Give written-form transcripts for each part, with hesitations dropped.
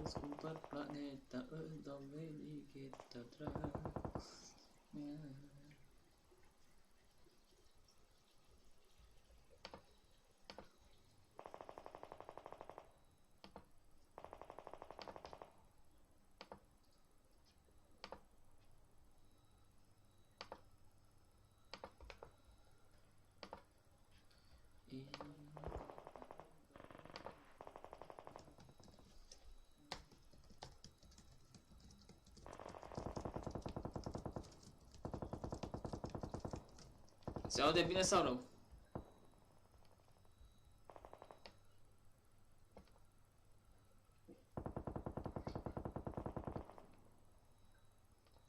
Scumpăr planeta, îți dau velichetă drag. Se aude bine sau rău?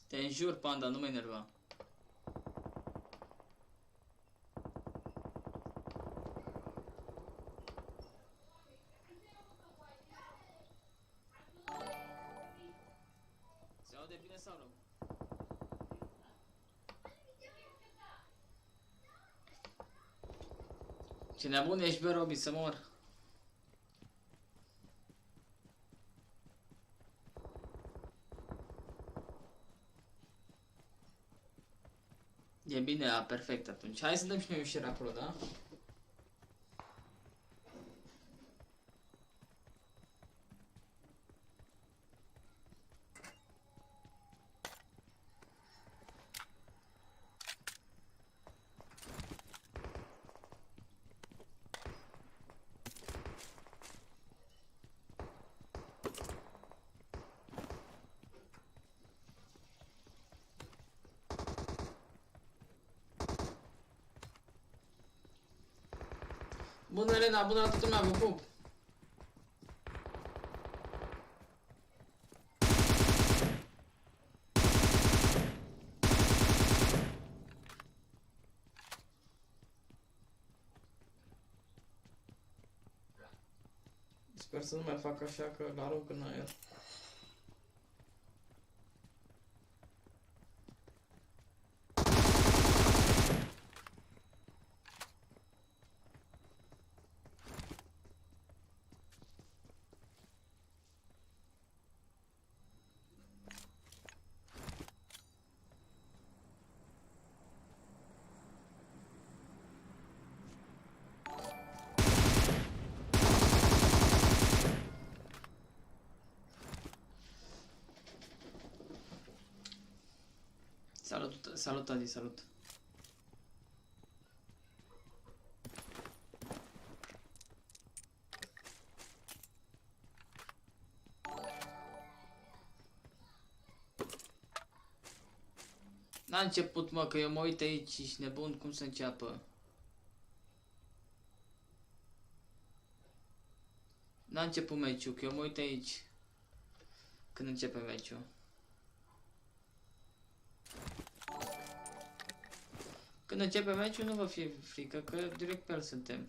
Te înjur, Panda, nu mă enerva. Se aude bine sau rău? Ce nebun ești, bă, Robi, să mor. E bine, perfect atunci. Hai să dăm și noi un share acolo, da? Bună, Elena, bună la toată lumea, vă pup! Sper să nu mai fac așa că l-arunc în aer. Salut, Adi, salut. N-a început, mă, că eu mă uit aici și ești nebun, cum să înceapă? N-a început meciul, că eu mă uit aici când începe meciul. Când începe meciul nu vă fie frică, că direct pe el suntem.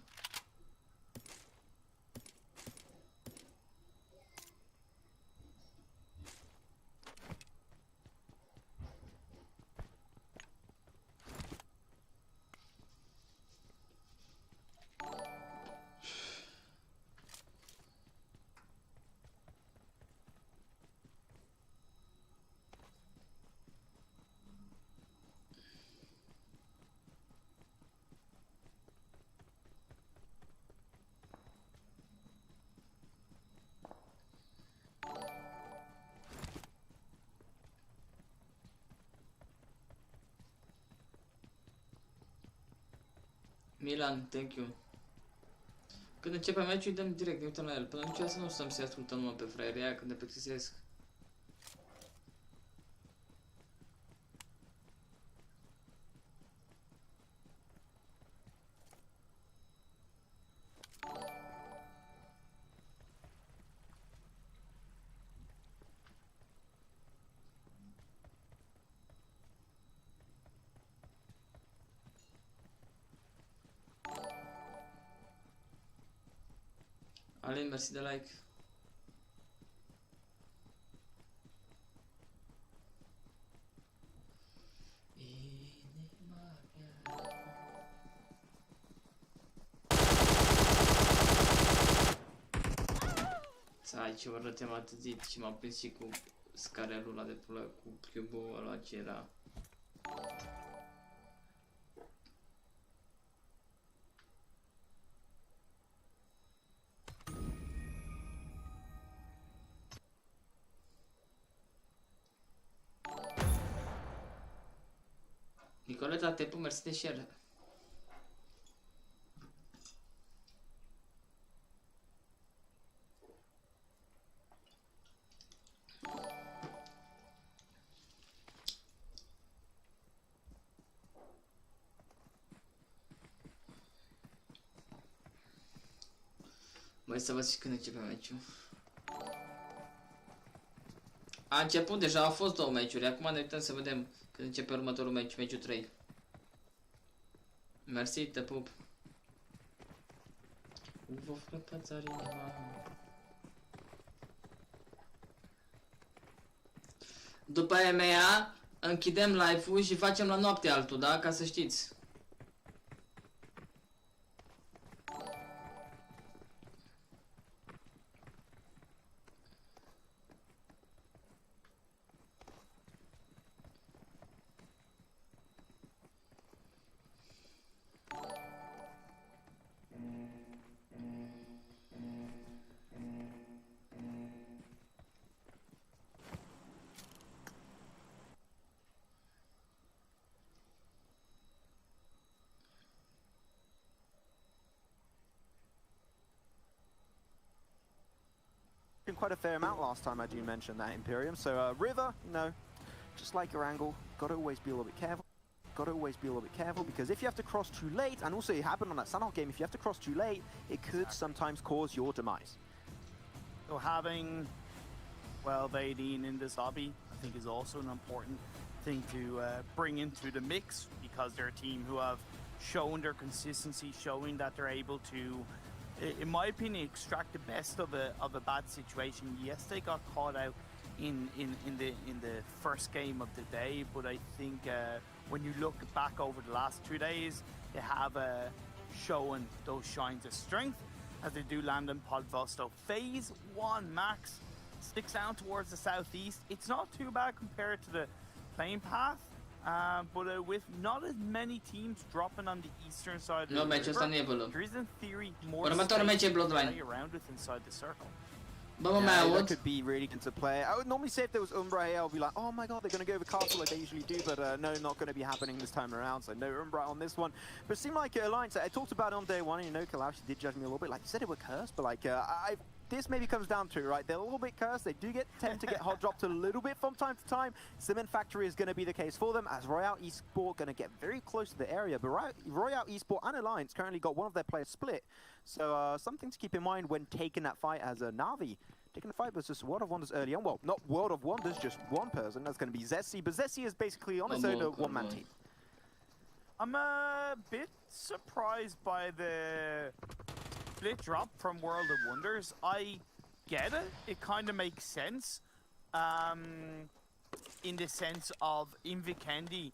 Milan, thank you. Când începe meciul, dăm direct, ne uităm la el. Până atunci să nu stăm să-i ascultăm numai pe fraieria când ne plictisesc. Alin, mersi de like. Hai, ce vă rătem atâțit și m-am prins și cu scarelul ăla de pulă, cu cube-ul ăla ce era. Nicoleta, te pup, mersi de share. Mai să văd și când începe meciul. A început deja, au fost 2 meciuri, acum ne uităm să vedem când începe următorul meci, meciul 3. Mersi, te pup. Vă frăpați arima. După EMEA închidem live-ul și facem la noapte altul, da? Ca să știți. Quite a fair amount last time, I do mention that, Imperium. So River, you know, just like Erangel, got to always be a little bit careful. Got to always be a little bit careful, because if you have to cross too late, and also it happened on that Sunhawk game, if you have to cross too late, it could sometimes cause your demise. So having 12-18 in this lobby, I think, is also an important thing to bring into the mix, because they're a team who have shown their consistency, showing that they're able to, in my opinion, extract the best of a bad situation. Yes, they got caught out in the first game of the day, but I think when you look back over the last 2 days, they have shown those shines of strength as they do land in Podvosto. Phase 1 Max sticks down towards the southeast. It's not too bad compared to the playing path. But with not as many teams dropping on the eastern side of the river, there is in theory more space to play around with inside the circle. That could be really good to play. I would normally say if there was Umbra here, I'll be like, oh my god, they're going to go over castle like they usually do, but no, not going to be happening this time around, so no Umbra on this one. But it seemed like Alliance, I talked about it on day 1, and you know, Kalash did judge me a little bit, like, you said it were cursed, but like, this maybe comes down to, right, they're a little bit cursed, they do tend to get hot dropped a little bit from time to time. Cement Factory is going to be the case for them, as Royale Esport going to get very close to the area, but Royale Esport and Alliance currently got one of their players split, so something to keep in mind when taking that fight as a Na'Vi. Taking the fight versus World of Wonders early on. Well, not World of Wonders, just one person. That's going to be Zessi. But Zessi is basically on its own a one-man team. I'm a bit surprised by the split drop from World of Wonders. I get it. It kind of makes sense. In the sense of Invikendi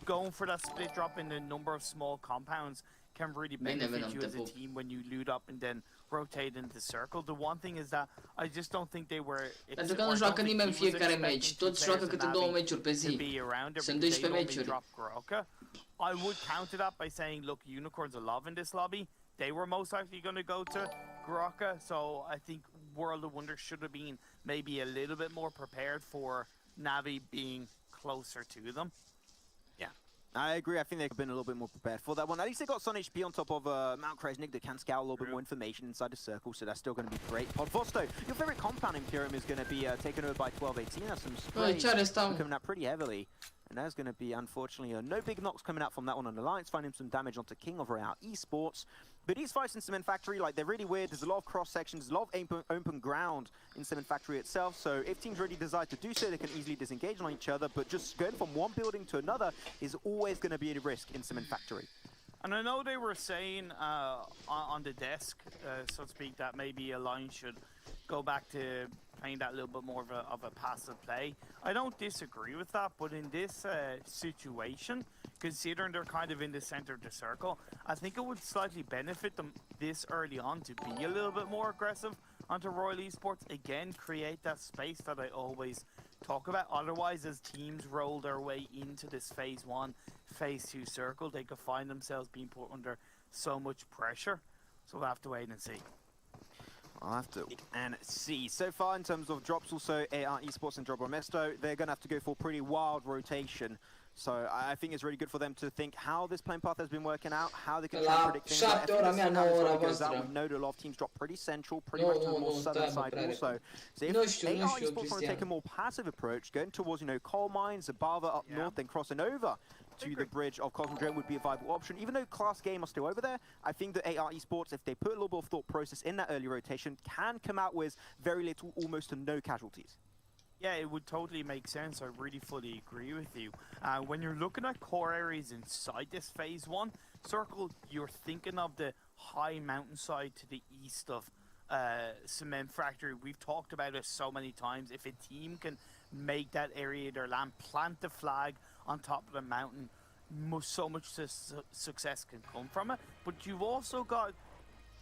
going for that split drop in the number of small compounds can really benefit you as a team when you loot up and then rotate into the circle. The one thing is that I just don't think they were... Pentru că nu joacă nimeni fiecare meci, toți joacă câte 2 meciuri pe zi. Sunt 12 meciuri. I would counter that by saying, look, Unicorns are love in this lobby. They were most likely going to go to Grokka, so I think World of Wonders should have been maybe a little bit more prepared for Navi being closer to them. I agree. I think they could have been a little bit more prepared for that one. At least they got Sun HP on top of Mount Kresnik that can scout a little bit more information inside the circle, so that's still going to be great. Podvosto, your favorite compound Imperium is going to be taken over by 12-18. That's some sprays coming out pretty heavily. And there's going to be, unfortunately, no big knocks coming out from that one on Alliance, finding some damage onto King of Royale Esports. But these fights in Cement Factory, like, they're really weird. There's a lot of cross-sections, a lot of open ground in Cement Factory itself. So if teams really decide to do so, they can easily disengage on each other. But just going from one building to another is always going to be a risk in Cement Factory. And I know they were saying on the desk, so to speak, that maybe Alliance should go back to playing that little bit more of a passive play. I don't disagree with that, but in this situation, considering they're kind of in the center of the circle, I think it would slightly benefit them this early on to be a little bit more aggressive onto Royal Esports. Again, create that space that I always talk about. Otherwise, as teams roll their way into this phase 1, phase 2 circle, they could find themselves being put under so much pressure. So we'll have to wait and see. I'll have to wait and see. So far, in terms of drops, also AR Esports and Drobromesto, they're going to have to go for pretty wild rotation. So I think it's really good for them to think how this playing path has been working out, how they can try and predict things. I think this is how this one goes out. We know that a lot of teams drop pretty central, pretty much to the more southern side also. So if AR Esports want to take a more passive approach, going towards, you know, coal mines, Zabava up north, then crossing over to the bridge of Cosmodrome would be a viable option. Even though Class Game are still over there, I think that AR Esports, if they put a little bit of thought process in that early rotation, can come out with very little, almost to no casualties. Yeah, it would totally make sense. I really fully agree with you. When you're looking at core areas inside this phase 1 circle, you're thinking of the high mountainside to the east of Cement Factory. We've talked about it so many times. If a team can make that area their land, plant the flag on top of the mountain, so much success can come from it. But you've also got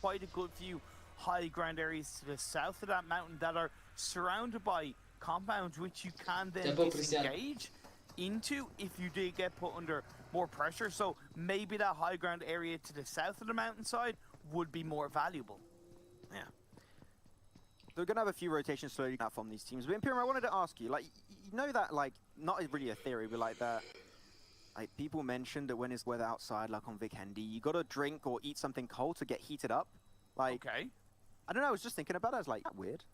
quite a good few high ground areas to the south of that mountain that are surrounded by compounds which you can then disengage into if you did get put under more pressure. So maybe that high ground area to the south of the mountainside would be more valuable. Yeah. They're going to have a few rotations slowly out from these teams. But Imperium, I wanted to ask you, like, you know that, like, not really a theory, but like that, like, people mentioned that when it's weather outside, like on Vikendi, you got to drink or eat something cold to get heated up. Like, okay. I don't know, I was just thinking about it. I was like, weird.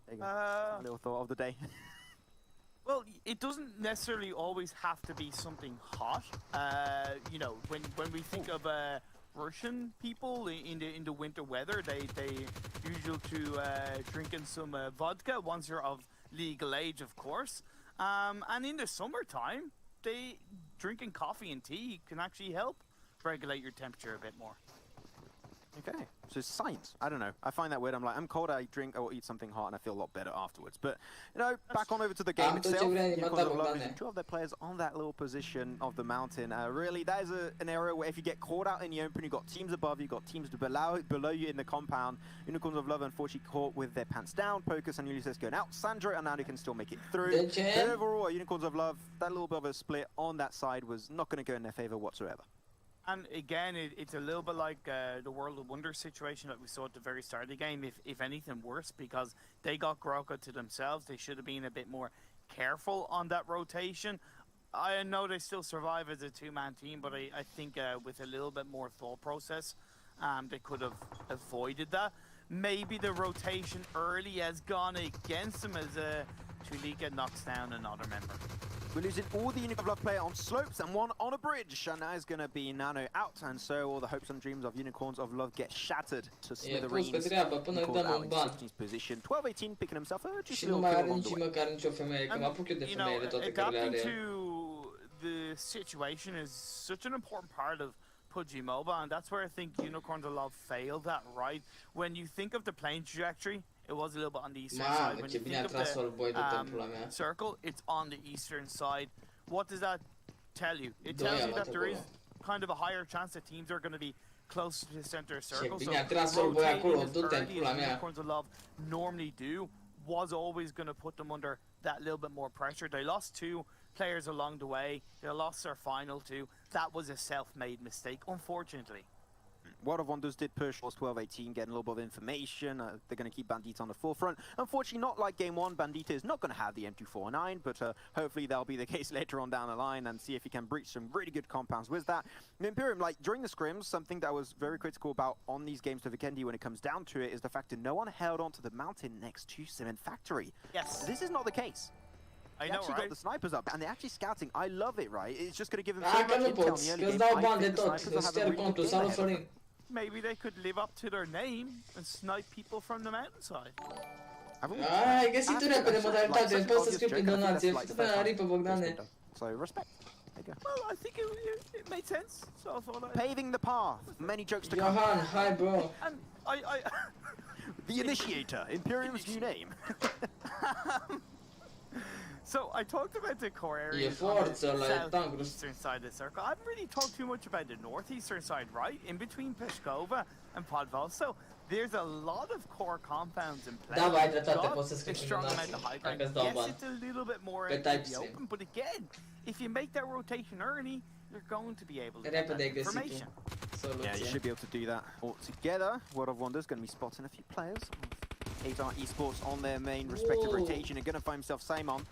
There you go. A little thought of the day. Well, it doesn't necessarily always have to be something hot. You know, when we think of Russian people in the winter weather, they usually to drinking some vodka once you're of legal age, of course. And in the summertime, they drinking coffee and tea can actually help regulate your temperature a bit more. Okay, so science. I don't know. I find that weird. I'm like, I'm cold, I drink or eat something hot, and I feel a lot better afterwards. But, you know, back on over to the game itself. Two of their players on that little position of the mountain. Really, that is an area where if you get caught out in the open, you've got teams above, you've got teams below you in the compound. Unicorns of Love, unfortunately, caught with their pants down. Pocus and Ulysses going out. Sandra and Nandi can still make it through. But overall, Unicorns of Love, that little bit of a split on that side was not going to go in their favor whatsoever. And again, it's a little bit like the World of Wonder situation that we saw at the very start of the game, if anything worse, because they got Groko to themselves. They should have been a bit more careful on that rotation. I know they still survive as a two-man team, but I think with a little bit more thought process, they could have avoided that. Maybe the rotation early has gone against them as Tulika knocks down another member. We're losing all the Unicorns of Love player on slopes and one on a bridge. And that is going to be Nano out. And so all the hopes and dreams of Unicorns of Love get shattered to smithereens. Unicorns out in 16th position. 12-18 picking himself up just a little bit along the way. You know, adapting to the situation is such an important part of PUBG Mobile. And that's where I think Unicorns of Love failed at, right? When you think of the playing trajectory, it was a little bit on the eastern side. When you think of the circle, it's on the eastern side. What does that tell you? It tells you that there is kind of a higher chance that teams are going to be close to the center circle. So rotating as early as Unicorns of Love normally do was always going to put them under that little bit more pressure. They lost 2 players along the way. They lost their final 2. That was a self-made mistake, unfortunately. World of Wonders did push towards 12-18, getting a little bit of information. They're going to keep Bandita on the forefront. Unfortunately, not like Game 1, Bandita is not going to have the M249, but hopefully that'll be the case later on down the line and see if he can breach some really good compounds with that. Imperium, like, during the scrims, something that I was very critical about on these games to Vikendi when it comes down to it is the fact that no one held onto the mountain next to Cement Factory. Yes. This is not the case. I They know, actually right? got the snipers up, and they're actually scouting. I love it, right? It's just going to give them so much intel in the early game. I think the snipers have a really good game ahead of them. Maybe they could live up to their name and snipe people from the mountainside. Găsiți repede modalitate, poți să scriu prin donație, ripă Bogdane. So, respect. There you go. Well, I think it made sense. So I thought Paving the path. Many jokes to come. Johan, hi bro. And I The Initiator, Imperium's new name. So I talked about the core E area on forza the la Tangrus. southeastern side of the circle. I haven't really talked too much about the northeastern side, right? In between Peshkova and Podvalso, there's a lot of core compounds in place. Da, vai tratate Got poți să a scrii strong în amount of high ground. dacă îți dau Yes, bani. it's a little bit more Pe into the TypeStream. open, but again, if you make that rotation early, you're going to be able to get Repede that ai găsit information. tu Yeah, you soluție. should be able to do that all together. World of Wonders going to be spotting a few players. 8R Esports on their main respective Whoa. rotation and going to find himself Samon.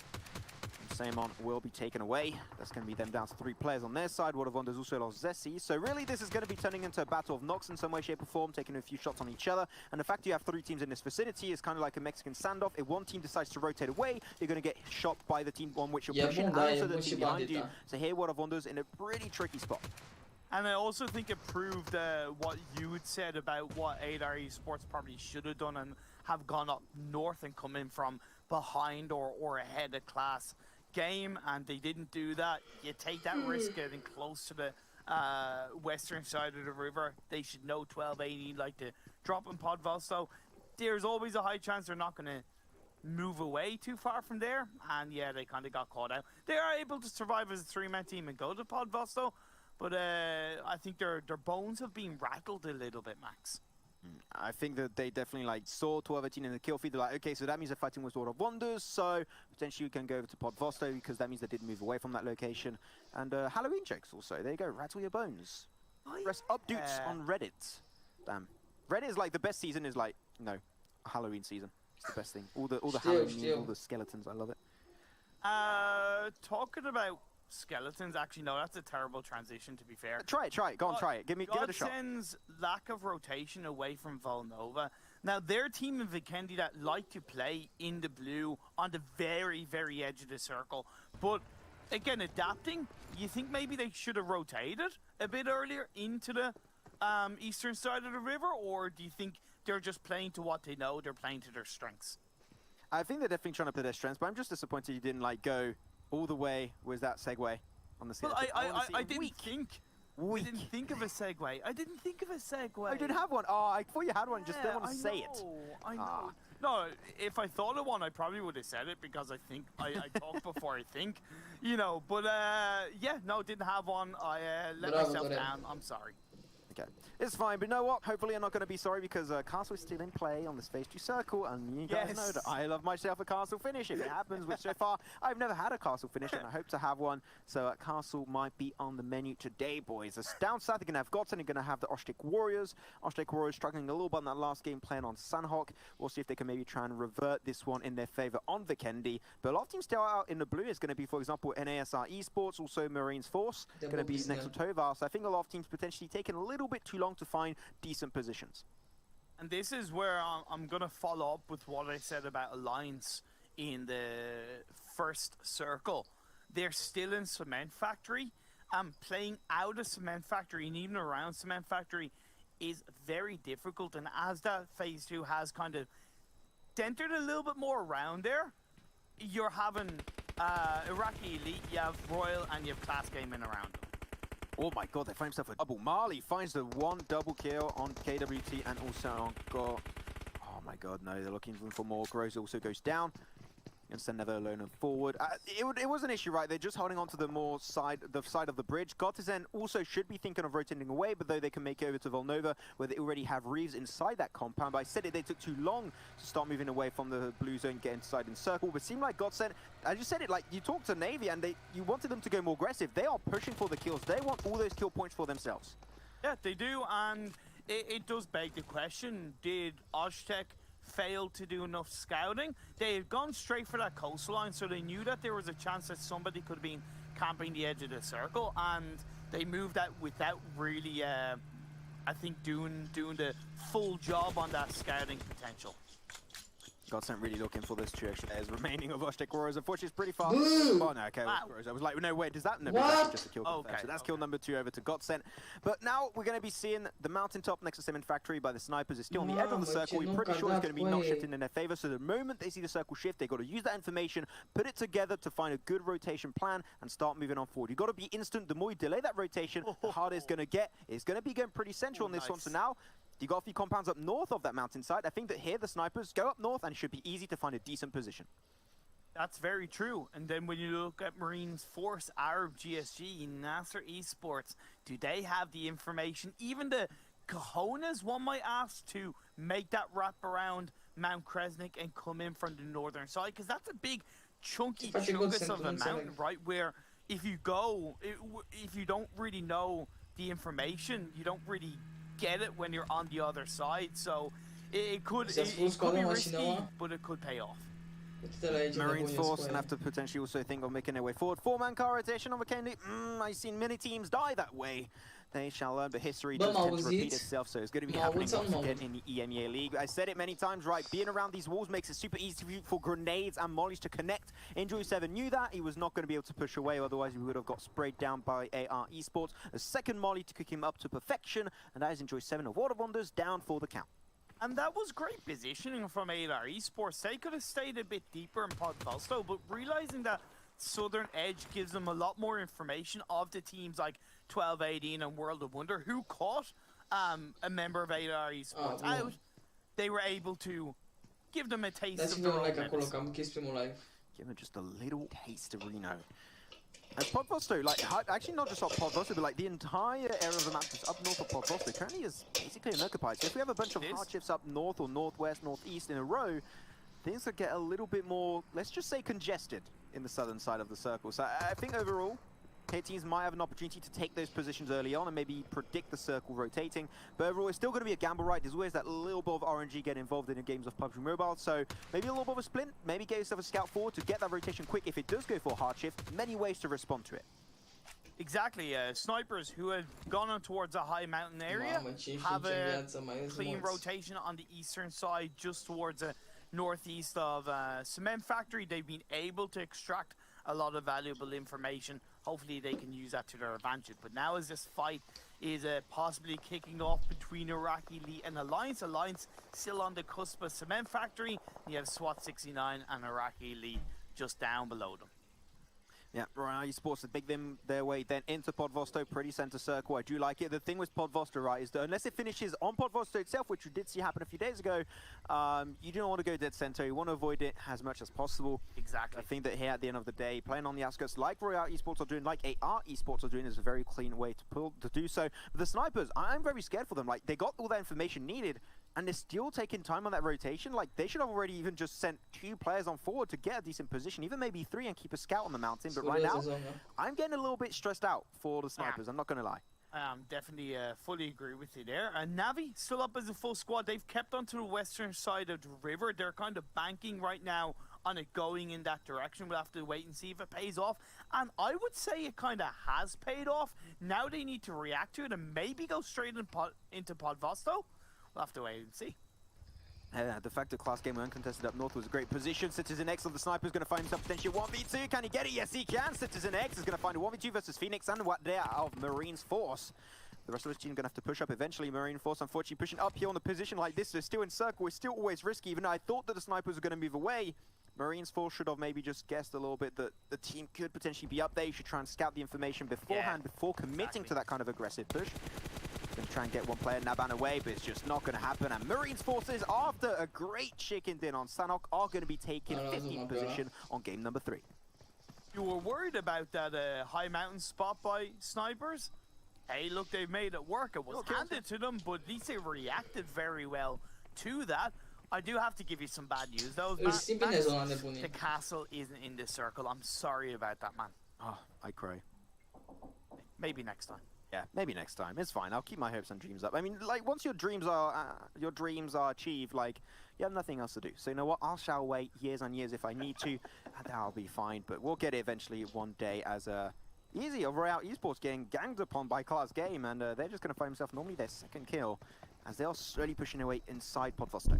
Samon will be taken away. That's going to be them down to 3 players on their side. World of Wonders also lost Zessi. So really this is going to be turning into a battle of knocks in some way, shape or form, taking a few shots on each other. And the fact you have 3 teams in this vicinity is kind of like a Mexican standoff. If one team decides to rotate away, you're going to get shot by the team on which you're Yeah, pushing and bun, da, also e the bun și team behind you. bandita. So here World of Wonders in a pretty tricky spot. And I also think it proved what you had said about what 8R Esports probably should have done and have gone up north and come in from behind or ahead of class game, and they didn't do that. You take that risk getting close to the western side of the river. They should know 12-18 like to drop in Podval, so there's always a high chance they're not going to move away too far from there, and yeah, they kind of got caught out. They are able to survive as a 3-man team and go to Podval, but I think their bones have been rattled a little bit, Max. I think that they definitely like saw 12-18 in the kill feed. They're like, okay, so that means they're fighting with World of Wonders, so potentially we can go over to Podvosto because that means they did move away from that location. And Halloween jokes also. There you go, rattle your bones. Oh, Press updates on Reddit. Damn. Reddit is like the best season is like, no, Halloween season. It's the best thing. All the Halloween memes, all the skeletons, I love it. Talking about skeletons, actually, no, that's a terrible transition, to be fair. Try it, go on, try it. Give it a shot. Godsend's lack of rotation away from Volnova. Now, their team in Vikendi that like to play in the blue on the very, very edge of the circle. But, again, adapting, you think maybe they should have rotated a bit earlier into the eastern side of the river? Or do you think they're just playing to what they know, they're playing to their strengths? I think they're definitely trying to play their strengths, but I'm just disappointed you didn't like go all the way with that segue on the Well, skeleton. I didn't think. I didn't think of a segue. I didn't think of a segue. I didn't have one. Oh, I thought you had one, just didn't want to say it. I know. No, if I thought of one, I probably would have said it because I think I talk before I think, you know. But yeah, no, didn't have one. I let myself down. I'm sorry. Okay, it's fine, but you know what? Hopefully I'm not going to be sorry because Castle is still in play on this phase 2 circle, and you guys know that I love myself a Castle finish if it happens, which so far I've never had a Castle finish, and I hope to have one, so Castle might be on the menu today, boys. As down south, you're going to have Gotzen, you're going to have the Oshtek Warriors. Oshtek Warriors struggling a little bit in that last game playing on Sanhok. We'll see if they can maybe try and revert this one in their favor on Vikendi, but a lot of teams still out in the blue. It's going to be, for example, NASR Esports, also Marines Force, going to be next to Tovar, so I think a lot of teams potentially taking a little bit too long to find decent positions. And this is where I'm going to follow up with what I said about Alliance in the first circle. They're still in Cement Factory. Playing out of Cement Factory and even around Cement Factory is very difficult. And as that phase 2 has kind of centered a little bit more around there, you're having Iraqi Elite, you have Royal, and you have Class Gaming around them. Oh my god, they find himself a double. Marley finds the 1 double kill on KWT and also on Go. Oh my god, no, they're looking for more. Groza also goes down. And send Never Alone forward. It was an issue, right? They're just holding on to the side of the bridge. Gotizen also should be thinking of rotating away, but though they can make it over to Volnova, where they already have Reeves inside that compound. But I said it, they took too long to start moving away from the blue zone, get inside in circle. But it seemed like Gotizen, I just said it, like you talked to Navy and you wanted them to go more aggressive. They are pushing for the kills. They want all those kill points for themselves. Yeah, they do, and it does beg the question, did Oztec failed to do enough scouting? They had gone straight for that coastline, so they knew that there was a chance that somebody could have been camping the edge of the circle, and they moved that without really, I think, doing the full job on that scouting potential. Godsent really looking for this two extra players remaining of Oshtek Warriors. Unfortunately, it's pretty fast. Oh, no, okay. Wow. I was like, no, wait, does that? No, What? that's just a kill. Okay, So that's okay. kill number 2 over to Godsent. But now we're going to be seeing the mountaintop next to Cement Factory by the snipers. It's still on the edge of the circle. We're pretty sure it's going to be not shifting in their favor. So the moment they see the circle shift, they've got to use that information, put it together to find a good rotation plan and start moving on forward. You've got to be instant. The more you delay that rotation, the harder it's going to get. It's going to be going pretty central on this one. So now you got a few compounds up north of that mountainside. I think that here the snipers go up north and it should be easy to find a decent position. That's very true. And then when you look at Marines Force, Arab, GSG, Nasser Esports, do they have the information, even the cojones, one might ask, to make that wrap around Mount Kresnik and come in from the northern side? Because that's a big, chunky chungus of a mountain, right? Where if you go, if you don't really know the information, you don't really get it when you're on the other side. So it could be risky, but it could pay off. Marines Force going to have to potentially also think of making their way forward. 4-man car rotation on the Kennedy. I've seen many teams die that way. They shall learn, but history does tend to repeat itself, so it's going to be happening once again in the EMEA League. I said it many times, right? Being around these walls makes it super easy for grenades and mollies to connect. Enjoy7 knew that. He was not going to be able to push away, otherwise he would have got sprayed down by AR Esports. A second molly to kick him up to perfection, and that is Enjoy7 of Water Wonders down for the count. And that was great positioning from AR Esports. They could have stayed a bit deeper in Podvalsto, but realizing that Southern Edge gives them a lot more information of the teams like 1218 and World of Wonder, who caught a member of AR Esports out. They were able to give them a taste of their own minutes. Give them just a little taste of Reno. And Podvalsto, like, actually not just up Podvalsto, but like the entire area of the map that's up north of Podvalsto currently is basically unoccupied. So if we have a bunch of hardships up north or northwest, northeast in a row, things could get a little bit more, let's just say, congested in the southern side of the circle. So I think overall, teams might have an opportunity to take those positions early on and maybe predict the circle rotating. But overall, it's still going to be a gamble, right? There's always that little bit of RNG getting involved in the games of PUBG Mobile. So maybe a little bit of a splint, maybe get yourself a scout forward to get that rotation quick. If it does go for a hard shift, many ways to respond to it. Exactly. Snipers who had gone on towards a high mountain area have a clean rotation on the eastern side, just towards the northeast of Cement Factory. They've been able to extract a lot of valuable information. Hopefully they can use that to their advantage. But now as this fight is possibly kicking off between Iraqi Elite and Alliance. Alliance still on the cusp of Cement Factory. You have SWAT 69 and Iraqi Elite just down below them. Yeah, right, Esports to make them their way then into Podvalsto, pretty center circle. I do like it. The thing with Podvalsto, right, is that unless it finishes on Podvalsto itself, which we did see happen a few days ago, you don't want to go dead center. You want to avoid it as much as possible. Exactly. I think that here at the end of the day, playing on the outskirts like Royale Esports are doing, like AR Esports are doing, is a very clean way to do so. But the snipers, I'm very scared for them. Like, they got all that information needed, and they're still taking time on that rotation. Like, they should have already even just sent 2 players on forward to get a decent position, even maybe 3, and keep a scout on the mountain. But right now, I'm getting a little bit stressed out for the snipers, I'm not going to lie. Definitely fully agree with you there. And Navi still up as a full squad. They've kept onto the western side of the river. They're kind of banking right now on it going in that direction. We'll have to wait and see if it pays off. And I would say it kind of has paid off. Now they need to react to it and maybe go straight into Podvalsto. We'll have to wait and see. The fact that class game uncontested up north was a great position. Citizen X on the sniper is going to find himself potentially 1v2. Can he get it? Yes, he can. Citizen X is going to find a 1v2 versus Phoenix and what there of Marines Force. The rest of this team are going to have to push up eventually. Marine Force, unfortunately, pushing up here on a position like this. They're still in circle. It's still always risky. Even though I thought that the snipers were going to move away, Marines Force should have maybe just guessed a little bit that the team could potentially be up there. You should try and scout the information beforehand before committing to that kind of aggressive push. Going to try and get one player Naban away, but it's just not going to happen. And Marines Forces, after a great chicken din on Sanok, are going to be taking 15th position on game number 3. You were worried about that high mountain spot by snipers? Hey, look, they've made it work. It was handed to them, but at least they reacted very well to that. I do have to give you some bad news, though. The castle isn't in this circle. I'm sorry about that, man. Oh, I cry. Maybe next time. Yeah, maybe next time. It's fine. I'll keep my hopes and dreams up. I mean, like, once your dreams are achieved, like, you have nothing else to do. So you know what? I shall wait years and years if I need to, and that'll be fine. But we'll get it eventually one day as Easy over out Esports getting ganged upon by Class Game, and they're just going to find themselves normally their 2nd kill as they are slowly pushing away inside Podvalsto.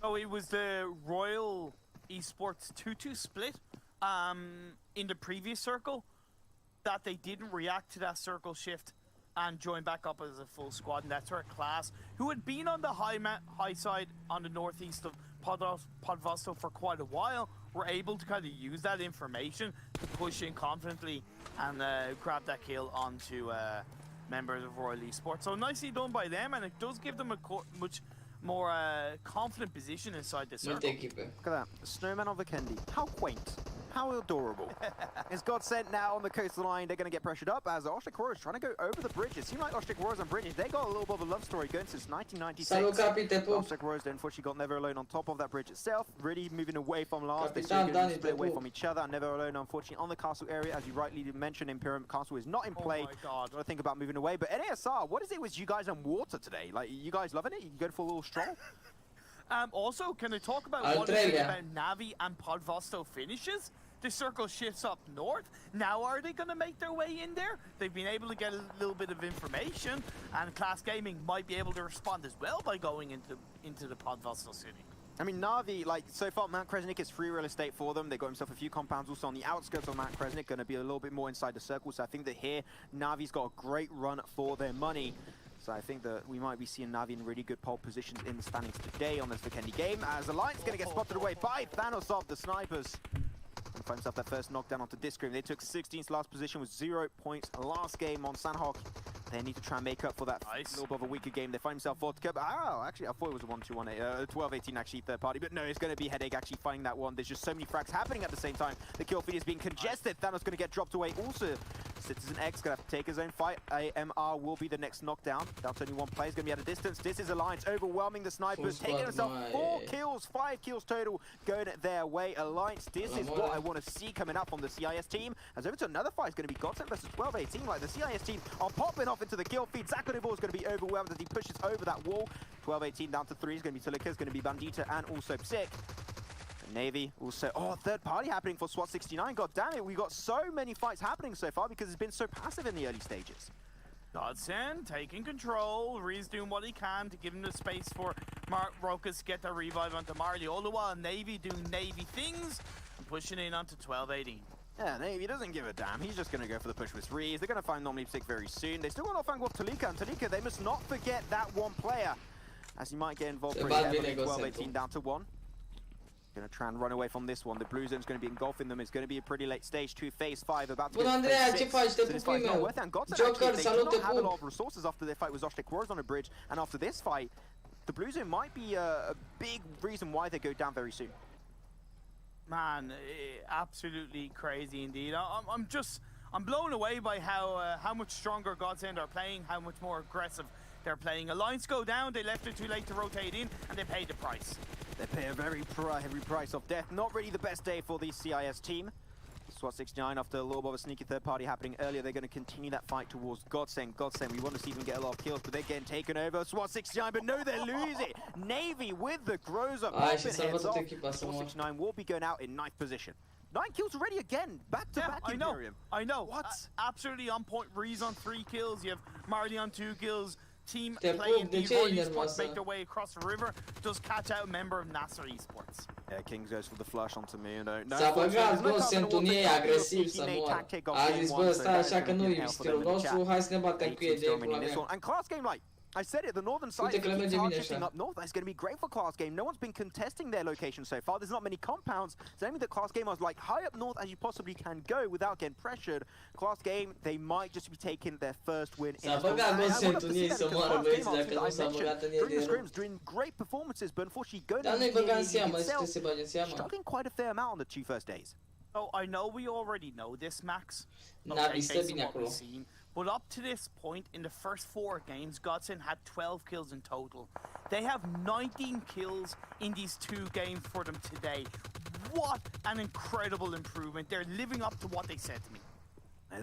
Oh, it was the Royal Esports 2-2 split in the previous circle that they didn't react to that circle shift and join back up as a full squad, and that's where Class, who had been on the high side on the northeast of Podvalsto for quite a while, were able to kind of use that information to push in confidently and grab that kill onto members of Royal Esports. So nicely done by them, and it does give them a much more confident position inside the circle. Look at that, the snowman of Vikendi. How quaint. how adorable. It's Godsent now on the coastline. They're going to get pressured up as Oshtek Warriors trying to go over the bridge. It seemed like Oshtek Warriors and British, they got a little bit of a love story going since 1996. Salut, capite, pup. Oshtek Warriors, they unfortunately got Never Alone on top of that bridge itself, really moving away from last. They Capitan, still Dani, split away pup. from each other. Never Alone, unfortunately, on the castle area, as you rightly mentioned, Imperium Castle is not in play. Oh my God. Got to think about moving away. But NASR, what is it with you guys and water today? Like, you guys loving it? You can go for a little stroll? Also, can I talk about I'll what trail is it ya. about Navi and Podvosto finishes? The circle shifts up north. Now are they going to make their way in there? They've been able to get a little bit of information, and Class Gaming might be able to respond as well by going into the Podvosto city. I mean, Navi, like, so far, Mount Kresnik is free real estate for them. They got himself a few compounds also on the outskirts of Mount Kresnik, going to be a little bit more inside the circle. So I think that here, Navi's got a great run for their money. So I think that we might be seeing Navi in really good pole positions in the standings today on this Vikendi game, as Alliance going to get spotted away by Thanos of the snipers. And find himself that first knockdown onto Discrim. They took 16th last position with 0 points last game on Sandhawk. They need to try and make up for that little bit of a weaker game. They find himself vodka. Oh, actually, I thought it was a 1-2-1, 12-18 actually, third party. But no, it's going to be Headache actually finding that one. There's just so many frags happening at the same time. The kill feed is being congested. Thanos going to get dropped away also. Citizen X going to have to take his own fight. AMR will be the next knockdown. That's only one player. He's going to be at a distance. This is Alliance overwhelming the snipers. Taking himself 4 kills, 5 kills total going their way. Alliance, this is what I want to see coming up from the CIS team. As over to another fight is going to be Godsent versus 12-18. Like the CIS team are popping off into the kill feed. Zakonivor is going to be overwhelmed as he pushes over that wall. 12-18 down to 3 is going to be Tulika, is going to be Bandita and also Psych. Navy also, third party happening for SWAT 69. God damn it, we got so many fights happening so far because it's been so passive in the early stages. Godsend taking control. Reed's doing what he can to give him the space for Rokas to get the revive onto Marley. All the while, Navy doing Navy things and pushing in onto 12-18. Yeah, Navy doesn't give a damn. He's just going to go for the push with Reed. They're going to find Normally Sick very soon. They still got off angle of Talika, and Talika, they must not forget that one player, as he might get involved pretty heavily. 12-18 down to 1. Going to try and run away from this one. The blue zone's going to be engulfing them. It's going to be a pretty late stage. 2 phase 5 about to Bun, get Andreea, phase ce 6. faci? Te So this pupi, fight's not meu. worth it. And Godsend Joker, actually, they salut, do te not have a pup. lot of resources after their fight with Oshtek Warriors on a bridge. And after this fight, the blue zone might be a big reason why they go down very soon. Man, absolutely crazy indeed. I'm blown away by how much stronger Godsend are playing, how much more aggressive they're playing. Alliance go down, they left it too late to rotate in, and they paid the price. They pay a very heavy price of death. Not really the best day for the CIS team. SWAT 69, after a little bit of a sneaky third party happening earlier, they're going to continue that fight towards Godsend. Godsend, we want to see them get a lot of kills, but they're getting taken over. SWAT 69, but no, they lose it. Navy with the Groza Ai, și popping s-a heads bătut off. echipa să SWAT moară. 69 will be going out in 9th position. 9 kills already again, back to back Imperium. I know. What? Absolutely on point. Reed's on 3 kills. You have Marley on 2 kills. Team Te playing pup, de ce D4 e Esports nervoasă? make their way across the river. Does catch out a member of Nasser Esports. Yeah, Kings goes for the flush onto me. S-a băgat Godsent în ei agresiv să moară. A zis, bă, stai așa că nu e stilul nostru, hai să ne batem cu ei de pula mea. And Class Game, like I said it, the northern side Uite că le keeps merge hard bine shifting așa. up north. That's going to be great for Class Game. No one's been contesting their location so far. There's not many compounds. So that means that Class Game was like high up north as you possibly can go without getting pressured. Class Game, they might just be taking their first win in S-a băgat Godsent în ei să moară, băieți, dacă nu s-a băgat în ei during de the rău. scrims, doing great performances, but unfortunately going Dar nu-i into băga în the seamă, itself, zice să bagi în seamă. struggling quite a fair amount on the 2 first days. So I know we already know this, Max. Navi stă based on bine what acolo. we've seen. But up to this point, in the first 4 games, Godsend had 12 kills in total. They have 19 kills in these 2 games for them today. What an incredible improvement. They're living up to what they said to me.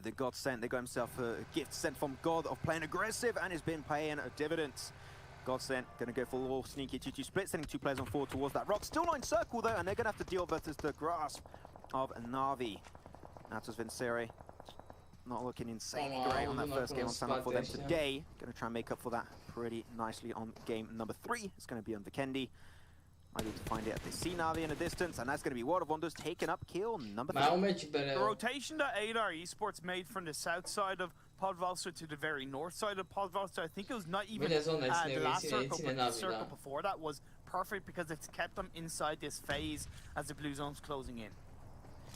The God sent, they got himself a gift sent from God of playing aggressive, and it's been paying dividends. God sent, going to go for a little sneaky 2-2 split, sending 2 players on forward towards that rock. Still not in circle though, and they're going to have to deal versus the grasp of Navi. Natus Vincere not looking insanely great on that first game on stand-up for them today. Going to try and make up for that pretty nicely on game number 3. It's going to be on Vikendi. Might be able to find it if they see Navi in a distance, and that's going to be World of Wonders taking up kill number 3. Mai au meci pe The rotation that ADAR Esports made from the south side of Podvalster to the very north side of Podvalster, I think it was not even Bine, zona, the last ține circle, but the Navi, circle da. before that was perfect because it's kept them inside this phase as the blue zone's closing in.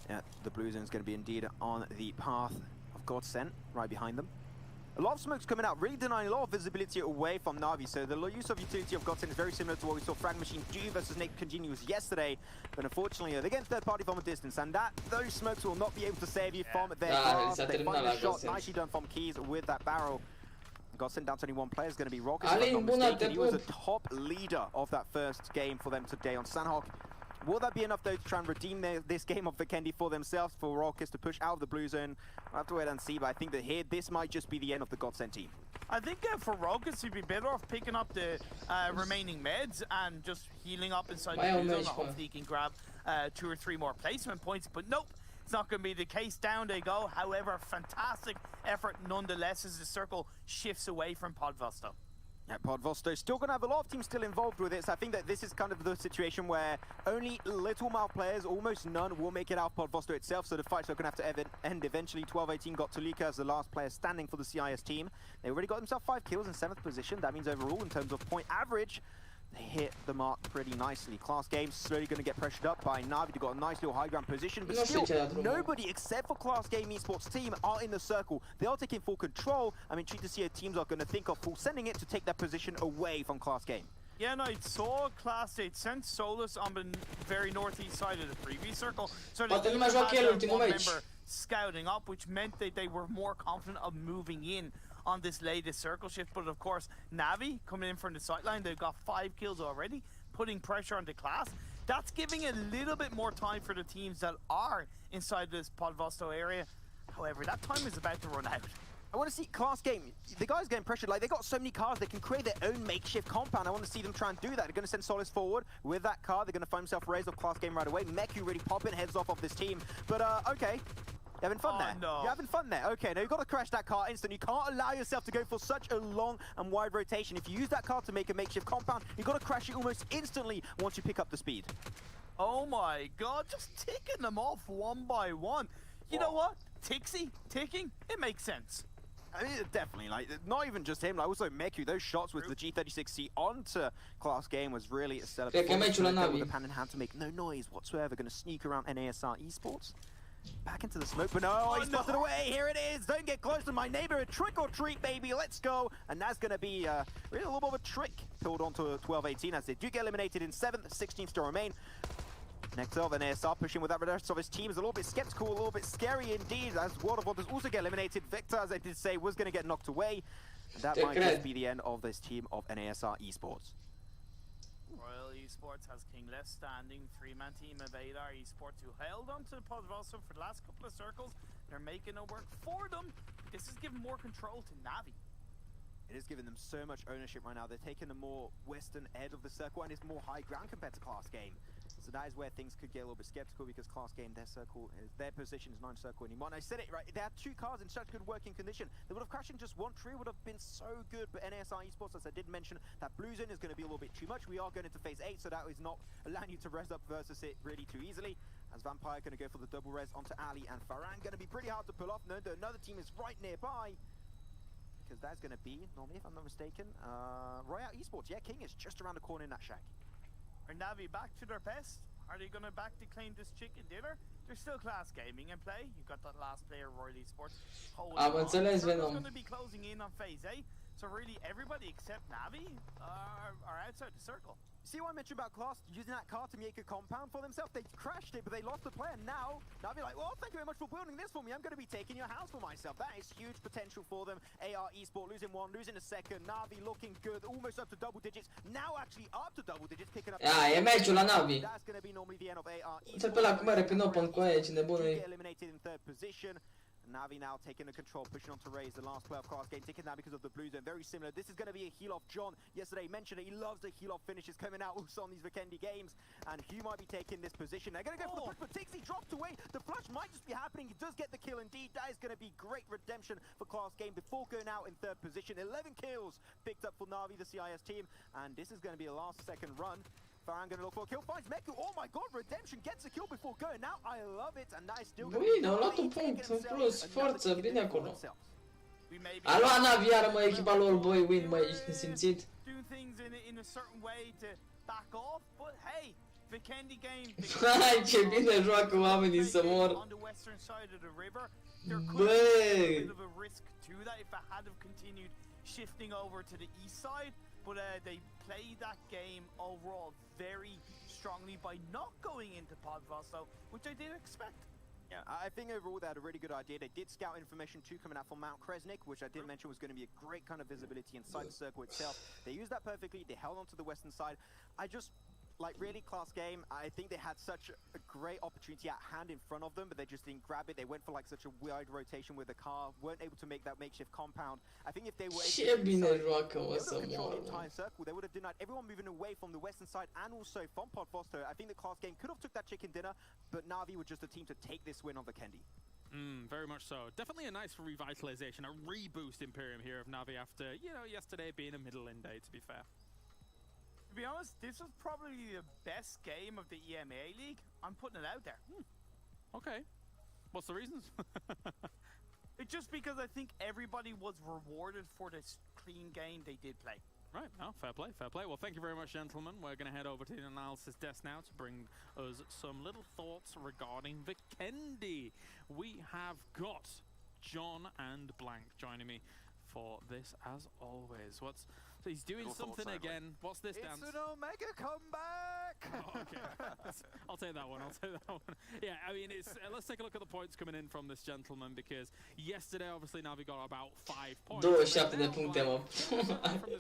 Yeah, the blue zone is going to be indeed on the path of God sent, right behind them. A lot of smoke's coming out, really denying a lot of visibility away from Na'Vi. So the use of utility of Godsend is very similar to what we saw Frag Machine do versus Naked Continuous yesterday. But unfortunately, they're getting third party from a distance, and those smokes will not be able to save you from their glass. They find the shot, nicely done from Keys with that barrel. Godsend down to only one player is going to be Rock. If I'm not mistaken, he was the top leader of that first game for them today on Sandhawk. Will that be enough, though, to try and redeem this game of Vikendi for themselves, for Raucus to push out of the blue zone? I'll have to wait and see, but I think that here, this might just be the end of the Godsend team. I think for Raucus, he'd be better off picking up the remaining meds and just healing up inside the blue zone. Hopefully he can grab 2 or 3 more placement points, but nope. It's not going to be the case. Down they go. However, fantastic effort nonetheless as the circle shifts away from Podvosto. Yeah, Podvosto still going to have a lot of teams still involved with it, so I think that this is kind of the situation where only little mouth players, almost none, will make it out of Podvosto itself, so the fights are going to have to end eventually. 12-18 got Tolika as the last player standing for the CIS team. They already got themselves 5 kills in 7th position. That means overall, in terms of point average, they hit the mark pretty nicely. Class Game slowly going to get pressured up by Na'Vi. They got a nice little high ground position, but still, nobody except for Class Game Esports team are in the circle. They are taking full control. I'm intrigued to see how teams are going to think of full sending it to take that position away from Class Game. Yeah, no, it saw Class 8 sent Solus on the very northeast side of the previous circle. So they had one member scouting up, which meant that they were more confident of moving in on this latest circle shift. But of course, Na'Vi coming in from the sideline, they've got 5 kills already, putting pressure on the Class. That's giving a little bit more time for the teams that are inside this Podvosto area. However, that time is about to run out. I want to see Class Game, the guys getting pressured, like they got so many cars, they can create their own makeshift compound. I want to see them try and do that. They're going to send Solus forward with that car. They're going to find themselves raised off Class Game right away. Meku really popping heads off of this team. But okay. You're having fun there? No. You're having fun there? Okay, now you've got to crash that car instant. You can't allow yourself to go for such a long and wide rotation. If you use that car to make a makeshift compound, you've got to crash it almost instantly once you pick up the speed. Oh my god, just ticking them off one by one. You know what? Ticking, it makes sense. I mean, definitely, like, not even just him, like, also Meku, those shots with the G36C onto Class Game was really a setup. With the pan in hand to make no noise whatsoever, going to sneak around NASR Esports. Back into the smoke, but no, he's spotted away. Here it is. Don't get close to my neighborhood. Trick or treat, baby. Let's go. And that's going to be really a little bit of a trick pulled onto 12-18 as they do get eliminated in 7th. 16 still remain. Next up, NASR pushing with that rest of his team is a little bit skeptical, a little bit scary indeed, as World of Wonders also get eliminated. Victor, as I did say, was going to get knocked away. And that might just be the end of this team of NASR Esports. Royal Esports has Kingless standing, 3-man team of Adar Esports who held on to the Podvosto for the last couple of circles. They're making it work for them. This is giving more control to Na'Vi. It is giving them so much ownership right now. They're taking the more western edge of the circle, and it's more high ground compared to Class Game. So that is where things could get a little bit skeptical, because Class Game, their position is not in circle anymore. And I said it right, they had 2 cars in such good working condition. They would have crashed in just one tree, would have been so good. But NASR Esports, as I did mention, that blue zone is going to be a little bit too much. We are going into phase 8, so that is not allowing you to res up versus it really too easily. As Vampire going to go for the double res onto Ali and Farhan, going to be pretty hard to pull off. No, another team is right nearby, because that's going to be, normally, if I'm not mistaken, Royale Esports. Yeah, King is just around the corner in that shack. Are Na'Vi back to their best? Are they going to back to claim this chicken dinner? There's still Class Gaming in play. You've got that last player, Royal Esports. It's going to be closing in on phase 8. So really, everybody except Na'Vi are outside the circle. See what I mentioned about Class using that car to make a compound for themselves? They crashed it, but they lost the player. Now, Na'Vi like, well, thank you very much for building this for me. I'm going to be taking your house for myself. That is huge potential for them. AR Esport losing 1, losing a second. Na'Vi looking good, almost up to double digits. Now actually up to double digits, picking up. E meciul la Na'Vi. That's going to be normally the end of AR Esport. Ți-l pe ăla cum are prin open cu aia, ce nebună-i. Eliminated in 3rd position. Na'Vi now taking the control, pushing on to raise the last player of Class Game, taking that because of the blue zone. Very similar. This is going to be a heal off. John yesterday mentioned it. He loves the heal off finishes coming out also on these Vikendi games. And Hugh might be taking this position. They're going to go for the push, but Tixie dropped away. The flush might just be happening. He does get the kill indeed. That is going to be great redemption for Class Game before going out in 3rd position. 11 kills picked up for Na'Vi, the CIS team. And this is going to be a last second run. Farhan going to look for a kill, finds Meku. Oh my god, Redemption gets a kill before going out. I love it, and that is still going to be... Bine, au luat un punct în plus, forță, bine acolo. A luat Na'Vi iară, mă, echipa lor, băi, win, mă, ești nesimțit. Do things in a certain way to back off, but hey, Vikendi game. Hai, ce bine joacă oamenii să mor. On the western side of the river, there could be a bit of a risk to that if it had have continued shifting over to the east side, but they played that game overall very strongly by not going into Podvosto, which I did expect. Yeah, I think overall they had a really good idea. They did scout information too coming out from Mount Kresnik, which I did mention was going to be a great kind of visibility inside the circle itself. They used that perfectly. They held on to the western side. Like, really class game. I think they had such a great opportunity at hand in front of them, but they just didn't grab it. They went for like such a wide rotation with the car, weren't able to make that makeshift compound. I think if they were able to bine they joacă, would mă, have să controlled the mor. entire circle. They would have denied everyone moving away from the western side and also from Podvosto. I think the class game could have took that chicken dinner, but Na'Vi were just a team to take this win on the Kendi. Very much so. Definitely a nice revitalization, a reboost Imperium here of Na'Vi after, you know, yesterday being a middle-in day, to be fair. To be honest, this was probably the best game of the EMEA League. I'm putting it out there. Okay. What's the reasons? It's just because I think everybody was rewarded for this clean game they did play. Right, no, fair play, fair play. Well, thank you very much, gentlemen. We're going to head over to the analysis desk now to bring us some little thoughts regarding Vikendi. We have got John and Blank joining me for this, as always. So he's doing something again. What's this dance? It's an Omega comeback! Oh, okay. I'll take that one. Yeah, I mean, let's take a look at the points coming in from this gentleman, because yesterday, obviously, Na'Vi got about 5 points. 27 de puncte, mă.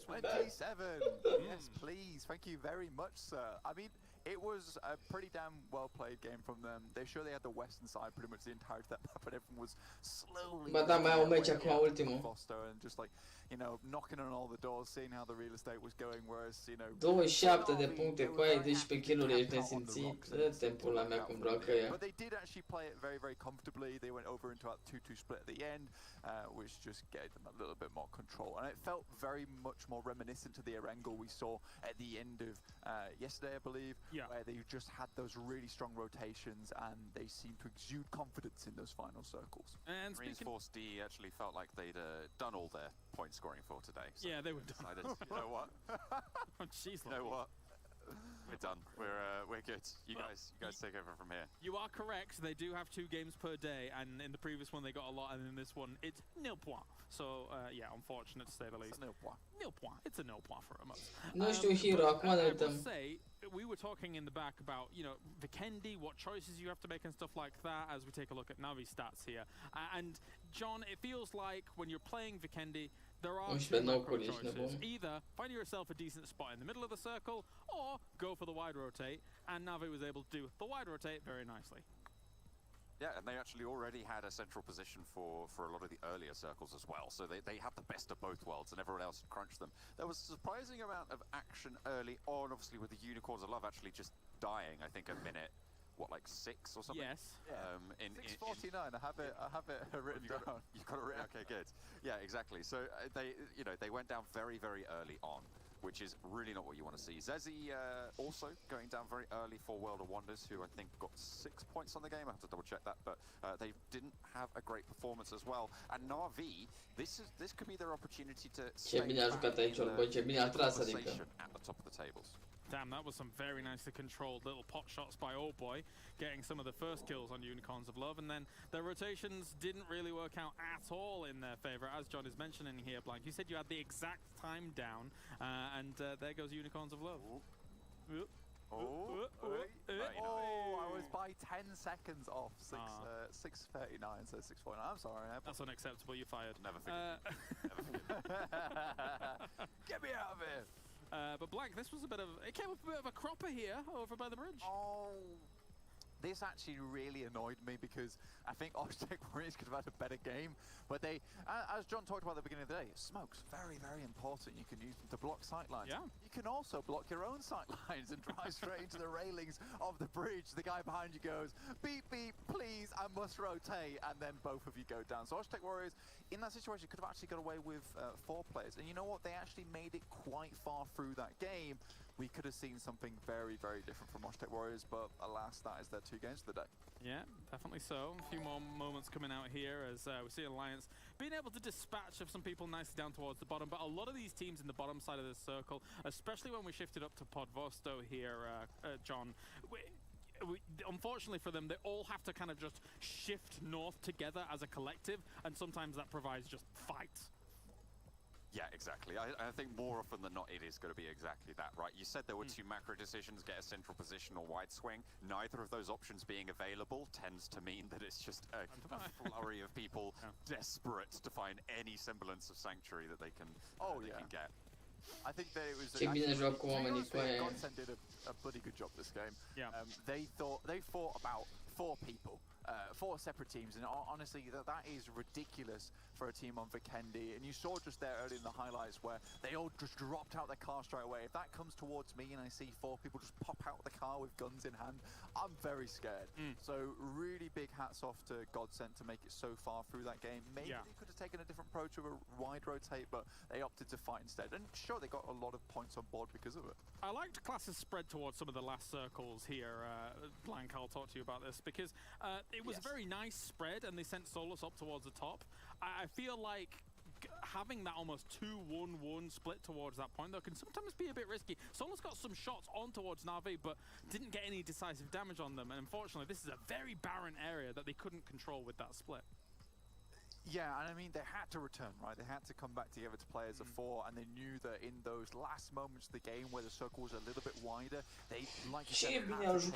27! Yes, please. Thank you very much, sir. I mean, it was a pretty damn well-played game from them. They sure they had the western side pretty much the entirety of that map, but everyone was slowly... Ba da, mai au meci acum ultimul. Foster and just like, you know, knocking on all the doors, seeing how the real estate was going, whereas, you know... 27 de puncte, cu aia 12 kill-uri, ești nesimțit. Dă-te pula mea cum joacă ea. But they did actually play it very, very comfortably. They went over into a 2-2 split at the end, which just gave them a little bit more control. And it felt very much more reminiscent to the Erangel we saw at the end of yesterday, I believe, where they just had those really strong rotations and they seemed to exude confidence in those final circles. And Reinforced D actually felt like they'd done all their point scoring for today. So yeah, they were done. Decided, you know what? Jeez, you know what? We're done. We're good. You guys take over from here. You are correct. They do have 2 games per day, and in the previous one they got a lot, and in this one it's nil point. So yeah, unfortunate to say the least. It's a nil point. Nil point. It's a nil point for us. Nu știu hero, acum ne uităm. Say, we were talking in the back about, you know, Vikendi, what choices you have to make and stuff like that, as we take a look at Na'Vi's stats here. And John, it feels like when you're playing Vikendi, there are 2 macro choices. Either find yourself a decent spot in the middle of the circle, or go for the wide rotate, and Na'Vi was able to do the wide rotate very nicely. Yeah, and they actually already had a central position for a lot of the earlier circles as well, so they had the best of both worlds and everyone else crunched them. There was a surprising amount of action early on, obviously with the Unicorns of Love actually just dying, I think, a minute, what, like 6 or something? Yes. In 6:49, I have it written down. You've got it written, okay, good. Yeah, exactly. So they went down very, very early on, which is really not what you want to see. Zezzy also going down very early for World of Wonders, who I think got 6 points on the game. I have to double check that, but they didn't have a great performance as well. And Na'Vi, this could be their opportunity to stay back in the conversation at the top of the tables. Damn, that was some very nicely controlled little pot shots by Old Boy, getting some of the first kills on Unicorns of Love, and then their rotations didn't really work out at all in their favor, as John is mentioning here, Blank. You said you had the exact time down, and there goes Unicorns of Love. I was by 10 seconds off. 6:39, so 6:49. I'm sorry. That's unacceptable. You're fired. Never forget. Get me out of here. But Blank, this was it came up a bit of a cropper here over by the bridge. Oh, this actually really annoyed me because I think Oztech Warriors could have had a better game, but they, as John talked about at the beginning of the day, smokes very, very important. You can use them to block sightlines. Yeah. You can also block your own sightlines and drive straight into the railings of the bridge. The guy behind you goes, beep, beep, please, I must rotate, and then both of you go down. So Oztech Warriors, in that situation, could have actually got away with 4 players. And you know what? They actually made it quite far through that game. we could have seen something very, very different from Tech Warriors, but alas, that is their 2 games of the day. Yeah, definitely so. A few more moments coming out here as we see Alliance being able to dispatch of some people nicely down towards the bottom, but a lot of these teams in the bottom side of this circle, especially when we shifted up to Podvosto here, John, unfortunately for them, they all have to kind of just shift north together as a collective, and sometimes that provides just fights. Yeah, exactly. I think more often than not, it is going to be exactly that, right? You said there were 2 macro decisions, get a central position or wide swing. Neither of those options being available tends to mean that it's just a flurry of people desperate to find any semblance of sanctuary that they can, can get. I think that it was... Godsend did a bloody good job this game. Yeah. They fought about 4 people. 4 separate teams, and honestly, that is ridiculous for a team on Vikendi. And you saw just there early in the highlights where they all just dropped out their car straight away. If that comes towards me and I see 4 people just pop out of the car with guns in hand, I'm very scared. So really big hats off to Godsend to make it so far through that game. Maybe they could have taken a different approach of a wide rotate, but they opted to fight instead. And sure, they got a lot of points on board because of it. I liked Class's spread towards some of the last circles here. Blank, I'll talk to you about this, because it was a very nice spread, and they sent Solus up towards the top. I feel like having that almost 2-1-1 split towards that point, though, can sometimes be a bit risky. Solus got some shots on towards Na'Vi, but didn't get any decisive damage on them. And unfortunately, this is a very barren area that they couldn't control with that split. Yeah, and I mean, they had to return, right? They had to come back together to play as a 4, and they knew that in those last moments of the game where the circle was a little bit wider, they, like you said, Na'Vi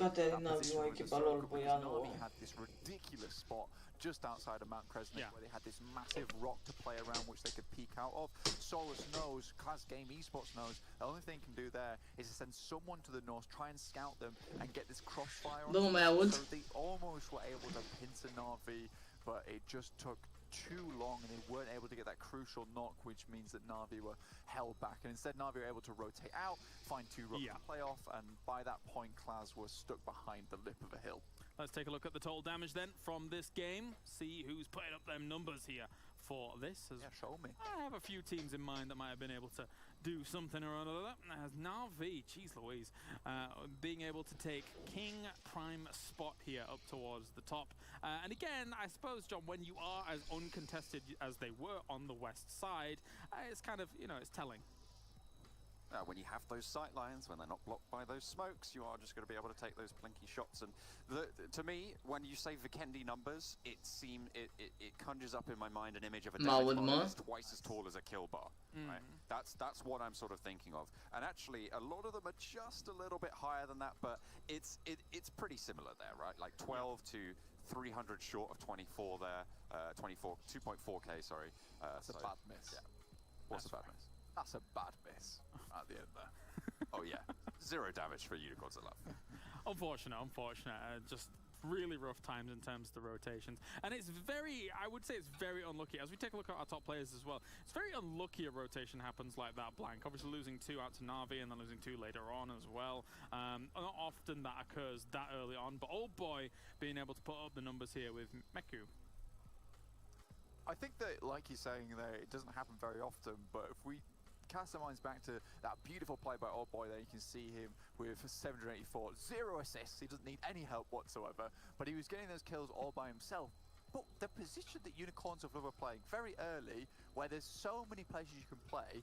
had this ridiculous spot just outside of Mount Kresnik where they had this massive rock to play around which they could peek out of. Solus knows, Class Game Esports knows, the only thing they can do there is to send someone to the north, try and scout them, and get this crossfire on them. So they almost were able to pincer Na'Vi, but it just took too long, and they weren't able to get that crucial knock, which means that Na'Vi were held back, and instead Na'Vi were able to rotate out, find 2 rocks to play off, and by that point Class was stuck behind the lip of a hill. Let's take a look at the total damage then from this game, see who's putting up them numbers here for this. Show me. I have a few teams in mind that might have been able to do something or another. As Na'Vi, jeez Louise, being able to take King Prime spot here up towards the top. And again, I suppose, John, when you are as uncontested as they were on the west side, it's kind of, it's telling. When you have those sight lines, when they're not blocked by those smokes, you are just going to be able to take those plinky shots. And to me, when you say Vikendi numbers, it conjures up in my mind an image of a damage bar that's twice as tall as a kill bar. Right? That's what I'm sort of thinking of. And actually, a lot of them are just a little bit higher than that, but it's pretty similar there, right? Like 12 to 300 short of 24 there, 2.4k, sorry. That's a bad miss. Yeah. What's a bad miss? That's a bad miss at the end there. Oh yeah, 0 damage for Unicorns at love. Unfortunate. Just really rough times in terms of the rotations. And it's I would say it's very unlucky. As we take a look at our top players as well, it's very unlucky a rotation happens like that, Blank. Obviously losing 2 out to Na'Vi and then losing 2 later on as well. Not often that occurs that early on, but Old Boy being able to put up the numbers here with Meku. I think that, like you're saying there, it doesn't happen very often, but if we cast our minds back to that beautiful play by Old Boy there, you can see him with 784, 0 assists, he doesn't need any help whatsoever, but he was getting those kills all by himself. But the position that Unicorns of Love are playing very early, where there's so many places you can play,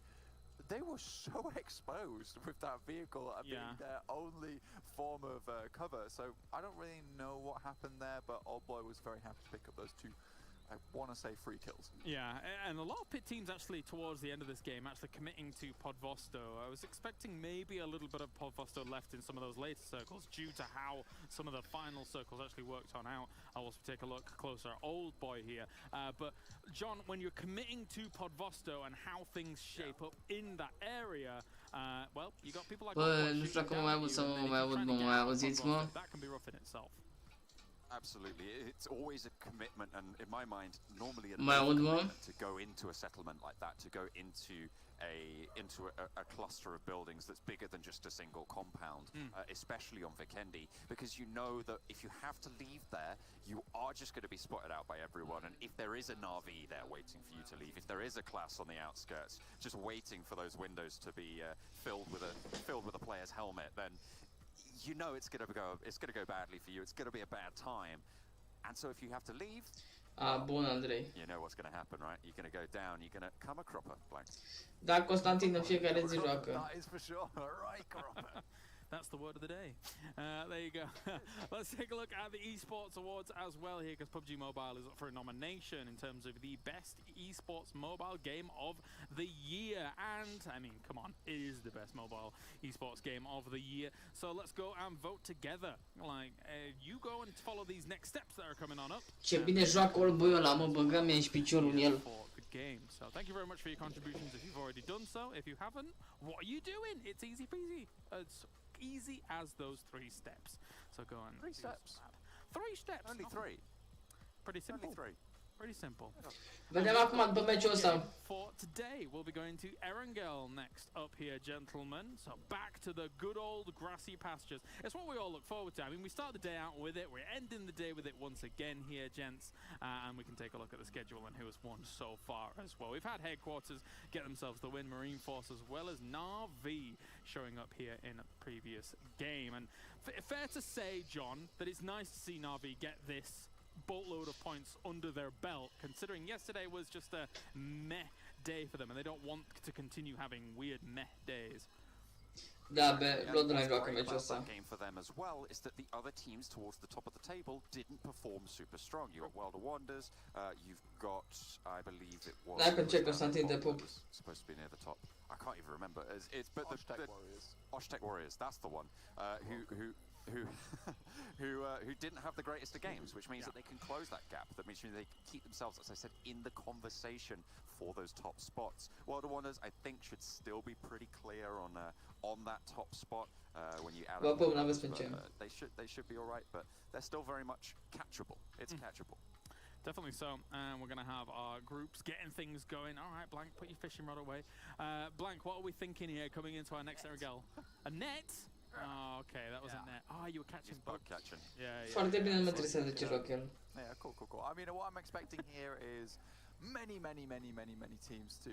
they were so exposed with that vehicle and being their only form of cover. So I don't really know what happened there, but Old Boy was very happy to pick up those 2, I want to say, 3 kills. Yeah, and a lot of pit teams actually towards the end of this game actually committing to Podvosto. I was expecting maybe a little bit of Podvosto left in some of those later circles due to how some of the final circles actually worked on out. I'll also take a look closer at Old Boy here. But John, when you're committing to Podvosto and how things shape up in that area, well, you got people like that can be rough in itself. Absolutely, it's always a commitment, and in my mind, normally a Mai aud, mă? to go into a settlement like that, to go into a cluster of buildings that's bigger than just a single compound, especially on Vikendi, because you know that if you have to leave there, you are just going to be spotted out by everyone, and if there is a Na'Vi there waiting for you to leave, if there is a class on the outskirts just waiting for those windows to be filled with a player's helmet, then you know it's gonna go badly for you. It's gonna be a bad time, and so if you have to leave, Bun, Andrei. you know what's gonna happen, right? You're gonna go down. You're gonna come a cropper, Blank. Da, Constantin în fiecare zi joacă. That is for sure. Right, cropper. That's the word of the day. There you go. Let's take a look at the Esports Awards as well here, because PUBG Mobile is up for a nomination in terms of the best esports mobile game of the year. And, I mean, come on, it is the best mobile esports game of the year. So let's go and vote together. Like, you go and follow these next steps that are coming on up. Ce bine joacă Olboiul ăla, mă, băgam mie și piciorul în el. Good game. So thank you very much for your contributions if you've already done so. If you haven't, what are you doing? It's easy peasy. It's easy as those 3 steps. So go on. 3 steps. 3 steps. Only 3. Pretty simple. Only 3. Pretty simple. Vedem acum după meciul ăsta. For today, we'll be going to Erangel next up here, gentlemen. So back to the good old grassy pastures. It's what we all look forward to. I mean, we start the day out with it. We're ending the day with it once again here, gents. And we can take a look at the schedule and who has won so far as well. We've had Headquarters get themselves the win, Marine Force, as well as Na'Vi showing up here in a previous game. And fair to say, John, that it's nice to see Na'Vi get this boatload of points under their belt, considering yesterday was just a meh day for them and they don't want to continue having weird meh days. Da, Bloodline joacă meciul ăsta. Game for them as well is that the other teams towards the top of the table didn't perform super strong. You got World of Wonders, you've got, I believe it was... Dacă ce Constantin de pup. Supposed to be near the top. I can't even remember. It's but the Warriors. Oshtec Warriors, that's the one. Who didn't have the greatest of games, which means that they can close that gap. That means they can keep themselves, as I said, in the conversation for those top spots. World of Wonders, I think, should still be pretty clear on that top spot when you add up. They should be all right, but they're still very much catchable. It's catchable. Definitely so, and we're going to have our groups getting things going. All right, Blank, put your fishing rod away. Blank, what are we thinking here coming into our next Erangel? A net? Oh, okay, that was a net. Oh, you were catching bug catching. Yeah. Foarte bine, mă trebuie să de ce joacă el. Yeah, cool. I mean, what I'm expecting here is many teams to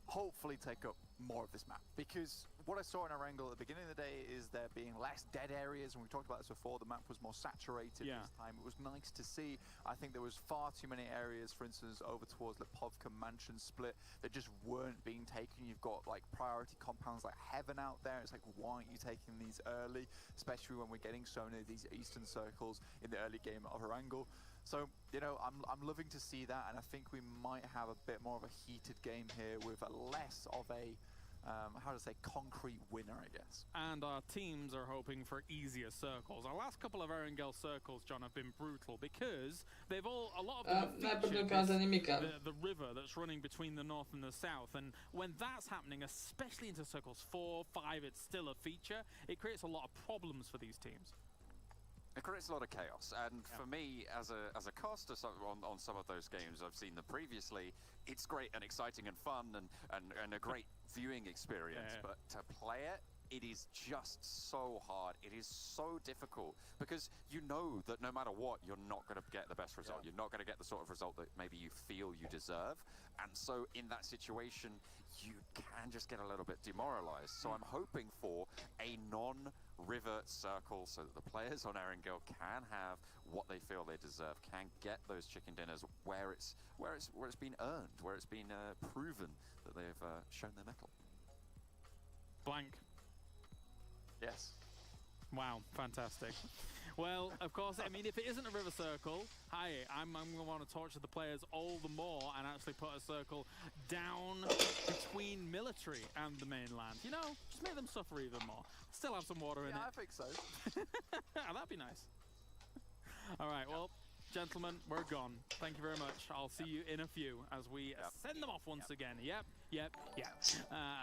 hopefully take up more of this map, because what I saw in Erangel at the beginning of the day is there being less dead areas, and we talked about this before. The map was more saturated this time. It was nice to see. I think there was far too many areas, for instance, over towards Lipovka Mansion split, that just weren't being taken. You've got like priority compounds like Heaven out there. It's like, why aren't you taking these early, especially when we're getting so many of these eastern circles in the early game of Erangel. So, you know, I'm loving to see that, and I think we might have a bit more of a heated game here with a less of a, how to say, concrete winner, I guess. And our teams are hoping for easier circles. Our last couple of Erangel circles, John, have been brutal because a lot of them have featured the river that's running between the north and the south. And when that's happening, especially into circles 4, 5, it's still a feature. It creates a lot of problems for these teams. It creates a lot of chaos, and for me, as a caster on some of those games, I've seen them previously. It's great and exciting and fun and a great viewing experience, but to play it, it is just so hard. It is so difficult because you know that no matter what, you're not going to get the best result. You're not going to get the sort of result that maybe you feel you deserve, and so in that situation, you can just get a little bit demoralized. So I'm hoping for a non-river circle so that the players on Erangel can have what they feel they deserve, can get those chicken dinners where it's been earned, where it's been proven that they've shown their mettle. Blank. Yes. Wow, fantastic. Well, of course, I mean, if it isn't a river circle, I'm going to want to torture the players all the more and actually put a circle down between military and the mainland. You know, just make them suffer even more. Still have some water in it. Yeah, I think so. That'd be nice. All right, well, gentlemen, we're gone. Thank you very much. I'll see you in a few as we send them off once again. Yep.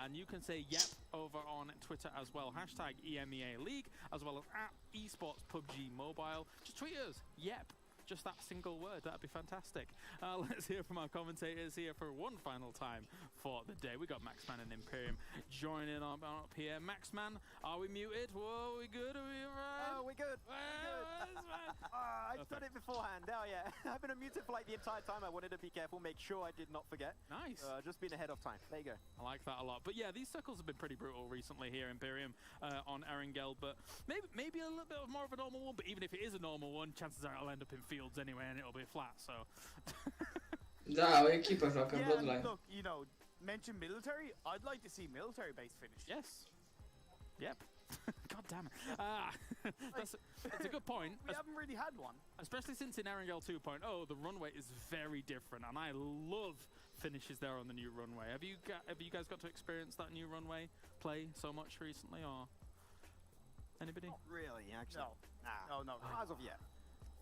And you can say yep over on Twitter as well. Hashtag EMEA League, as well as at esports PUBG Mobile. Just tweet us, yep. Just that single word, that'd be fantastic. Let's hear from our commentators here for one final time for the day. We got Maxman and Imperium joining up here. Maxman, are we muted? Whoa, we good? Are we alright? Oh, we're good. I done it beforehand. Oh yeah, I've been unmuted for like the entire time. I wanted to be careful, make sure I did not forget. Nice. Just been ahead of time. There you go. I like that a lot. But yeah, these circles have been pretty brutal recently here, Imperium, on Erangel. But maybe a little bit more of a normal one. But even if it is a normal one, chances are it'll end up in fields anyway, and it'll be flat. So. Da, o echipă joacă în Bloodline. Look, you know, mention military. I'd like to see military base finished. Yes. Yep. God damn it. That's a good point. We haven't really had one. Especially since in Erangel 2.0, the runway is very different, and I love finishes there on the new runway. Have you guys got to experience that new runway play so much recently, or anybody? Not really, actually. No. No, not really. As of yet.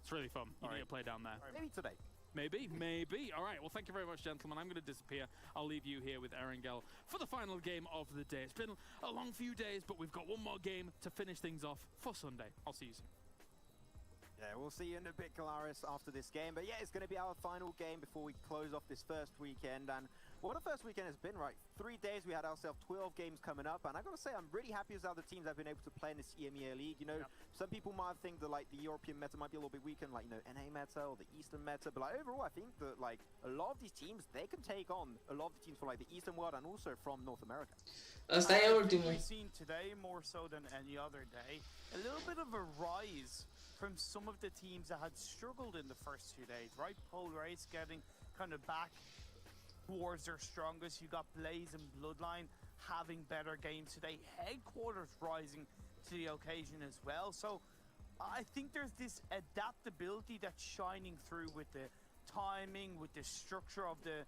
It's really fun. You need to play down there. Maybe today. Maybe. All right, well, thank you very much, gentlemen. I'm going to disappear. I'll leave you here with Erangel for the final game of the day. It's been a long few days, but we've got one more game to finish things off for Sunday. I'll see you soon. Yeah, we'll see you in a bit, Galaris, after this game. But yeah, it's going to be our final game before we close off this first weekend. And what a first weekend has been, right? 3 days, we had ourselves 12 games coming up. And I got to say, I'm really happy with how the teams have been able to play in this EMEA League. You know, some people might think that, like, the European meta might be a little bit weaker, like, you know, NA meta or the Eastern meta. But, like, overall, I think that, like, a lot of these teams, they can take on a lot of the teams from, like, the Eastern world and also from North America. Asta e ultimul. We've seen today, more so than any other day, a little bit of a rise from some of the teams that had struggled in the first 2 days, right? Polar Ace getting kind of back towards their strongest. You got Blaze and Bloodline having better games today. Headquarters rising to the occasion as well. So I think there's this adaptability that's shining through with the timing, with the structure of the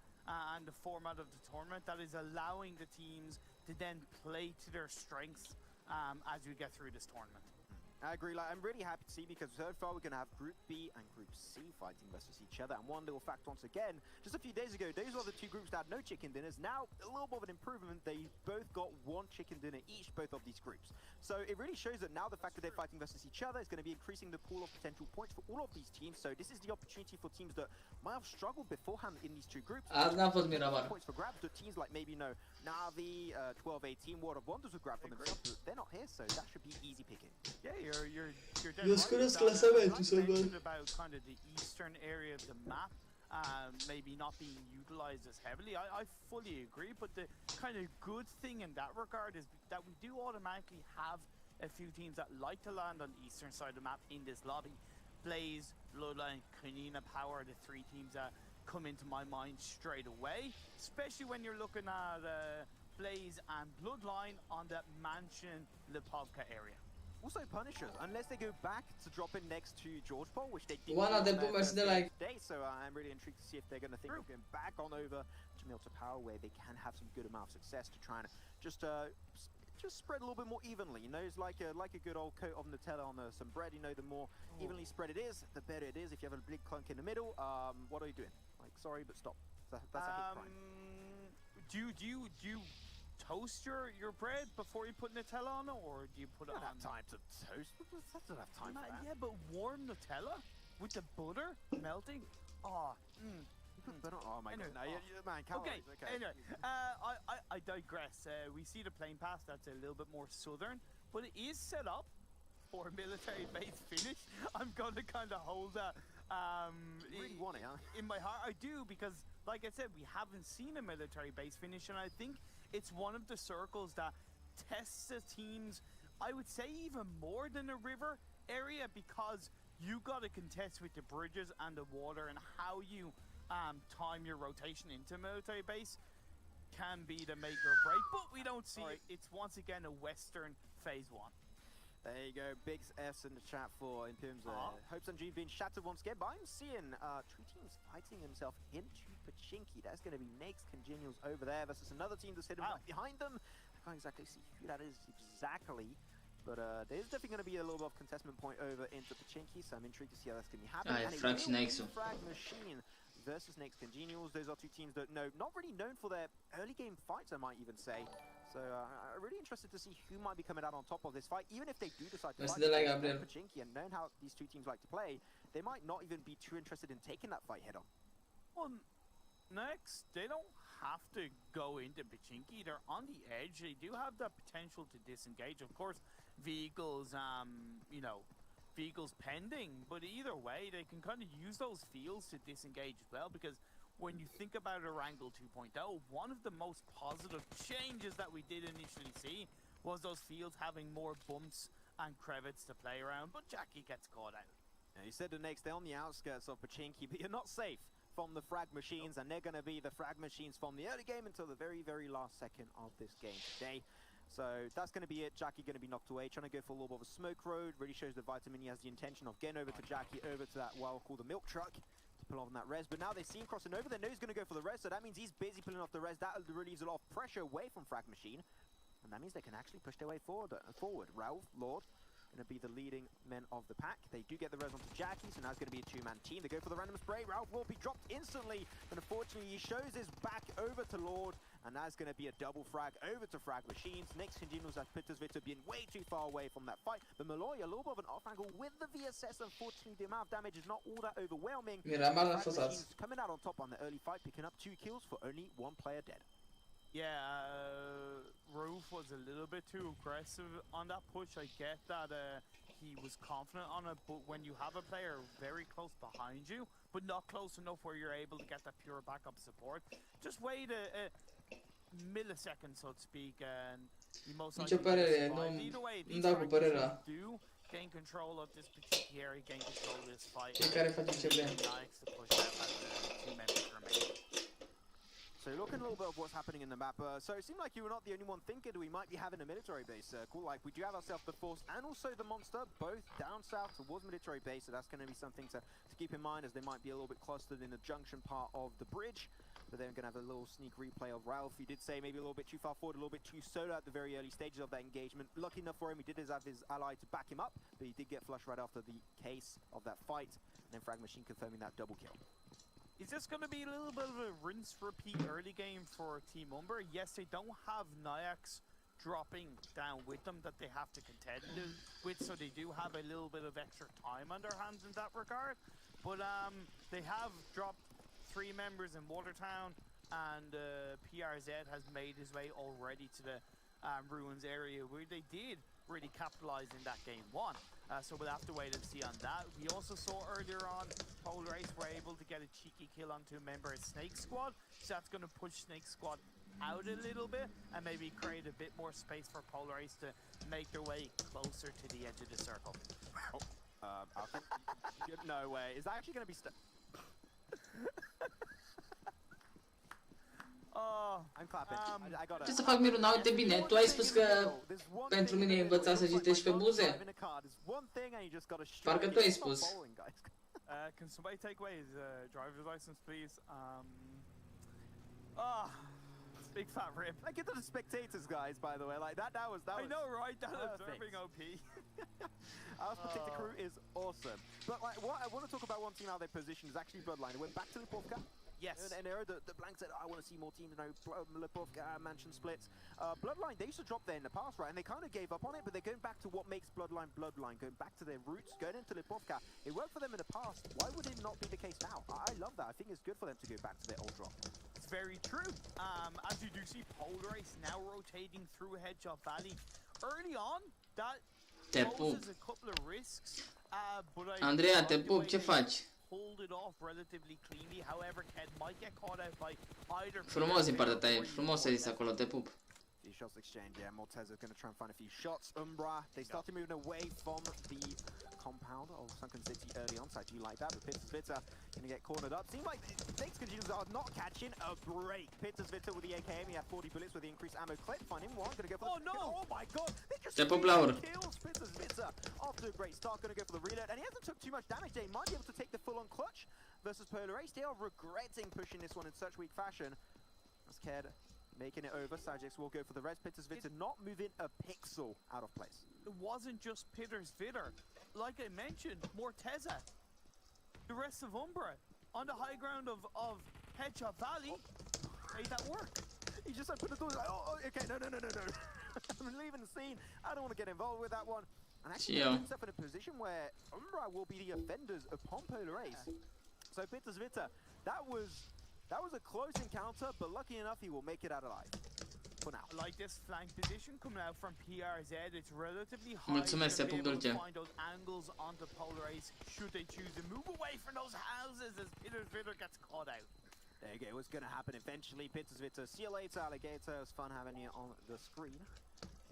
and the format of the tournament that is allowing the teams to then play to their strengths as we get through this tournament. I agree. Like, I'm really happy to see, because so far we're going to have Group B and Group C fighting versus each other. And one little fact once again, just a few days ago, those were the two groups that had no chicken dinners. Now, a little bit of an improvement. They both got 1 chicken dinner each, both of these groups. So it really shows that now the fact that they're fighting versus each other is going to be increasing the pool of potential points for all of these teams. So this is the opportunity for teams that might have struggled beforehand in these two groups. Azi n-a fost Miramar. Points for grabs, but teams like maybe, you know, Navi, 12-18, World of Wonders will grab for themselves, but they're not here, so that should be easy picking. Yeah, you're Eu scuros clasamentul să văd. About kind of the eastern area of the map, maybe not being utilized as heavily. I fully agree, but the kind of good thing in that regard is that we do automatically have a few teams that like to land on the eastern side of the map in this lobby. Blaze, Bloodline, Kanina Power are the 3 teams that come into my mind straight away, especially when you're looking at Blaze and Bloodline on that Mansion Lipovka area. Also Punishers, unless they go back to drop in next to George Paul, which they did Oana de boomers de like today, so I'm really intrigued to see if they're going to think of going back on over to Milta Power, where they can have some good amount of success to try and just spread a little bit more evenly. You know, it's like a good old coat of Nutella on some bread. You know, the more evenly spread it is, the better it is. If you have a big clunk in the middle, what are you doing? Like, sorry, but stop. That's a hate crime. Do you toast your bread before you put Nutella on it, or do you put it on? Don't have time to toast. I don't have time for that. Yeah, but warm Nutella with the butter melting. Oh my god! No, man, calories. Okay. Anyway, I digress. We see the plane pass. That's a little bit more southern, but it is set up for a military base finish. I'm gonna kind of hold that. You really want it, huh? In my heart, I do, because, like I said, we haven't seen a military base finish, and I think it's one of the circles that tests the teams, I would say, even more than a river area, because you got to contest with the bridges and the water, and how you time your rotation into military base can be the make or break. But we don't see it. It's once again a Western phase 1. There you go, big S in the chat for Imperium's hopes and dreams being shattered once again. But I'm seeing True Teams fighting himself into Pachinki. That's going to be Nake's Congenials over there versus another team that's hidden right behind them. I can't exactly see who that is exactly. But there's definitely going to be a little bit of contestment point over into Pachinki, so I'm intrigued to see how that's going to be happening. And Frag Nexo. Frag Machine versus Next Congenials. Those are two teams that not really known for their early game fights, I might even say. So I'm really interested to see who might be coming out on top of this fight. Even if they do decide to fight Pachinki and knowing how these two teams like to play, they might not even be too interested in taking that fight head on. Well, Next, they don't have to go into Pachinki. They're on the edge. They do have the potential to disengage. Of course, vehicles, vehicles pending, but either way, they can kind of use those fields to disengage as well, because when you think about Erangel 2.0, one of the most positive changes that we did initially see was those fields having more bumps and crevices to play around, but Jackie gets caught out. Yeah, you said the next, they're on the outskirts of Pachinki, but you're not safe from the frag machines, and they're going to be the frag machines from the early game until the very, very last second of this game today. So that's going to be it. Jackie going to be knocked away, trying to go for a little bit of a smoke road. Really shows that Vitamin has the intention of getting over to Jackie, over to that, what I'll call the milk truck, to pull off on that res. But now they see him crossing over. They know he's going to go for the res, so that means he's busy pulling off the res. That relieves a lot of pressure away from Frag Machine, and that means they can actually push their way forward. Ralph, Lord, going to be the leading men of the pack. They do get the res onto Jackie, so now it's going to be a two-man team. They go for the random spray. Ralph will be dropped instantly, but unfortunately he shows his back over to Lord, and that's going to be a double frag over to Frag Machines. Next Congenials as Pittersvita being way too far away from that fight. But Malloy, a little bit of an off angle with the VSS. Unfortunately, the amount of damage is not all that overwhelming. Frag Machines coming out on top on the early fight, picking up 2 kills for only 1 player dead. Yeah, Roof was a little bit too aggressive on that push. I get that he was confident on it, but when you have a player very close behind you, but not close enough where you're able to get that pure backup support, just wait a millisecond, so to speak, and you most likely either way, these do gain control of this particular area, gain control of this fight. Nice to push out as the 2 members remain. So looking a little bit of what's happening in the map, so it seemed like you were not the only one thinking we might be having a military base. Cool, like we do have ourselves the Force and also the Monster, both down south towards military base, so that's going to be something to keep in mind, as they might be a little bit clustered in the junction part of the bridge. But then we're going to have a little sneak replay of Ralph. He did say maybe a little bit too far forward, a little bit too solo at the very early stages of that engagement. Lucky enough for him, he did have his ally to back him up, but he did get flushed right after the case of that fight, and then Frag Machine confirming that double kill. Is this going to be a little bit of a rinse-repeat early game for Team Umber? Yes, they don't have Nyax dropping down with them that they have to contend with, so they do have a little bit of extra time on their hands in that regard. But they have dropped 3 members in Watertown, and PRZ has made his way already to the Ruins area, where they did really capitalize in that game 1. So we'll have to wait and see on that. We also saw earlier on, Polar Ace were able to get a cheeky kill onto a member of Snake Squad, so that's going to push Snake Squad out a little bit and maybe create a bit more space for Polar Ace to make their way closer to the edge of the circle. I think, no way. Is that actually going to be I'm clapping. I got it. Ce să fac Miru, n-au de bine. Tu ai spus că pentru mine e învățat să citești pe buze? Parcă tu ai spus. Can somebody take away his driver's license, please? Big fat rip. Like, get to the spectators, guys, by the way. Like, that was I know, right? That observing OP. Our Protector crew is awesome. But, like, what I want to talk about one team, how they position is actually Bloodline. It went back to Lipovka. Yes. And the Blank said, I want to see more teams, Lipovka, Mansion splits. Bloodline, they used to drop there in the past, right? And they kind of gave up on it, but they're going back to what makes Bloodline Bloodline, going back to their roots, going into Lipovka. It worked for them in the past. Why would it not be the case now? I love that. I think it's good for them to go back to their old drop. It's very true. As you do see, Polar Ace now rotating through Hedgehog Valley. Early on, that poses a couple of risks. But Andreea, te pup, ce faci? Hold it off relatively cleanly. However, Ked might get caught out by either. Frumos din partea ta, e frumos să zici acolo, te pup. Few shots exchange, yeah. Mortez is going to try and find a few shots. Umbra, they started moving away from the compound of Sunken City early on, so I do like that. But Pittersvita going to get cornered up. Seems like Snakes Congenials are not catching a break. Pittersvita with the AKM, he had 40 bullets with the increased ammo clip. Find him one, going to go for the no! Oh my god! They just kills Pittersvita off to a great start, going to go for the reload. And he hasn't took too much damage there. He might be able to take the full-on clutch versus Polar Ace. They are regretting pushing this one in such weak fashion. As Ked making it over. Sajix will go for the res. Pittersvita not moving a pixel out of place. It wasn't just Pittersvita. Like I mentioned, Morteza, the rest of Umbra, on the high ground of Headshot Valley, made that work. He just opened the door like, oh, okay, no. I'm leaving the scene. I don't want to get involved with that one. And actually put himself in a position where Umbra will be the offenders upon Polar Ace. So Pittersvita, that was a close encounter, but lucky enough he will make it out alive. For now. I like this flank position coming out from PRZ. It's relatively high. Mulțumesc, se pup dulce. Find those angles onto Polar Ace should they choose to move away from those houses as Pittersvita gets caught out. There you go, what's going to happen eventually. Pittersvita, see you later, Alligator. It was fun having you on the screen.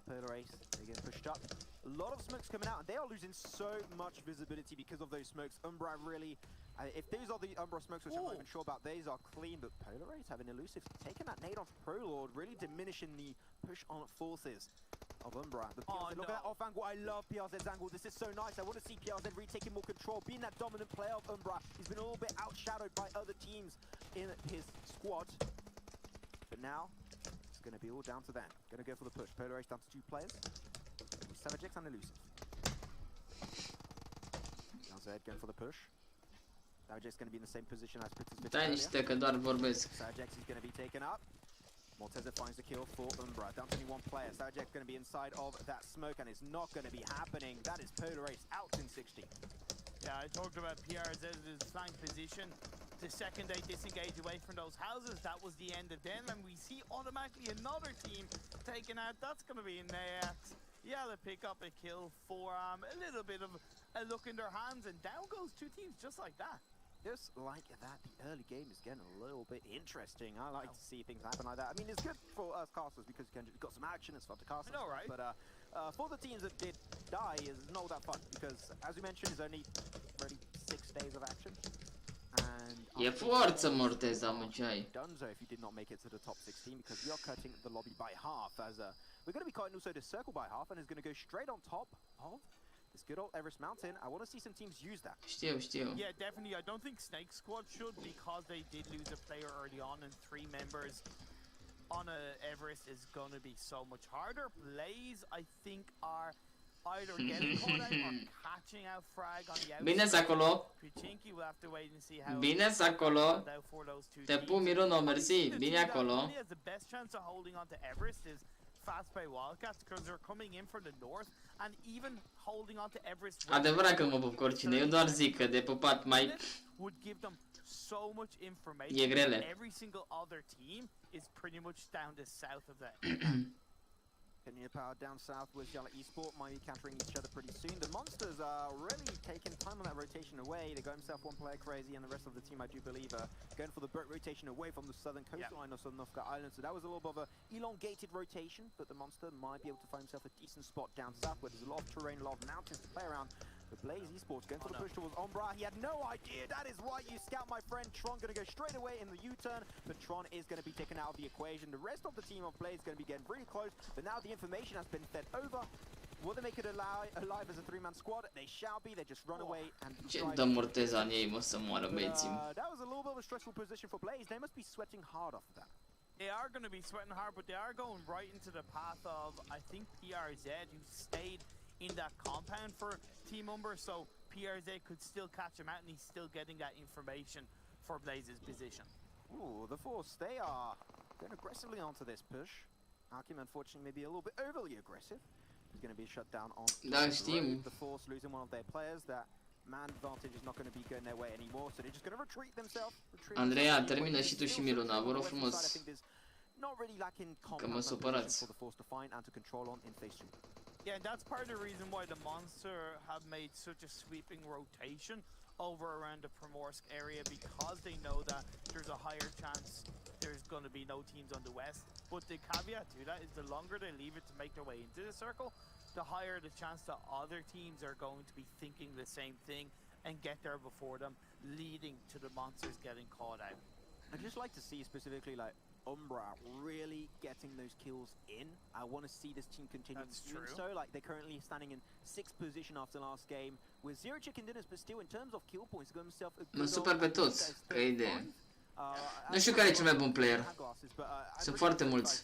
Polar Ace, they get pushed up. A lot of smokes coming out, and they are losing so much visibility because of those smokes. Umbra really, if these are the Umbra smokes, which I'm not even sure about, these are clean, but Polar Ace having elusive, taking that nade off Prolord, really diminishing the push on forces of Umbra. The PRZ, look at that off angle. I love PRZ's angle. This is so nice. I want to see PRZ retaking more control, being that dominant player of Umbra. He's been a little bit outshadowed by other teams in his squad, but now it's going to be all down to them. Going to go for the push. Polar Ace down to 2 players. Savagix and elusive. Downstairs going for the push. Savagix going to be in the same position as Pittersvita. Dai niște că doar vorbesc. Savagix is going to be taken up. Morteza finds the kill for Umbra. Down to only 1 player. Savagix going to be inside of that smoke, and it's not going to be happening. That is Polar Ace out in 60. Yeah, I talked about PRZ's flank position. The second they disengage away from those houses, that was the end of them, and we see automatically another team taken out. That's going to be EMEA. Yeah, they pick up a kill for a little bit of a look in their hands, and down goes 2 teams just like that. Just like that, the early game is getting a little bit interesting. I like to see things happen like that. I mean, it's good for us casters because you've got some action, it's fun to cast. I know, right? But for the teams that did die, is not that fun because, as we mentioned, it's only really 6 days of action. And E forță, Morteza, măceai. Dunzo if you did not make it to the top 16 because we are cutting the lobby by half as we're going to be cutting also the circle by half, and it's going to go straight on top of this good old Everest Mountain. I want to see some teams use that. Știu. Yeah, definitely. I don't think Snake Squad should because they did lose a player early on, and 3 members on Everest is going to be so much harder. Blaze, I think, are either getting caught out or catching out frag on the outside. Bine-s acolo. CREWCHALLENGE will have to wait and see how Bine-s acolo. for those 2 Te teams. pun, Miruno, mersi. Bine acolo. Only has the best chance of holding on to Everest is Fast by Wildcats because they're coming in from the north, and even holding on to Everest. Adevărat că mă pup cu oricine. Eu doar zic că de pupat mai would give them so much information. E grele. Every single other team is pretty much down to south of that. Getting your power down south with Yalla Esport, might be countering each other pretty soon. The Monsters are really taking time on that rotation away. They got himself 1 player crazy, and the rest of the team, I do believe, going for the boat rotation away from the southern coastline of Sonovka Island. So that was a little bit of an elongated rotation, but the Monster might be able to find himself a decent spot down south where there's a lot of terrain, a lot of mountains to play around. The Blaze Esports going for the push towards Umbra. He had no idea. That is why you scout, my friend. Tron going to go straight away in the U-turn, but Tron is going to be taken out of the equation. The rest of the team of Blaze is going to be getting really close, but now the information has been fed over. Will they make it alive as a 3-man squad? They shall be. They just run away and Ce dă Morteza în ei, mă, să moară băieții. That was a little bit of a stressful position for Blaze. They must be sweating hard after that. They are going to be sweating hard, but they are going right into the path of, I think, PRZ, who stayed in that compound for Team Umber, so PRZ could still catch him out, and he's still getting that information for Blaze's position. Ooh, the Force, they are going aggressively onto this push. Hakim, unfortunately, maybe a little bit overly aggressive. He's going to be shut down on the Force, losing one of their players. That man advantage is not going to be going their way anymore, so they're just going to retreat themselves. Andreea, termină și tu și Miruna, vă rog frumos. Not really lacking Că mă supărați. for the Force to find and to control on in phase 2. Yeah, that's part of the reason why the Monster have made such a sweeping rotation over around the Primorsk area, because they know that there's a higher chance there's going to be no teams on the west. But the caveat to that is the longer they leave it to make their way into the circle, the higher the chance that other teams are going to be thinking the same thing and get there before them, leading to the Monsters getting caught out. I'd just like to see specifically like Umbra really getting those kills in. I want to see this team continue doing so. Like they're currently standing in 6th position after last game with 0 chicken dinners, but still in terms of kill points, got himself a good Mă super pe toți, că e de... Nu știu care e cel mai bun player. Sunt foarte mulți.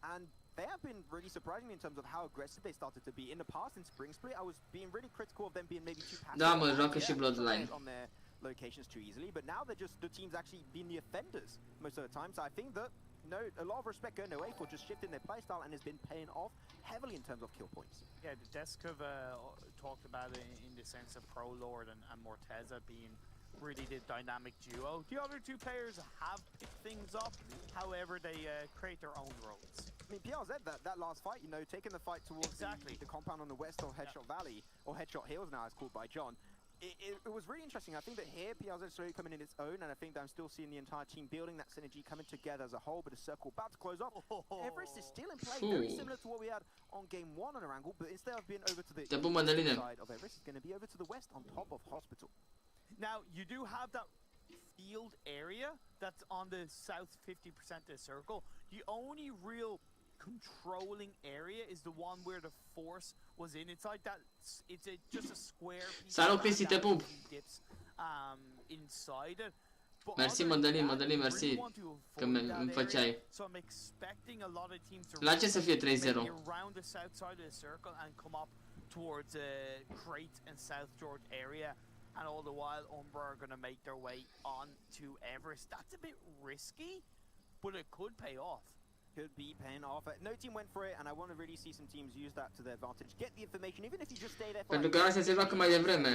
And they have been really surprising me in terms of how aggressive they started to be. In the past, in Spring Split, I was being really critical of them being maybe too passive. Da, mă, joacă și Bloodline. On their locations too easily, but now they're just the team's actually been the offenders most of the time. So I think that a lot of respect going away for just shifting their playstyle and has been paying off heavily in terms of kill points. Yeah, the desk have talked about it in the sense of Pro Lord and Morteza being really the dynamic duo. The other two players have picked things up, however, they create their own roles. I mean, PRZ, that last fight, you know, taking the fight towards the compound on the west of Headshot Valley, or Headshot Hills now it's called by John. It was really interesting. I think that here PRZ is slowly coming in its own, and I think that I'm still seeing the entire team building that synergy, coming together as a whole, but the circle about to close off. Everest is still in play, very similar to what we had on game 1 on Erangel, but instead of being over to the side of Everest, it's going to be over to the west on top of Hospital. Now, you do have that field area that's on the south 50% of the circle. The only real controlling area is the one where the force was in. It's like that. It's just a square piece. Salut, Cristi, te pup. Inside it. Mersi, Mădălin, mersi că îmi făceai. So I'm expecting a lot of teams to La ce să fie 3-0? around the south side of the circle and come up towards Crate and South George area. And all the while, Umbra are going to make their way on to Everest. That's a bit risky, but it could pay off. Could be paying off. No team went for it, and I want to really see some teams use that to their advantage. Get the information, even if you just stay there for... Pentru că astea se joacă mai devreme.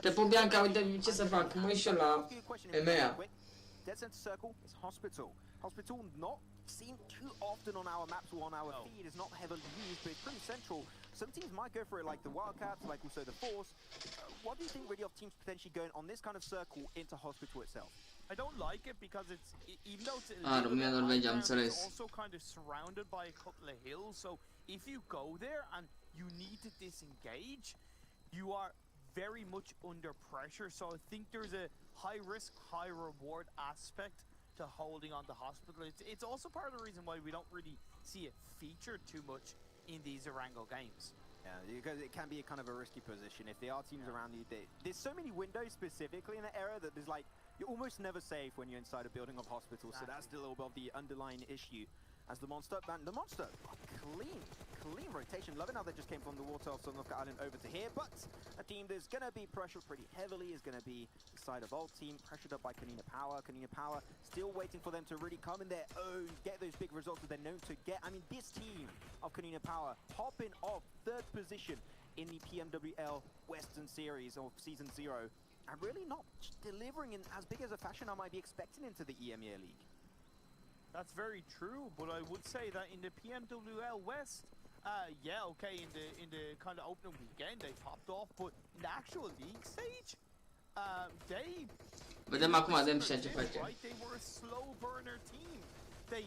Te pun, Bianca, uite ce să fac. Mă și la EMEA. Dead center circle is Hospital. Hospital not seen too often on our maps or on our feed. Is not heavily used, but it's pretty central. Some teams might go for it, like the Wildcats, like also the Force. What do you think really of teams potentially going on this kind of circle into Hospital itself? I don't like it because it's, even though it's it's also kind of surrounded by a couple of hills. So if you go there and you need to disengage, you are very much under pressure. So I think there's a high risk, high reward aspect to holding on to Hospital. It's also part of the reason why we don't really see it featured too much in these Erangel games. Yeah, because it can be a kind of a risky position. If there are teams around you, there's so many windows specifically in the area that there's like, you're almost never safe when you're inside a building of Hospital. So that's still a little bit of the underlying issue. As the Monster, clean rotation. Loving how they just came from the water of Sonovka Island over to here, but a team that's going to be pressured pretty heavily is going to be the side of Alt Team, pressured up by Kanina Power. Kanina Power still waiting for them to really come in their own, get those big results that they're known to get. I mean, this team of Kanina Power hopping off 3rd position in the PMWL Western Series of Season 0, and really not delivering in as big as a fashion I might be expecting into the EMEA League. That's very true, but I would say that in the PMWL West, yeah, okay, in the kind of opening weekend they popped off, but in the actual league stage, they were a slow burner team. They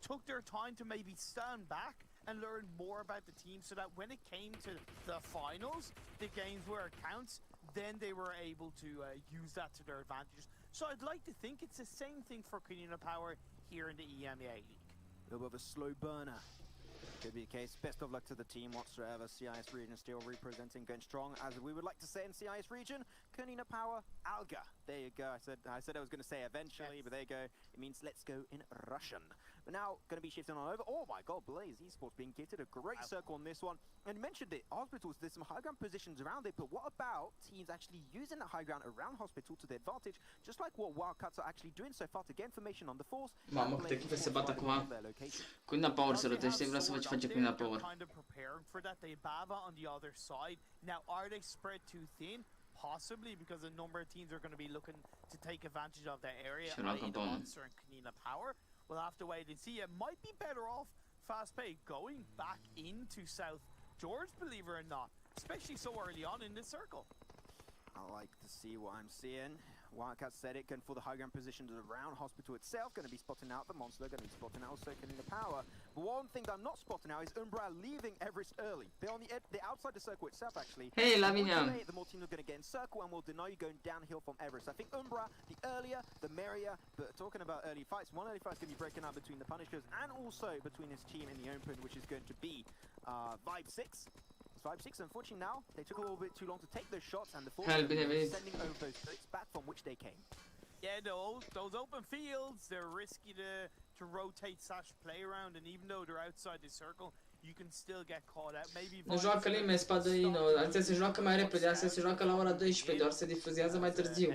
took their time to maybe stand back and learn more about the team, so that when it came to the finals, the games where it counts, then they were able to use that to their advantage. So I'd like to think it's the same thing for Kanina Power here in the EMEA League. A little bit of a slow burner. Could be the case. Best of luck to the team whatsoever. CIS region still representing, going strong, as we would like to say in CIS region. Kanina Power, Alga. There you go. I said I was going to say eventually, but there you go. It means let's go in Russian. But now, going to be shifting on over. Oh my god, Blaze Esports being gifted a great circle on this one. And you mentioned it, Hospitals, there's some high ground positions around it, but what about teams actually using that high ground around Hospital to their advantage, just like what Wildcats are actually doing so far to get information on the Force? Mamă, câte echipe se bat acum. Kanina Power se rotește, vreau să văd ce face Kanina Power. Kind of preparing for that. They Bava on the other side. Now, are they spread too thin? Possibly, because a number of teams are going to be looking to take advantage of that area. The Monster and Kanina Power. We'll have to wait and see. It might be better off Fast Pay going back into South George, believe it or not, especially so early on in this circle. I like to see what I'm seeing. Wildcat said it, going for the high ground positions around Hospital itself, going to be spotting out the Monster, going to be spotting out also Kanina Power. But one thing that I'm not spotting out is Umbra leaving Everest early. They're on the outside the circle itself, actually. Hey, Lavinia. The more teams are going to get in circle and will deny you going downhill from Everest. I think Umbra, the earlier, the merrier. But talking about early fights, one early fight's going to be breaking out between the Punishers and also between his team in the open, which is going to be Vibe 6. 5-6, unfortunately now, they took a little bit too long to take those shots, and the Force sending over those clicks back from which they came. Yeah, those open fields, they're risky to rotate / play around, and even though they're outside the circle, you can still get caught out. Maybe Nu joacă nimeni Spadăino, astea se joacă mai repede, astea se joacă la ora 12, doar se difuzează mai târziu.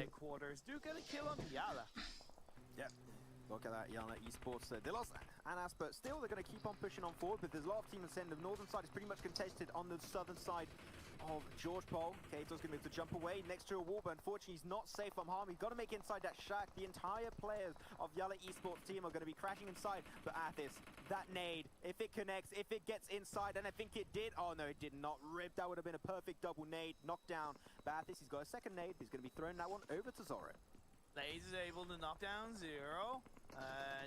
Look at that, Yana Esports. They lost Anas, but still they're going to keep on pushing on forward. But there's a lot of teams saying the northern side is pretty much contested on the southern side of George Paul. Kato's going to be able to jump away next to a wall, but unfortunately he's not safe from harm. He's got to make inside that shack. The entire players of Yalla Esports team are going to be crashing inside. But Athis, that nade, if it connects, if it gets inside, and I think it did. Oh no, it did not rip. That would have been a perfect double nade, knockdown. But Athis, he's got a second nade. He's going to be throwing that one over to Zoro. Blaze is able to knock down Zero,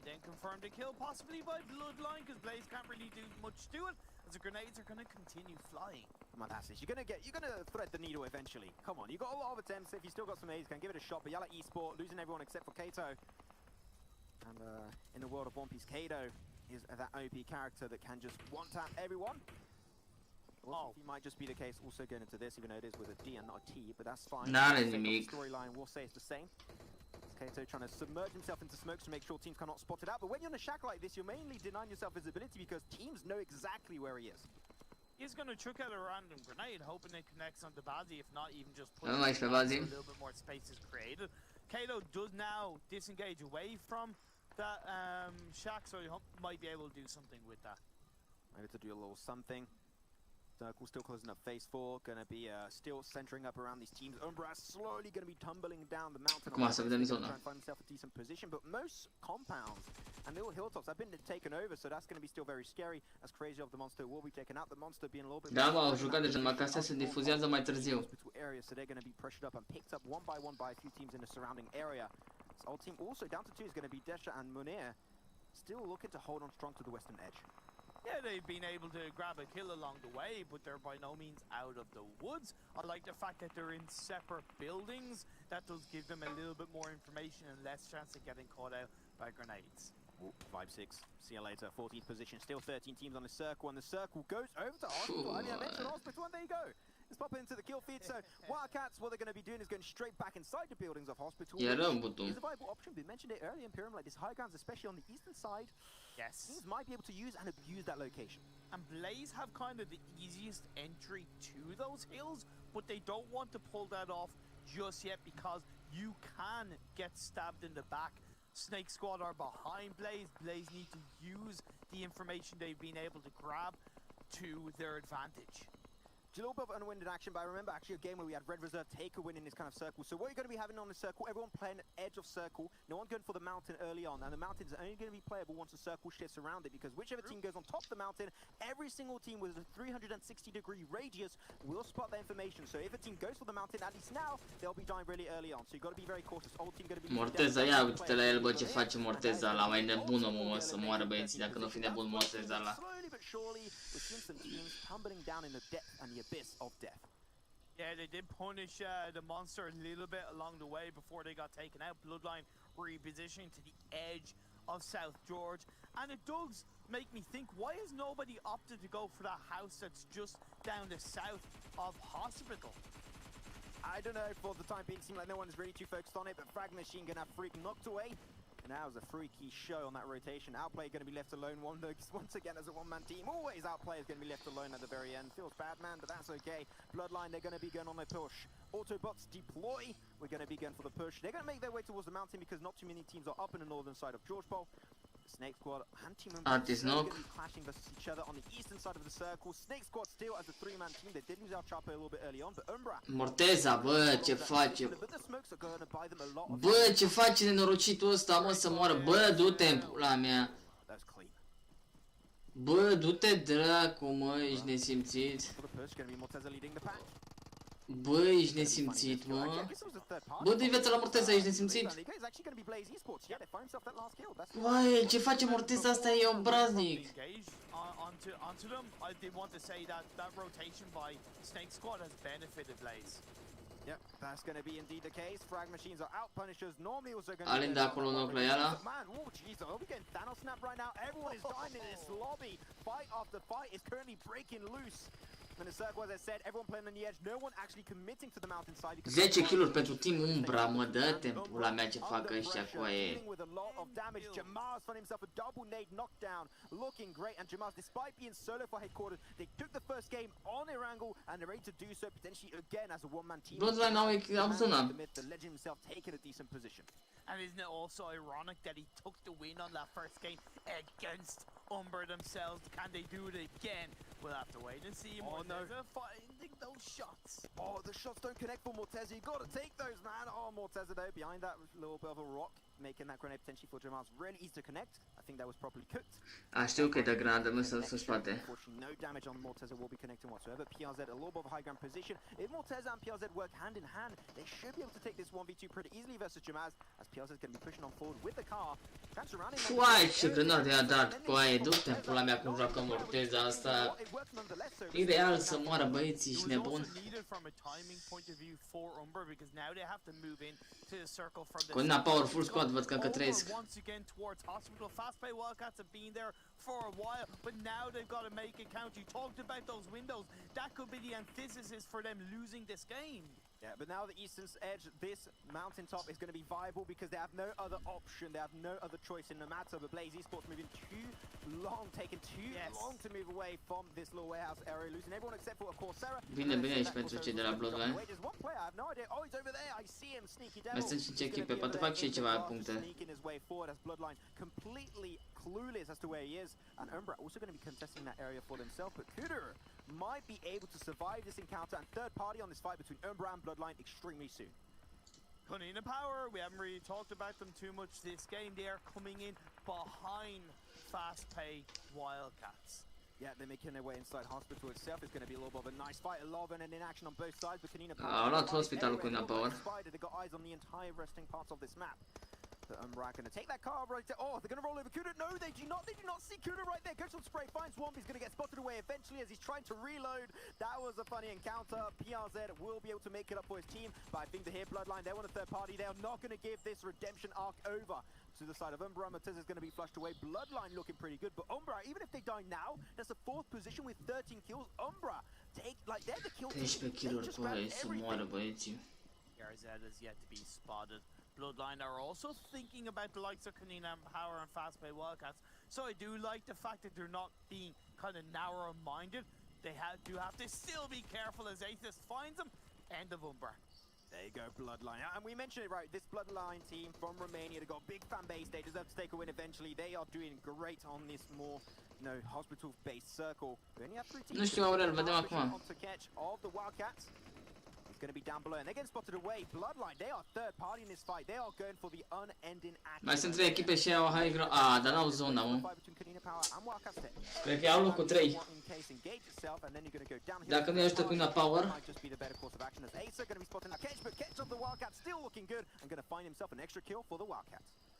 then confirm the kill, possibly by Bloodline, because Blaze can't really do much to it, as the grenades are going to continue flying. Come on, Athis, you're gonna thread the needle eventually. Come on, you got a lot of attempts. If you still got some A's, can give it a shot. But Yalla Esport losing everyone except for Kato. And in the world of One Piece, Kato is that OP character that can just one-tap everyone. Well, he might just be the case also going into this, even though it is with a D and not a T, but that's fine. N-are nimic. Storyline will say it's the same. Kato trying to submerge himself into smokes to make sure teams cannot spot it out. But when you're in a shack like this, you're mainly denying yourself visibility because teams know exactly where he is. He's going to chuck out a random grenade, hoping it connects onto Bazzi, if not even just put Nu mai pe Bazzi. a little bit more space is created. Kato does now disengage away from that shack, so he might be able to do something with that. Maybe to do a little something. Circle still closing up phase 4, gonna be still centering up around these teams. Umbra slowly gonna be tumbling down the mountain. Acum să vedem zona. Trying to find himself a decent position, but most compounds and little hilltops have been taken over, so that's gonna be still very scary as Crazy of the Monster will be taken out. The Monster being a little bit. Da, mă, au jucat deja, numai că astea se difuzează mai târziu. Area, so they're gonna be pressured up and picked up one by a few teams in the surrounding area. This old team also down to 2 is gonna be Desha and Munir, still looking to hold on strong to the western edge. Yeah, they've been able to grab a kill along the way, but they're by no means out of the woods. I like the fact that they're in separate buildings. That does give them a little bit more information and less chance of getting caught out by grenades. 5-6, see you later, 14th position, still 13 teams on the circle, and the circle goes over to Hospital. I mean, I mentioned Hospital, and there you go. It's popping into the kill feed, so Wildcats, what they're going to be doing is going straight back inside the buildings of Hospital. Yeah, It's a viable option. We mentioned it earlier in Pyramid, like this high grounds, especially on the eastern side. Yes. Teams might be able to use and abuse that location. And Blaze have kind of the easiest entry to those hills, but they don't want to pull that off just yet because you can get stabbed in the back. Snake Squad are behind Blaze. Blaze need to use the information they've been able to grab to their advantage. A little bit of unwinded action, but I remember actually a game where we had Red Reserve take a win in this kind of circle. So what you're going to be having on the circle, everyone playing edge of circle, no one going for the mountain early on, and the mountain is only going to be playable once the circle shifts around it, because whichever team goes on top of the mountain, every single team with a 360-degree radius will spot that information. So if a team goes for the mountain, at least now, they'll be dying really early on. So you've got to be very cautious. Old team going to be... Morteza, ia uite-te la el, bă, ce face Morteza, la mai nebun omul, mă, să moară băieții, dacă nu fi nebun Morteza la. Slowly but surely, we're seeing some teams tumbling down in the depth and the abyss of death. Yeah, they did punish the monster a little bit along the way before they got taken out. Bloodline repositioning to the edge of South George. And it does make me think, why has nobody opted to go for that house that's just down the south of Hospital? I don't know, for the time being, it seems like no one is really too focused on it, but Frag Machine gonna have Freak knocked away. And that was a freaky show on that rotation. Outplay going to be left alone once again as a one-man team. Always Outplay is going to be left alone at the very end. Feels bad, man, but that's okay. Bloodline, they're going to be going on a push. Autobots deploy. We're going to be going for the push. They're going to make their way towards the mountain because not too many teams are up in the northern side of George Pole. Snake Squad and Team Umbra are going to be clashing versus each other on the eastern side of the circle. Snake Squad still as a 3-man team. They did lose our Chopper a little bit early on, but Umbra... Morteza, bă, ce face? Bă, ce face nenorocitul ăsta, mă, să moară? Bă, du-te în pula mea. Bă, du-te dracu, mă, ești nesimțit. Bă, ești nesimțit, mă. Bă, dă-i viața la Morteza, ești nesimțit. Uai, ce face Morteza, asta e obraznic. Onto them, I did want to say that rotation by Snake Squad has benefited Blaze. Yep, that's going to be indeed the case. Frag machines are out punishers. Normally also going to be acolo în nucleara. Man, oh jeez, are we getting Thanos snap right now? Everyone is dying in this lobby. Fight after fight is currently breaking loose. In the circle, as I said, everyone playing on the edge, no one actually committing to the mountainside. 10 kill-uri pentru Team Umbra, mă, dă-te în pula mea ce fac ăștia cu aia. With a lot of damage, Jamar's found himself a double nade knockdown, looking great. And Jamar's, despite being solo for headquarters, they took the first game on Erangel, and they're ready to do so potentially again as a one-man team. Bloodline au zona. The legend himself taking a decent position. And isn't it also ironic that he took the win on that first game against Umber themselves? Can they do it again? We'll have to wait and see. Oh no, finding those shots. Oh, the shots don't connect for Morteza. You gotta take those, man. Oh, Morteza though, behind that little bit of a rock, making that grenade potentially for Jamal's really easy to connect. I think that was properly cooked. Știu că e de granadă, mă, să spate. Unfortunately, no damage on Morteza will be connecting whatsoever. PRZ a little bit of a high ground position. If Morteza and PRZ work hand in hand, they should be able to take this 1v2 pretty easily versus Jamaz, as PRZ is going to be pushing on forward with the car. Foai, ce grenade a dat cu aia, du-te în pula mea cum joacă Morteza asta. Ideal să moară băieții, ești nebun. Cu una power full squad, văd că încă trăiesc. For a while, but now they've got to make it count. You talked about those windows. That could be the antithesis for them losing this game. Yeah, but now the Eastern's Edge, this mountaintop is going to be viable because they have no other option. They have no other choice in the matter. But Blaze Esports moving too long, taking too long to move away from this little warehouse area, losing everyone except for, of course, Sarah. Bine, bine aici pentru cei de la Bloodline. Wait, there's one player. I have no idea. Oh, he's over there. I see him. Sneaky devil. Mai sunt 5 echipe, poate fac și ceva puncte. Sneaking his way forward as Bloodline completely clueless as to where he is, and Umbra also going to be contesting that area for themselves, but Kudur might be able to survive this encounter and third party on this fight between Umbra and Bloodline extremely soon. Kunina Power, we haven't really talked about them too much this game. They are coming in behind fast pay Wildcats. Yeah, they're making their way inside hospital itself. It's going to be a little bit of a nice fight, a lot of an in action on both sides, but Kunina Power... Au luat hospitalul cu Power. They've got eyes on the entire resting parts of this map. But Umbra going to take that car right there. Oh, they're going to roll over Kuda. No, they do not. They do not see Kuda right there. Goes on spray, finds Swamp. He's going to get spotted away eventually as he's trying to reload. That was a funny encounter. PRZ will be able to make it up for his team. But I think the here Bloodline, they want a third party. They are not going to give this redemption arc over to the side of Umbra. Matez is going to be flushed away. Bloodline looking pretty good. But Umbra, even if they die now, that's a fourth position with 13 kills. Umbra, take, like, they're the kill team. 13 kill-uri cu aia să moară băieții. RZ is yet to be spotted. Bloodline are also thinking about the likes of Kunina Power and Fast Pay Wildcats. So I do like the fact that they're not being kind of narrow-minded. They do have to still be careful as Aethys finds them. End of Umbra. There you go, Bloodline. And we mentioned it right, this Bloodline team from Romania, they've got a big fan base, they deserve to take a win eventually. They are doing great on this more, you know, hospital-based circle. We only have 3 teams. Nu știu, Aurel, vedem acum. To catch of the Wildcats. It's going to be down below, and they're getting spotted away. Bloodline, they are third party in this fight. They are going for the unending action. Mai sunt 3 echipe și au high ground. Ah, dar n-au zona, mă. Cred că au locul 3. Dacă nu-i ajută Kunina Power.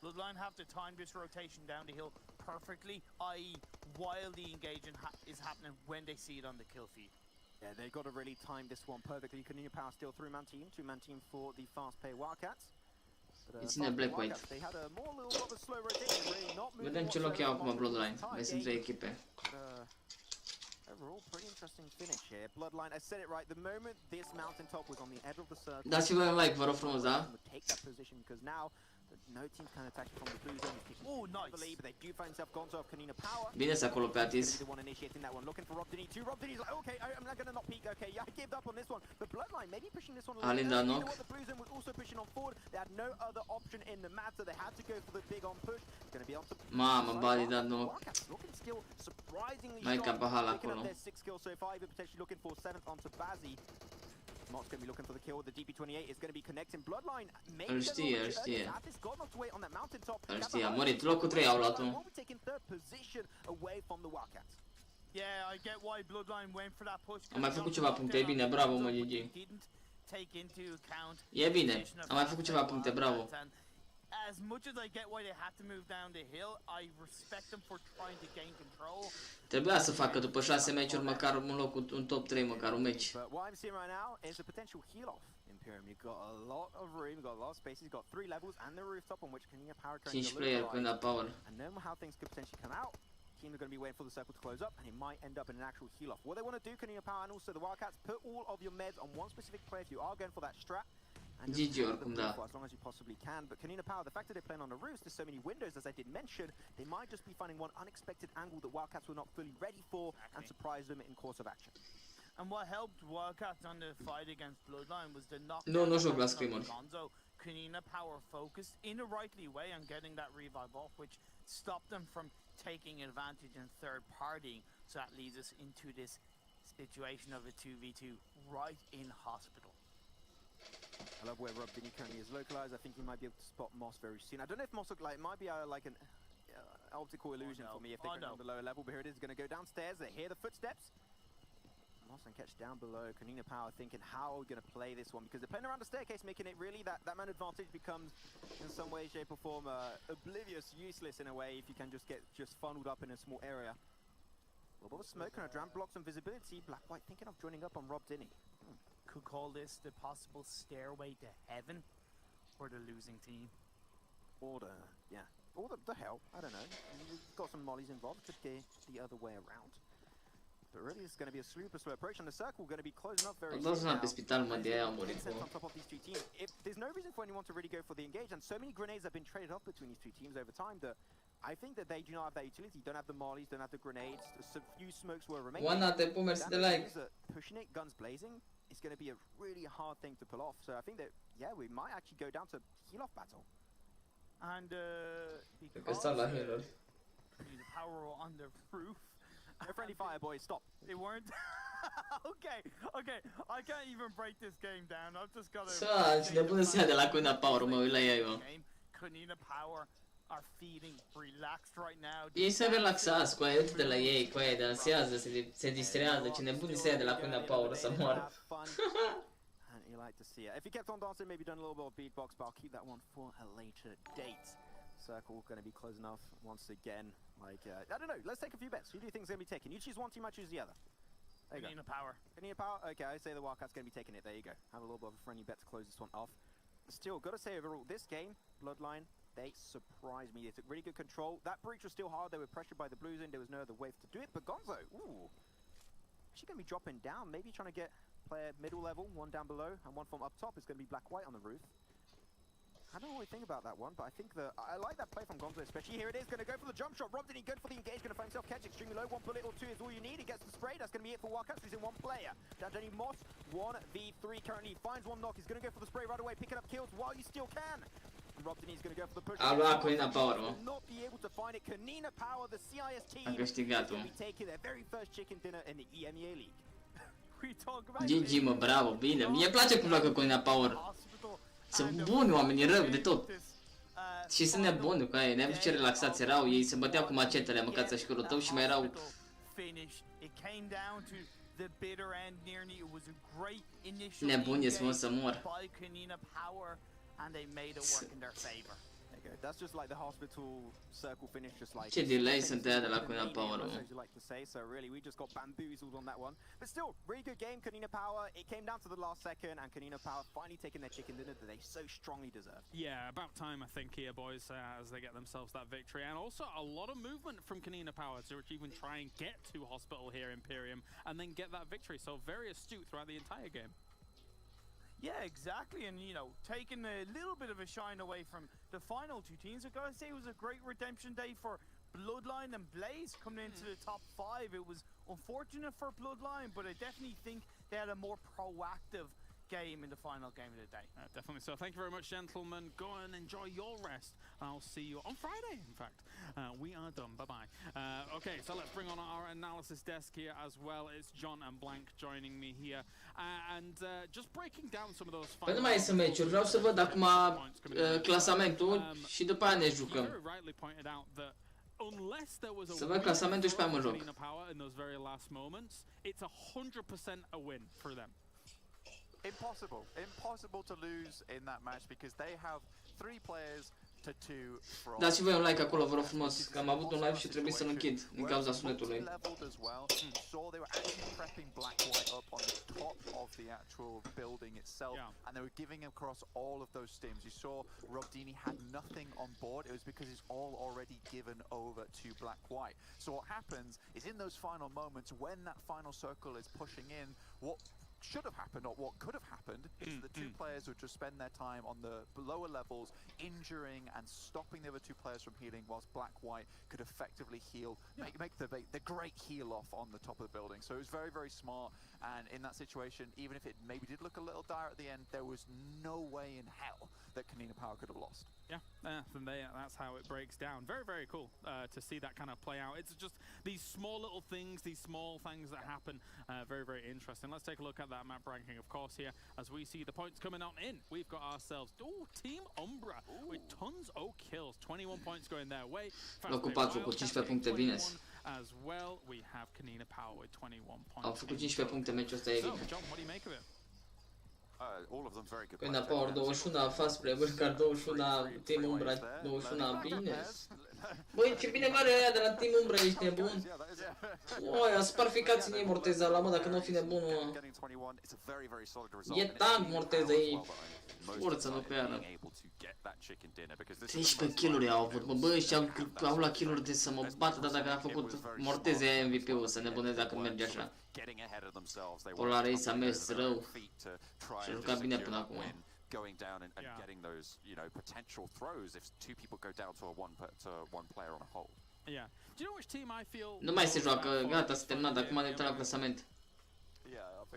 Bloodline have to time this rotation down the hill perfectly, i.e. while the engagement is happening when they see it on the kill feed. Yeah, they've got to really time this one perfectly. Kunina Power still 3-man team, 2-man team for the fast pay Wildcats. It's in a black white. They had a more little of a slow rotation, really not moving. Vedem ce loc iau acum Bloodline. Mai sunt 3 echipe. Overall, pretty interesting finish here. Bloodline, I said it right. The moment this mountaintop was on the edge of the circle, Dați-vă un like, vă rog frumos, da? Take that position because now no team's kind of attacking from the blue zone. Oh, nice! But they do find themselves Gonzo of Kunina Power. Bine să acolo pe Atis. The one initiating that one, looking for Rob Dini. Rob Dini's like, okay, I'm not gonna not peek. Okay, yeah, I gave up on this one. But Bloodline maybe pushing this one a little bit. You know what? The blue zone was also pushing on forward. They had no other option in the matter. They had to go for the big on push. It's gonna be on to. Mamă, body dat knock. Looking still surprisingly Mai ca Bahala acolo. Their 6 kills so far, even potentially looking for 7th onto Bazzi. Mott's going to be looking for the kill. The DP28 is going to be connecting. Bloodline. Îl știe, îl știe. Îl știe, a murit. Locul 3 au luat-o. Yeah, I get why Bloodline went for that push. Am mai făcut ceva puncte, e bine, bravo mă, GG. E bine, am mai făcut ceva puncte, bravo. As much as I get why they have to move down the hill, I respect them for trying to gain control. Trebuia să facă după 6 meciuri măcar un loc, un top 3, măcar un meci. But what I'm seeing right now is a potential heal off Imperium. You've got a lot of room, you've got a lot of space, you've got 3 levels and the rooftop on which Kunina Power can 5 player Kunina Power. And know how things could potentially come out. teams are going to be waiting for the circle to close up, and it might end up in an actual heal-off. What they want to do, Canina Power and also the Wildcats, put all of your meds on one specific player if you are going for that strat. And just GG have oricum, them da. for as long as you possibly can. But Canina Power, the fact that they're playing on the roost, there's so many windows, as I did mention, they might just be finding one unexpected angle that Wildcats were not fully ready for and surprise them in course of action. And what helped Wildcats on the fight against Bloodline was the knockdown. Nu joc la Screamer. Gonzo. Canina Power focused in a rightly way on getting that revive off, which stopped them from taking advantage in third party. So that leads us into this situation of a 2v2 right in hospital. I love where Rob Dinny currently is localized. I think he might be able to spot Moss very soon. I don't know if Moss look like, it might be like an optical illusion for me if they're going on the lower level, but here it is, going to go downstairs. They hear the footsteps. Moss and Catch down below. Canina Power thinking, how are we going to play this one? Because they're playing around the staircase, making it really that man advantage becomes, in some way, shape, or form, oblivious, useless in a way if you can just get funneled up in a small area. A little bit of smoke and a dram blocks some visibility. Black-White thinking of joining up on Rob Dinny. Could call this the possible stairway to heaven for the losing team. Or the hell, I don't know. We've got some mollies involved, could be the other way around. But really, it's going to be a super slow approach, and the circle going to be closing up very soon now. Pe spital, mă, de aia am murit. On top of these two teams. There's no reason for anyone to really go for the engage, and so many grenades have been traded off between these two teams over time that I think that they do not have that utility. Don't have the mollies, don't have the grenades. A few smokes were remaining. Oana, te pun mersi de like. Pushing it, guns blazing, is going to be a really hard thing to pull off. So I think that, yeah, we might actually go down to heal-off battle. And Because la healer. the power on the roof. No friendly fire, boys, stop. They weren't. okay. I can't even break this game down. I've just got to. Cine pune să ia de la Canina Power, mă uit la ei, mă. Canina Power are feeling relaxed right now. Ei se relaxați, cu aia de la ei, cu aia dansează, se distrează. Cine bun să ia de la Canina Power să moară. You like to see it. If he kept on dancing, maybe done a little bit of beatbox, but I'll keep that one for a later date. Circle going to be closing off once again. Like, I don't know, let's take a few bets. Who do you think is going to be taken? You choose one team, I choose the other. There you go. Canina Power. Canina Power? Okay, I say the Wildcat's going to be taking it. There you go. Have a little bit of a friendly bet to close this one off. Still, got to say overall, this game, Bloodline, they surprised me. They took really good control. That breach was still hard. They were pressured by the Blues and there was no other way to do it. But Gonzo, ooh, actually going to be dropping down. Maybe trying to get player middle level, one down below, and one from up top is going to be Black-White on the roof. I don't really think about that one, but I think that I like that play from Gonzo, especially. Here it is, going to go for the jump shot. Rob Dinny good for the engage, going to find himself catch extremely low. One bullet or two is all you need. He gets the spray. That's going to be it for Wildcats. He's in one player. Danny Moss, 1v3 currently. Finds one knock. He's going to go for the spray right away, picking up kills while you still can. And Rob Dinny's going to go for the push. A luat Canina Power, mă. Not be able to find it. Canina Power, the CIS team, A câștigat, is going mă. to be taking their very first chicken dinner in the EMEA League. We talk about GG, mă, bravo, bine. Mie place cum joacă Canina Power. Sunt buni oamenii, rău de tot. Și sunt nebuni cu aia, ne-am ce relaxați erau, ei se băteau cu macetele, mâncați și tău și mai erau... Nebuni, să mă să mor. That's just like the hospital circle finish, just like Ce delay sunt aia de la Canina Power, mă. as you like to say. So really, we just got bamboozled on that one. But still, really good game, Canina Power. It came down to the last second, and Canina Power finally taking their chicken dinner that they so strongly deserve. Yeah, about time, I think, here, boys, as they get themselves that victory. And also a lot of movement from Canina Power to even try and get to Hospital here, Imperium, and then get that victory. So very astute throughout the entire game. Yeah, exactly, and you know, taking a little bit of a shine away from the final two teams. I gotta say, it was a great redemption day for Bloodline and Blaze coming into the top 5. It was unfortunate for Bloodline, but I definitely think they had a more proactive game in the final game of the day. Definitely so. Thank you very much, gentlemen. Go and enjoy your rest. I'll see you on Friday, in fact. We are done. Bye-bye. Okay, so let's bring on our analysis desk here as well. It's John and Blank joining me here. And just breaking down some of those Păi nu mai sunt meciuri, vreau să văd acum clasamentul și după aia ne jucăm. Unless there was a Să văd clasamentul și pe aia mă joc. in those very last moments, it's 100% a win for them. Impossible to lose in that match because they have 3 players Dați voi un like acolo, vă rog frumos, că am avut un live și trebuie să-l închid din cauza sunetului. And they were giving across all of those stims. You saw Robdini had nothing on board. It was because it's all already given over to Black-White. So what happens is in those final moments, when that final circle is pushing in, what should have happened, or what could have happened, is the two players would just spend their time on the lower levels, injuring and stopping the other two players from healing, whilst Black-White could effectively heal, make the great heal off on the top of the building. So it was very, very smart, and in that situation, even if it maybe did look a little dire at the end, there was no way in hell that Kanina Power could have lost. Yeah, from there, that's how it breaks down. Very, very cool to see that kind of play out. It's just these small little things, these small things that happen. Very, very interesting. Let's take a look at that map ranking, of course, here, as we see the points coming on in. We've got ourselves, Team Umbra with tons of kills. 21 points going their way. Locul 4 cu 15 puncte, bine. As well, we have Kanina Power with 21 points. Au făcut 15 puncte meciul ăsta, e So, bine. John, what do you make of it? All of them very good. Kanina Power 21, Fast Play, Wildcard 21, Team Umbra 21, bine. Băi, ce bine mare aia de la Team Umbra, ești nebun? Oia, sparficați în ei Morteza la mă, dacă nu o fi nebun, mă. E tank Morteza, e forță nucleară. 13 kill-uri au avut, mă, bă, ăștia au la kill-uri de să mă bată, dar dacă a făcut Morteza aia MVP-ul, să nebuneze dacă merge așa. Polaris a mers rău și a jucat bine până acum. Going down and getting those, potential throws if two people go down to one player on a whole. Yeah. Do you know which team I feel? Nu mai se joacă, gata, s-a terminat, acum ne uităm la clasament.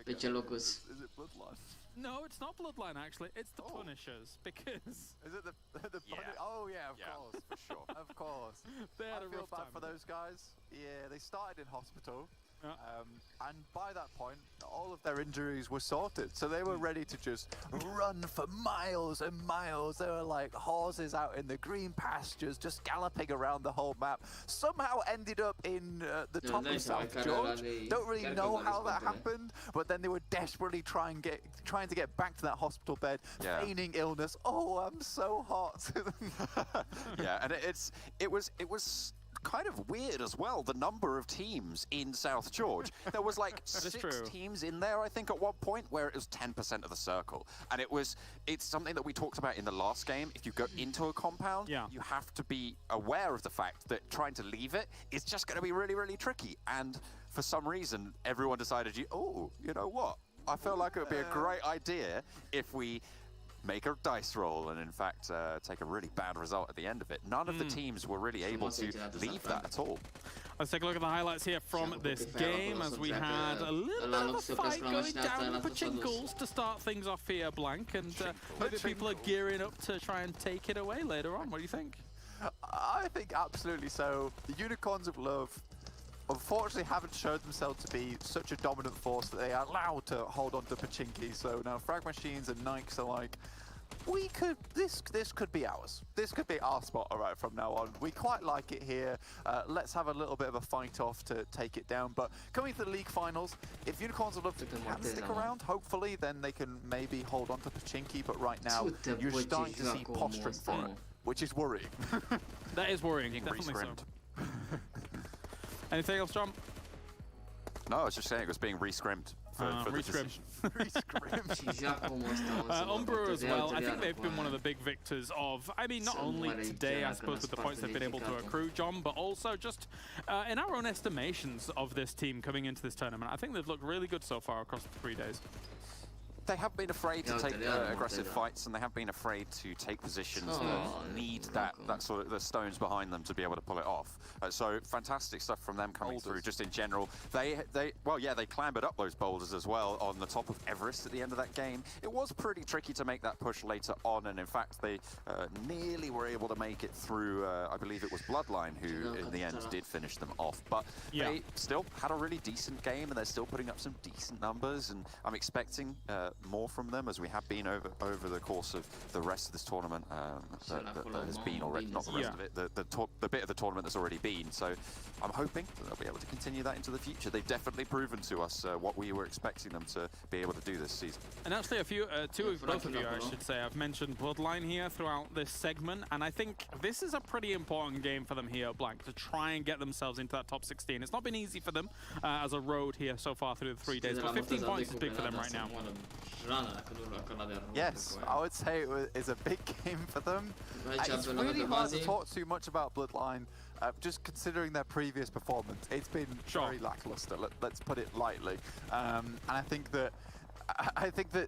Pe ce locus? Is it Bloodline? No, it's not Bloodline actually. It's the Punishers because. Is it the Oh yeah, of course, for sure, of course. They had I a feel rough bad time for those guys. Yeah, they started in hospital. And by that point, all of their injuries were sorted, so they were ready to just run for miles and miles. They were like horses out in the green pastures, just galloping around the whole map. Somehow ended up in the top of South George. Don't really know how that happened, but then they were desperately trying to get back to that hospital bed, feigning illness. Oh, I'm so hot. Yeah, and it was kind of weird as well, the number of teams in South George. There was like 6 teams in there, I think, at one point, where it was 10% of the circle. And it's something that we talked about in the last game. If you go into a compound, you have to be aware of the fact that trying to leave it is just going to be really, really tricky. And for some reason, everyone decided, you know what? I feel like it would be a great idea if we make a dice roll and in fact take a really bad result at the end of it. None of the teams were really able to leave that at all. Let's take a look at the highlights here from this game as we had a little bit of a fight going down the Pachinkles to start things off here, Blank, and maybe people are gearing up to try and take it away later on. What do you think? I think absolutely so. The Unicorns of Love unfortunately haven't showed themselves to be such a dominant force that they are allowed to hold on to Pachinki. So now Frag Machines and Nikes are like, this could be ours. This could be our spot right from now on. We quite like it here. Let's have a little bit of a fight off to take it down. But coming to the league finals, if Unicorns of Love can stick around, hopefully then they can maybe hold on to Pachinki. But right now, you're starting to see posturing for it, which is worrying. That is worrying, definitely so. Anything else, John? No, I was just saying it was being re-scrimmed. Umbra as well, I think they've been one of the big victors of, I mean, not only today, I suppose, with the points they've been able to accrue, John, but also just in our own estimations of this team coming into this tournament. I think they've looked really good so far across the 3 days. They have been afraid to take aggressive fights, and they have been afraid to take positions that need that sort of the stones behind them to be able to pull it off. So fantastic stuff from them coming through. Just in general, they clambered up those boulders as well on the top of Everest at the end of that game. It was pretty tricky to make that push later on, and in fact they nearly were able to make it through. I believe it was Bloodline who, in the end, did finish them off. But they still had a really decent game, and they're still putting up some decent numbers. And I'm expecting more from them, as we have been over the course of the rest of this tournament that has been already, not the rest of it, the bit of the tournament that's already been. So I'm hoping that they'll be able to continue that into the future. They've definitely proven to us what we were expecting them to be able to do this season. And actually, both of you, I should say, I've mentioned Bloodline here throughout this segment, and I think this is a pretty important game for them here, Blank, to try and get themselves into that top 16. It's not been easy for them as a road here so far through the 3 days, but 15 points is big for them right now. Yes, I would say it's a big game for them. It's really hard to talk too much about Bloodline, just considering their previous performance. It's been very lackluster, let's put it lightly. And I think that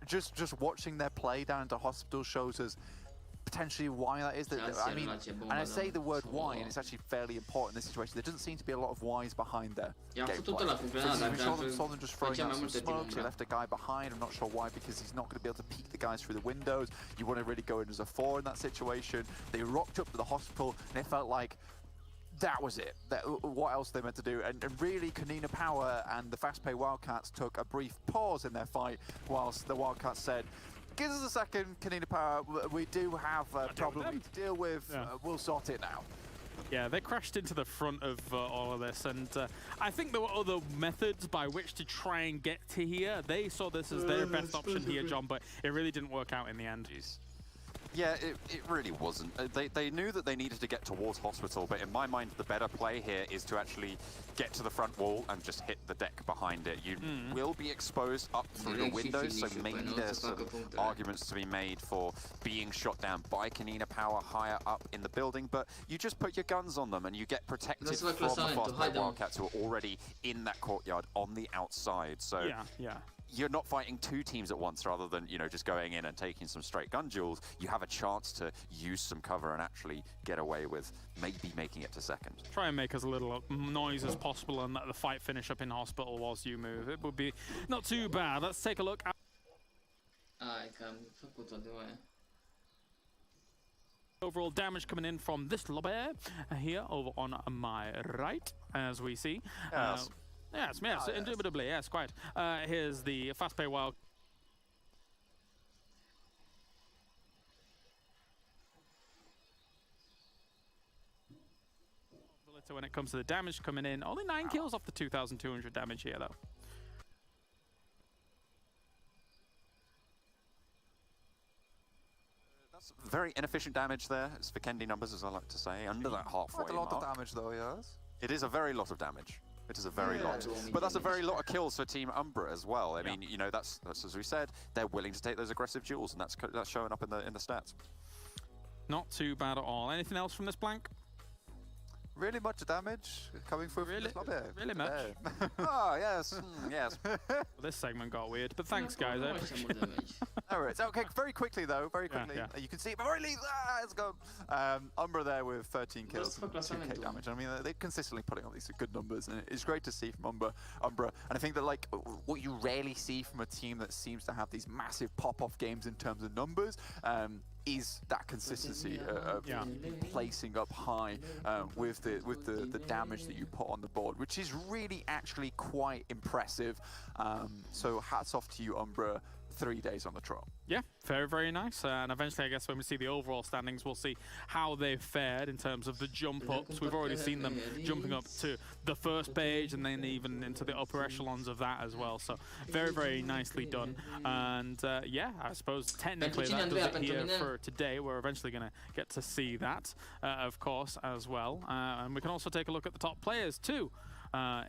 just watching their play down into Hospital shows us potentially why that is. I mean, and I say the word why, and it's actually fairly important in this situation. There doesn't seem to be a lot of whys behind there. We saw them just throwing out some smokes. They left a guy behind. I'm not sure why, because he's not going to be able to peek the guys through the windows. You want to really go in as a 4 in that situation. They rocked up to the Hospital, and it felt like that was it. What else they meant to do? And really, Kanina Power and the Fast Pay Wildcats took a brief pause in their fight, whilst the Wildcats said, "Give us a second, Kanina Power. We do have a problem to deal with. We'll sort it now." Yeah, they crashed into the front of all of this, and I think there were other methods by which to try and get to here. They saw this as their best option here, John, but it really didn't work out in the end. Yeah, it really wasn't. They knew that they needed to get towards Hospital, but in my mind, the better play here is to actually get to the front wall and just hit the deck behind it. You will be exposed up through the windows, so maybe there's some arguments to be made for being shot down by Kanina Power higher up in the building, but you just put your guns on them and you get protected from the fast-paced Wildcats who are already in that courtyard on the outside. So you're not fighting 2 teams at once rather than, you know, just going in and taking some straight gun duels. You have a chance to use some cover and actually get away with maybe making it to second. Try and make as little noise as possible and let the fight finish up in Hospital whilst you move. It would be not too bad. Let's take a look. Overall damage coming in from this lobby here over on my right, as we see. Yes, indubitably, yes, quite. Here's the Fast Pay Wild. When it comes to the damage coming in, only 9 kills off the 2,200 damage here, though. That's very inefficient damage there. It's Vikendi numbers, as I like to say, under that halfway mark. Quite a lot of damage, though, yes. It is a very lot of damage. It is a very lot. But that's a very lot of kills for Team Umbra as well. I mean, you know, that's as we said, they're willing to take those aggressive duels, and that's showing up in the stats. Not too bad at all. Anything else from this Blank? Really much damage coming through from this lobby. Really much? Oh, yes, yes. Well, this segment got weird, but thanks, guys. Alright, so okay, very quickly though, very quickly. You can see it before it leaves. Let's go. Umbra there with 13 kills and 2k damage. I mean, they're consistently putting on these good numbers, and it's great to see from Umbra. And I think that, like, what you rarely see from a team that seems to have these massive pop-off games in terms of numbers, is that consistency of placing up high with the damage that you put on the board, which is really actually quite impressive. So hats off to you, Umbra. 3 days on the trot. Yeah, very, very nice. And eventually, I guess, when we see the overall standings, we'll see how they've fared in terms of the jump ups. We've already seen them jumping up to the first page and then even into the upper echelons of that as well. So very, very nicely done. And yeah, I suppose technically that does it here for today. We're eventually going to get to see that, of course, as well. And we can also take a look at the top players too.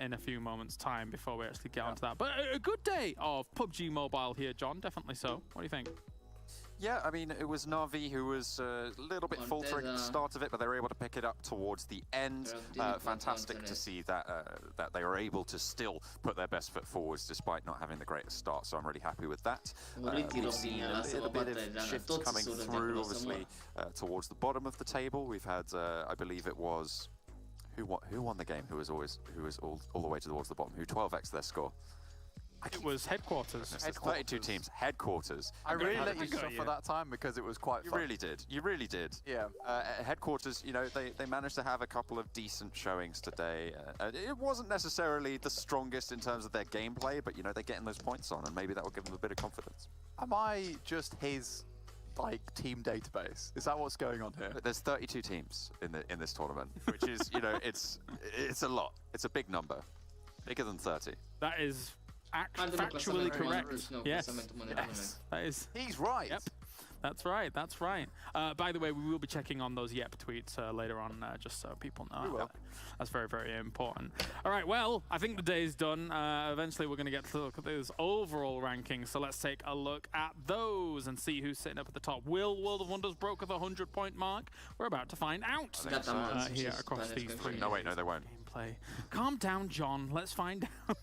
In a few moments' time before we actually get onto that. But a good day of PUBG Mobile here, John. Definitely so. What do you think? Yeah, I mean, it was Na'Vi who was a little bit faltering at the start of it, but they were able to pick it up towards the end. Fantastic to see that that they were able to still put their best foot forwards despite not having the greatest start, so I'm really happy with that. We've seen a little bit of shifts coming through, obviously, towards the bottom of the table. We've had, I believe it was... Who won the game? Who was all the way towards the bottom? Who 12x'd their score? It was Headquarters. 32 teams. Headquarters. I really let you suffer that time because it was quite fun. You really did. You really did. Yeah. Headquarters, you know, they managed to have a couple of decent showings today. It wasn't necessarily the strongest in terms of their gameplay, but, you know, they're getting those points on, and maybe that will give them a bit of confidence. Am I just his like team database? Is that what's going on here? There's 32 teams in this tournament, which is, you know, it's a lot. It's a big number, bigger than 30. That is Hanno factually classamento correct. mondiale, no, Yes. classamento mondiale. That is. He's right. Yep. That's right, that's right. By the way, we will be checking on those Yep tweets later on, just so people know. We will. That's very, very important. All right, well, I think the day's done. Eventually, we're going to get to look at those overall rankings, so let's take a look at those and see who's sitting up at the top. Will World of Wonders broke the 100-point mark? We're about to find out here across these three. No, wait, no, they won't. Gameplay. Calm down, John. Let's find out.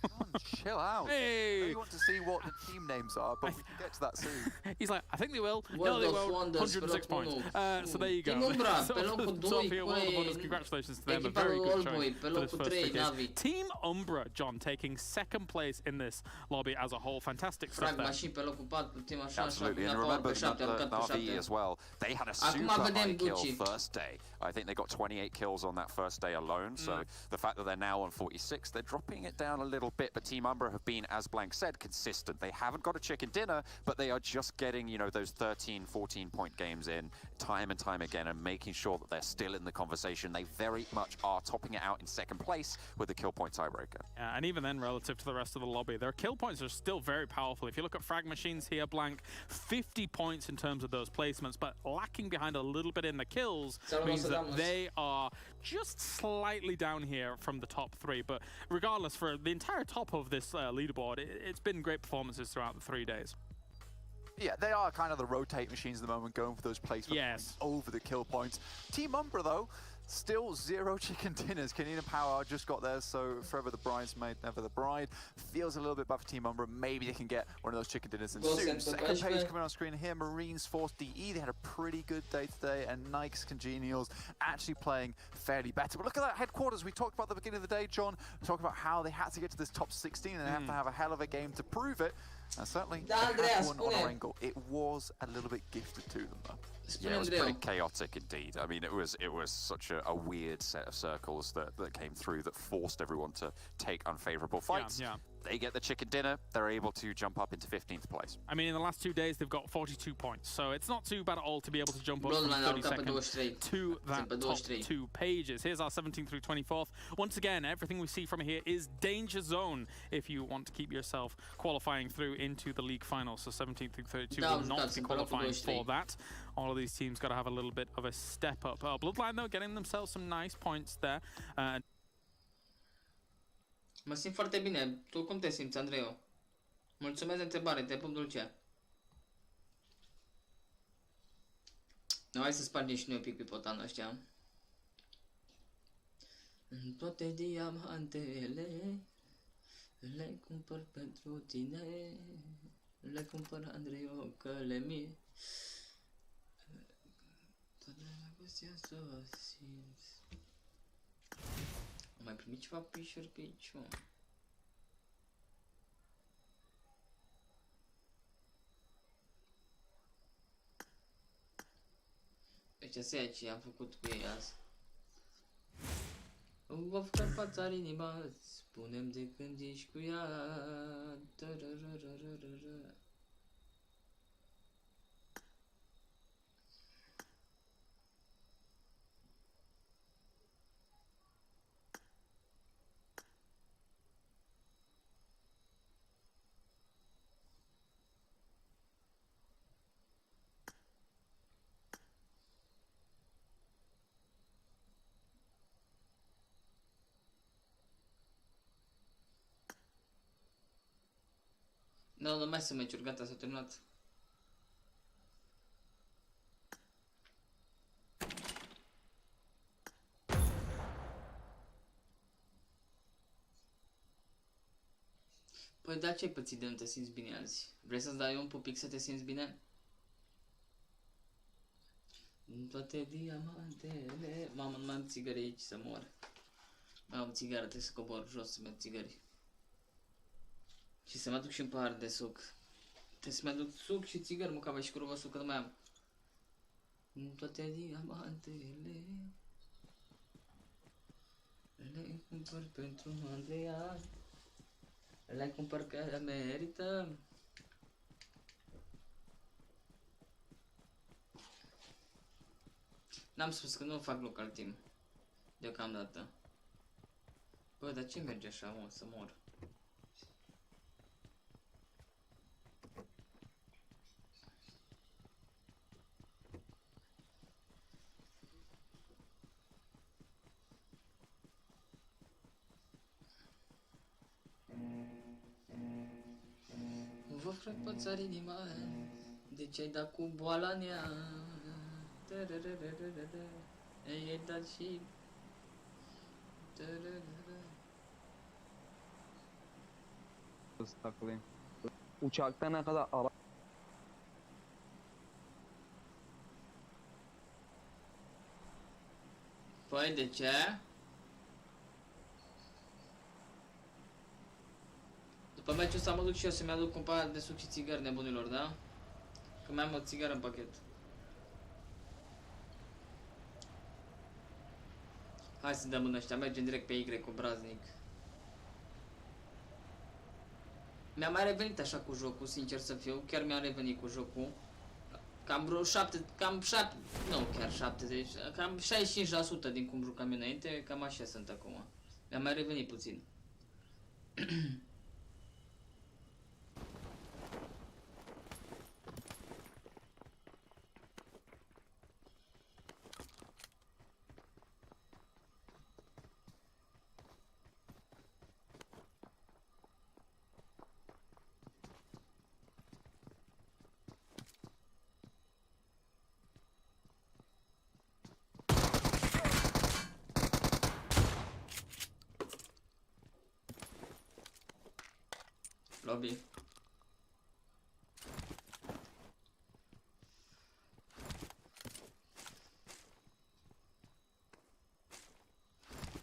Chill out. Hey. I know you want to see what the team names are, but we can get to that soon. He's like, I think they will. World No, they of won't. Wonders, 106 points. So there you go. Team Umbra, So pe locul top 2 here, World of Wonders, congratulations to them. A echipa very lui good Oldboy, showing pe for this locul first 3 three games. Navi. Team Umbra, John, taking second place in this lobby as a whole. Fantastic stuff there. Fragma și pe locul 4, putem așa, Absolutely, așa, and pe remember 7, am cat pe Navi 7. as well. They had a Acum super vedem high kill Gucci. first day. I think they got 28 kills on that first day alone. So the fact that they're now on 46, they're dropping it down a little bit. But Team Umbra have been, as Blank said, consistent. They haven't got a chicken dinner, but they are just getting, you know, those 13, 14-point games in time and time again, and making sure that they're still in the conversation. They very much are topping it out in second place with the kill point tiebreaker. Yeah, and even then, relative to the rest of the lobby, their kill points are still very powerful. If you look at frag machines here, Blank, 50 points in terms of those placements, but lacking behind a little bit in the kills means that they are just slightly down here from the top three. But regardless, for the entire top of this leaderboard, it's been great performances throughout the 3 days. Yeah, they are kind of the rotate machines at the moment, going for those placements over the kill points. Team Umbra, though, still 0 chicken dinners. Canadian Power just got theirs, so forever the bridesmaid, never the bride. Feels a little bit bad for Team Umbra. Maybe they can get one of those chicken dinners in soon. Second page coming on screen here, Marines Force DE. They had a pretty good day today, and Nike's Congenials actually playing fairly better. But look at that headquarters. We talked about at the beginning of the day, John. We talked about how they had to get to this top 16 and they have to have a hell of a game to prove it. And certainly, they had one on Erangel. It was a little bit gifted to them, though. Yeah, it was pretty chaotic indeed. I mean, it was such a weird set of circles that came through that forced everyone to take unfavorable fights. Yeah. They get the chicken dinner, they're able to jump up into 15th place. I mean, in the last 2 days, they've got 42 points, so it's not too bad at all to be able to jump up from 32nd to that top 2 pages. Here's our 17th through 24th. Once again, everything we see from here is danger zone if you want to keep yourself qualifying through into the league finals. So 17th through 32 will not be qualifying for that. All of these teams got to have a little bit of a step up. Bloodline, though, getting themselves some nice points there. Mă simt foarte bine. Tu cum te simți, Andreu? Mulțumesc de întrebare, te pup dulce. No, hai să spargem și noi un pic pipotanul ăștia. Toate diamantele le cumpăr pentru tine. Le cumpăr, Andreu, că le mie. Toată dragostea să o simți. Am mai primit ceva pișuri pe aici, mă. Ăștia se ia ce am făcut cu ei azi. Vă făcut fața inima, spune-mi de când ești cu ea. Nu, nu mai sunt meciuri, gata, s-a terminat. Păi, dar ce-ai pățit de nu te simți bine azi? Vrei să-ți dai un pupic să te simți bine? Toate diamantele... Mamă, nu mai am țigări aici să mor. Mai am țigară, trebuie să cobor jos să-mi iau țigări. Și să-mi aduc și un pahar de suc. Trebuie să-mi aduc suc și țigări, mă, și curvă suc, că nu mai am. Toate diamantele le cumpăr pentru Andreea. Le cumpăr că merită. N-am spus că nu fac local team. Deocamdată. Bă, dar ce merge așa, mă, să mor? Vă frăpățari inima, de ce ai dat cu boala în ea? Ei dat și... takılayım. Uçakta ne kadar ara Păi, de ce? După meciul ăsta mă duc și eu să-mi aduc un pahar de suc și țigări nebunilor, da? Că mai am o țigară în pachet. Hai să dăm în ăștia, mergem direct pe Y cu braznic. Mi-a mai revenit așa cu jocul, sincer să fiu, chiar mi-a revenit cu jocul. Cam vreo 7, nu chiar 70, cam 65% din cum jucam eu înainte, cam așa sunt acum. Mi-a mai revenit puțin. Lobby.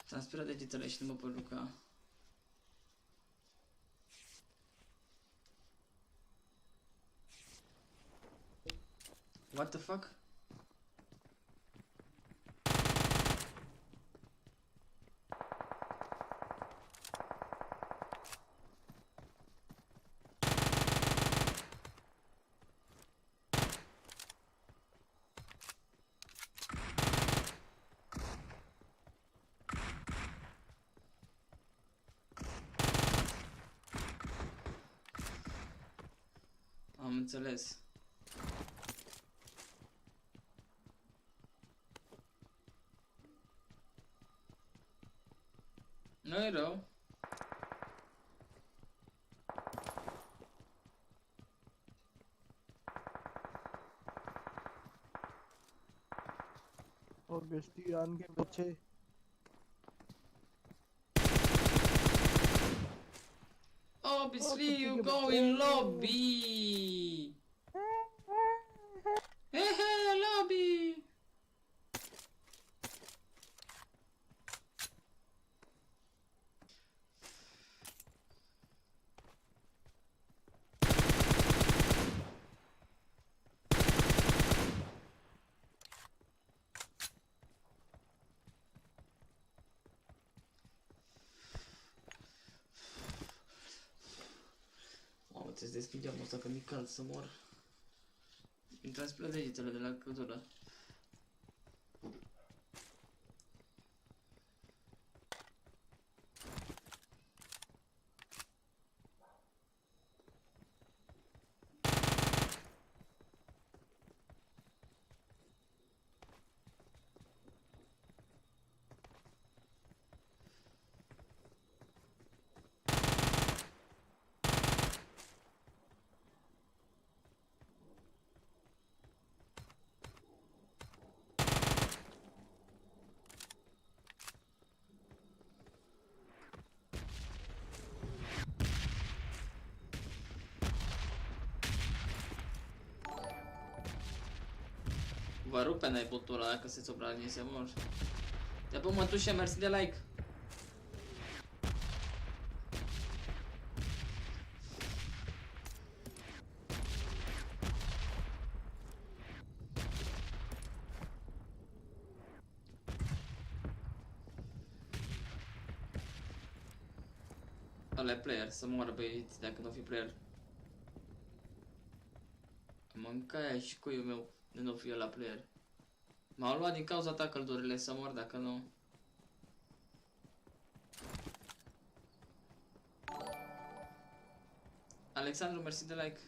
S-am speriat degetele și nu mă pot juca. What the fuck? Am înțeles. Nu-i rău. और बेस्टी आन के बच्चे Obviously you go in lobby. Hey, lobby. Trebuie să deschid geamul ăsta că mi-e cald să mor. Intrați pe degetele de la căldură. Vă rupe n-ai botul ăla dacă se sobraniese, mor. Te pun mătușe, mersi de like. Ăla e player, să moară băieți dacă nu fi player. Mânca aia și cuiul meu de nu fi ăla player. M-au luat din cauza ta căldurile să mor dacă nu. Alexandru, mersi de like.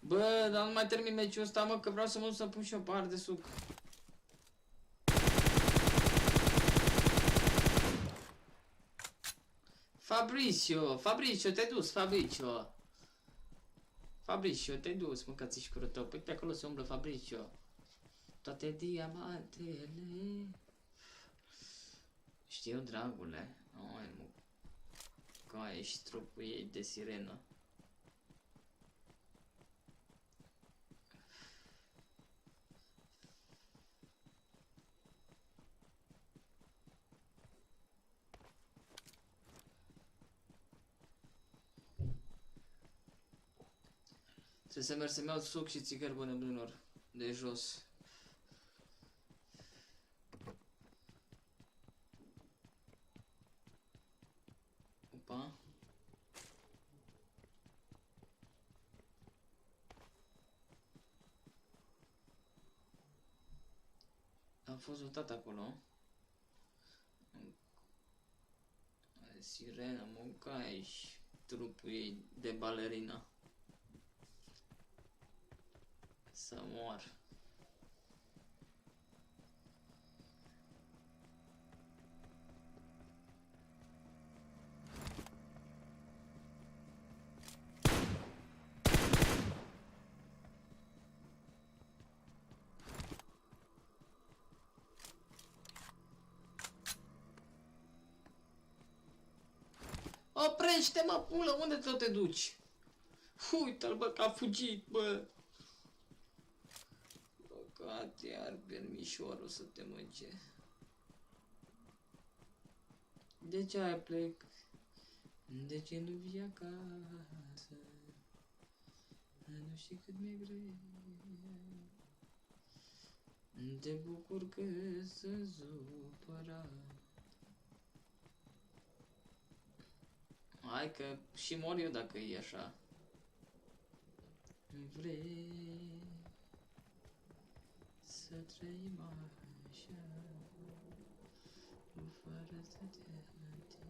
Bă, dar nu mai termin meciul ăsta, mă, că vreau să mă duc să pun și o pahar de suc. Fabricio, te-ai dus, Fabricio. Fabricio, te-ai dus, mâncați și cură tău. Păi pe acolo se umblă Fabricio. Toate diamantele. Știu, dragule. Oi, mă. Că ești trupul ei de sirenă. Trebuie să merg să-mi iau suc și țigări, bă, nebunilor, de jos. Opa. Am fost mutat acolo. Sirena, mâncai, trupul ei de balerina. Să mor. Oprește-mă, pulă, unde tot te duci? Uite-l, bă, că a fugit, bă. Băgat iar permișorul să te mânce. De ce ai plec? De ce nu vii acasă? Nu știi cât mi-e greu. Te bucur că sunt supărat. Hai că și mor eu dacă e așa. Vrei să trăim așa, fără să te atingi.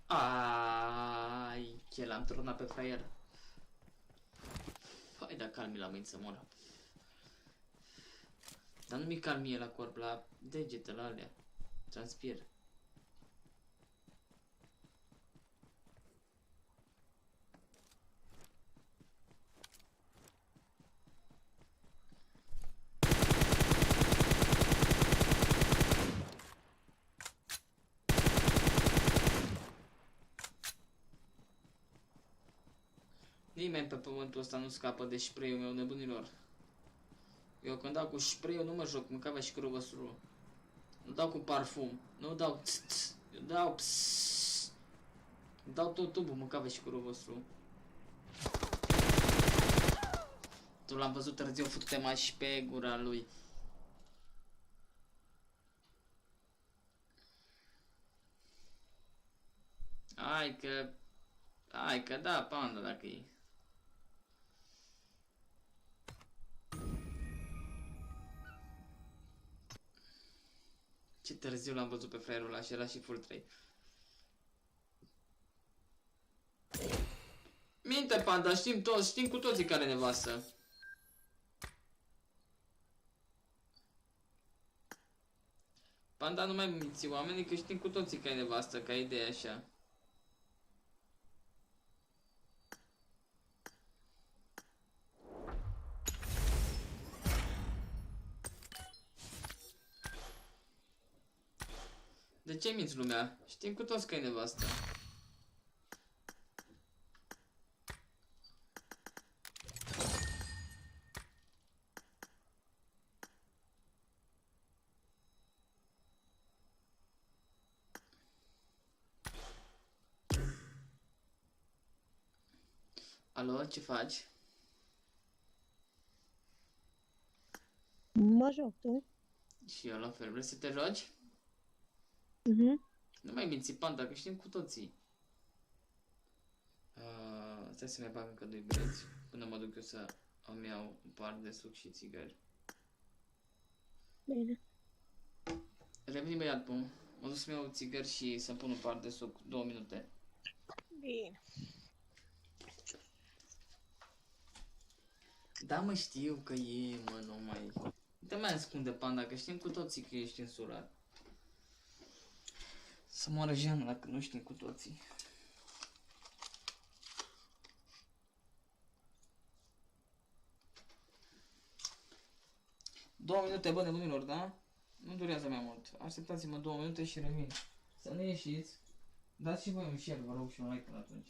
Ai, ce l-am turnat pe fraier. Hai da calmi la mâini să moră. Dar nu mi calmie la corp, la degetele alea. Transpir. Nimeni pe pământul ăsta nu scapă de spray-ul meu, nebunilor. Eu când dau cu spray-ul nu mă joc, mâncava și cruvăsurul. Nu dau cu parfum, nu dau tss, eu dau pss. Dau tot tubul, mâncava și cruvăsurul. Tu l-am văzut târziu, fute mai și pe gura lui. Hai că da, panda dacă e. Ce târziu l-am văzut pe fraierul ăla și era și full 3. Minte, panda, știm cu toții care nevastă. Panda, nu mai minți oamenii, că știm cu toții că ai nevastă, ca idee așa. De ce minți lumea? Știm cu toți că ai nevastă. Alo, ce faci? Mă joc, tu? Și eu la fel, vrei să te joci? Nu mai minți, Panda, că știm cu toții. Stai să mai bag încă 2 bileți, până mă duc eu să îmi iau un par de suc și țigări. Bine. Revin imediat, pun. Mă duc să-mi iau țigări și să-mi pun un par de suc, 2 minute. Bine. Da, mă, știu că e, mă, nu mai... Nu te mai ascunde, Panda, că știm cu toții că ești însurat. Să moară Jean dacă nu știm cu toții. Două minute, bă, nebunilor, da? Nu durează mai mult. Așteptați-mă 2 minute și revin. Să nu ieșiți. Dați și voi un share, vă rog, și un like până atunci.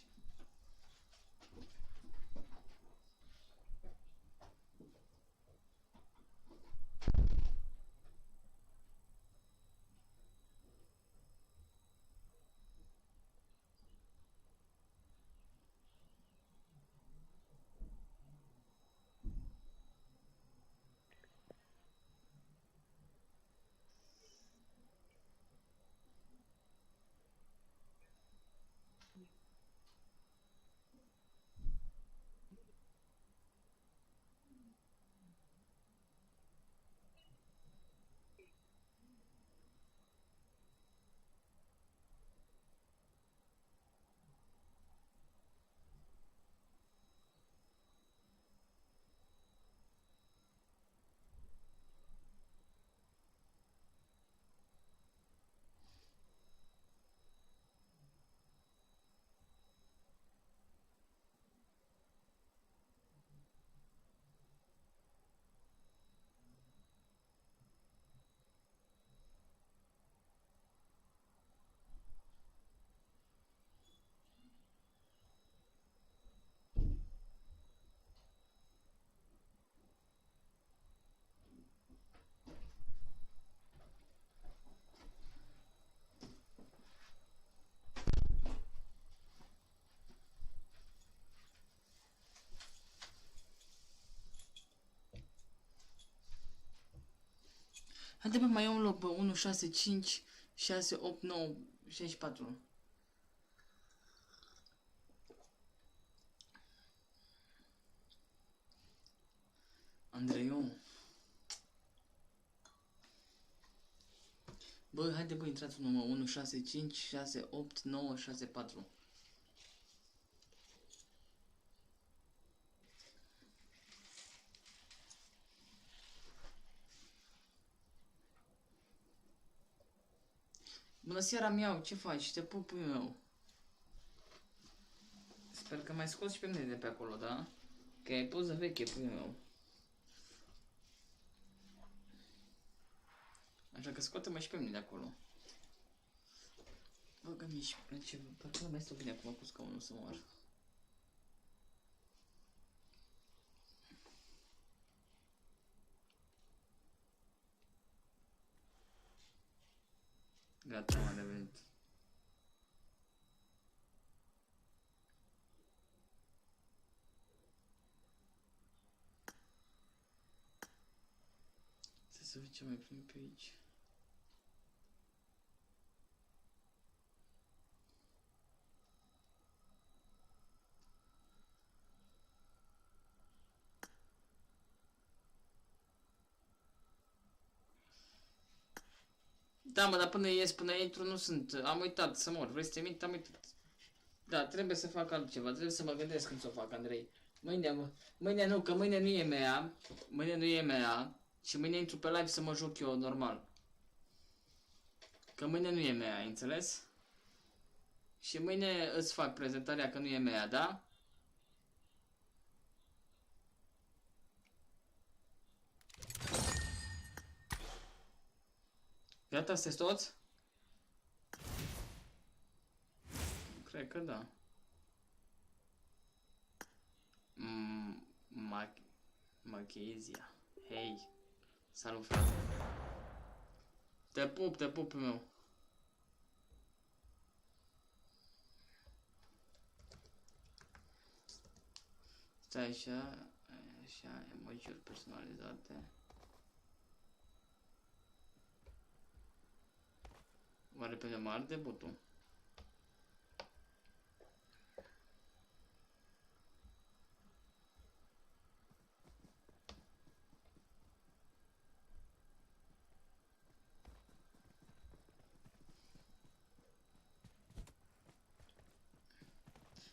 Haide, bă, mai iau un loc, bă, 1, 6, 5, 6, 8, 9, 64. Andreiu. Bă, haide, bă, intrați un număr 1, 6, 5, 6, 8, 9, 6, 4. Bună seara, miau, ce faci? Te pup, puiul meu. Sper că mai scoți și pe mine de pe acolo, da? Că ai poză veche, puiul meu. Așa că scoate-mă și pe mine de acolo. Bă, că mi-și place, parcă nu mai stau bine acum cu scaunul să moară. Gata, m-a revenit. Să văd ce mai prim pe aici. Da, mă, dar până ies, până intru nu sunt. Am uitat să mor. Vrei să te mint? Am uitat. Da, trebuie să fac altceva. Trebuie să mă gândesc când să o fac, Andrei. Mâine nu, că mâine nu e EMEA. Mâine nu e EMEA. Și mâine intru pe live să mă joc eu normal. Că mâine nu e EMEA, ai înțeles? Și mâine îți fac prezentarea că nu e EMEA, da? Gata, sunteți toți? Cred că da. Machezia. Hei. Salut, frate. Te pup meu. Stai așa, emoji-uri personalizate. Oare pe de mare debutul?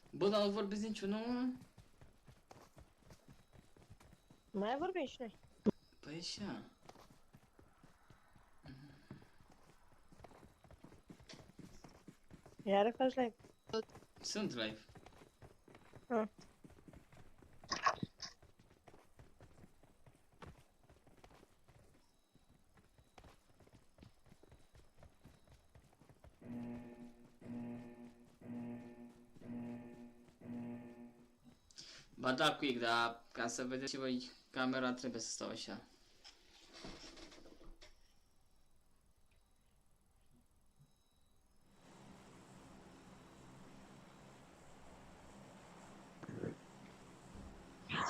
Bă, dar nu vorbiți niciunul, mă? Mai vorbim și noi. Păi așa. Iară faci live. Sunt live. Ah. Ba da, quick, dar ca să vedeți și voi camera trebuie să stau așa.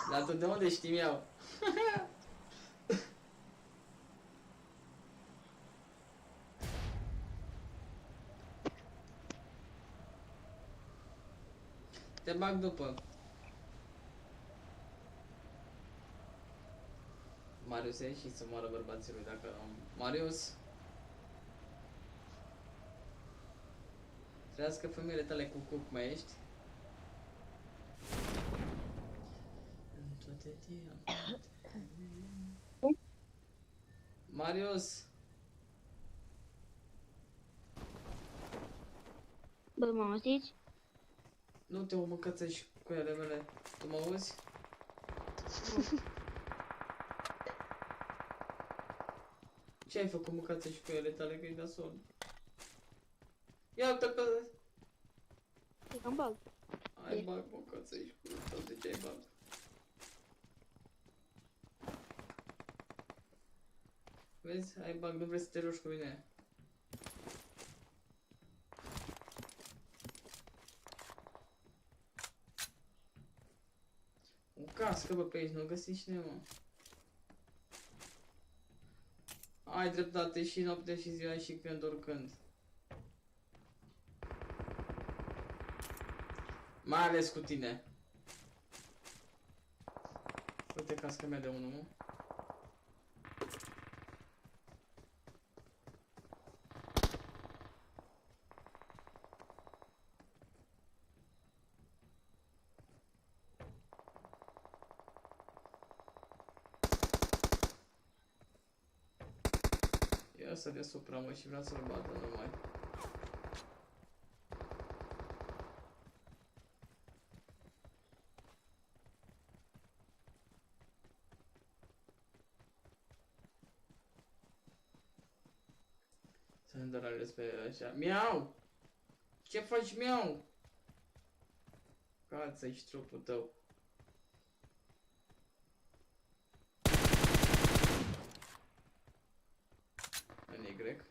Dar tu de unde știm eu? Te bag după. Marius e și să moară bărbații lui dacă am... Marius? Trească femeile tale cu cuc, mai ești? Marius? Bă, mă auziți? Nu te mâncățești cu ele mele. Tu mă auzi? Ce ai făcut mâncățești cu ele tale că-i da somn? Ia uite pe... E cam bag. Ai bag mâncățești cu ele tale, de ce ai bag? Vezi? Ai bag, nu vrei să te rogi cu mine. O cască, bă, pe aici, nu găsiți cine, mă. Ai dreptate și noaptea și ziua și când oricând. Mai ales cu tine. Uite casca mea de unul, mă. E ăsta deasupra, mă, și vreau să-l bată numai. Să-mi doar ales pe așa. Miau! Ce faci, miau? Cață-și trupul tău. În Y.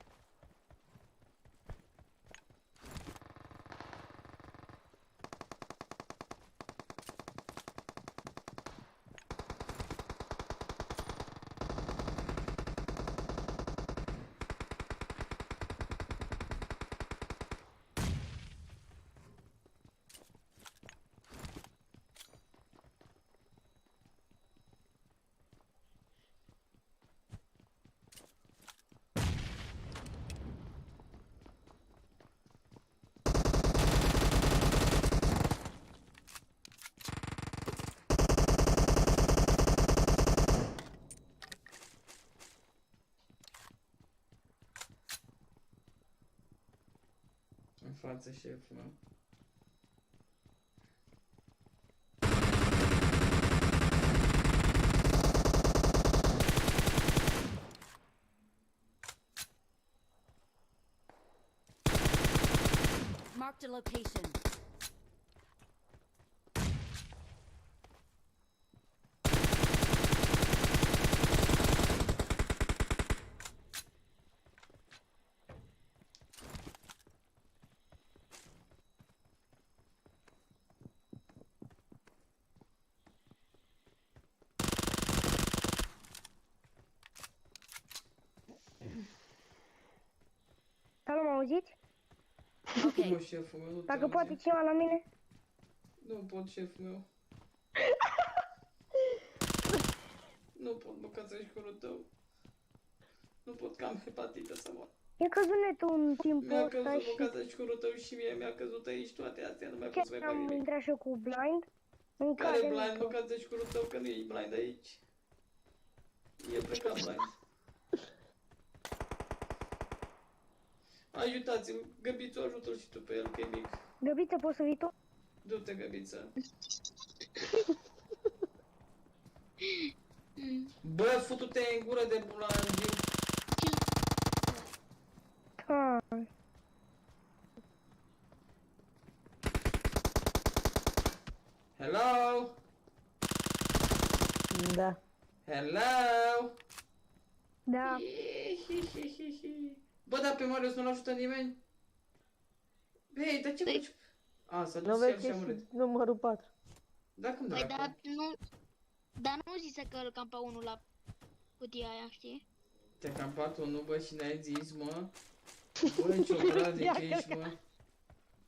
față, șeful meu. Marked a location. Salut, mă auziți? Nu, șeful meu, nu te Dacă poate auzi. cineva la mine? Nu pot, șeful meu. Nu pot, măcața și curul tău. Nu pot, că am hepatită să mor. E căzut netul în timpul Mi-a ăsta căzut și măcața și curul tău și mie mi-a căzut aici toate astea, nu mai pot să mai fac am nimic. intrat și eu cu blind. În Care care blind, nu. măcața și curul tău, că nu e blind aici. E plecat blind. Ajutați-l, Găbițu, ajută-l și tu pe el, că e mic. Găbiță, poți să vii tu? Du-te, Găbiță. Bă, futu-te în gură de bulangiu. Hai. Hello? Da. Hello? Da. Bă, dar pe Marius nu-l ajută nimeni? Hei, dar ce faci? A, s-a Nu dus vezi el că și a e murit. numărul 4. Da, cum Păi, dracu? dar nu zise că îl cam pe unul la cutia aia, știi? Te-a campat unul, bă, și n-ai zis, mă? Bă, ce obraznic ești, mă.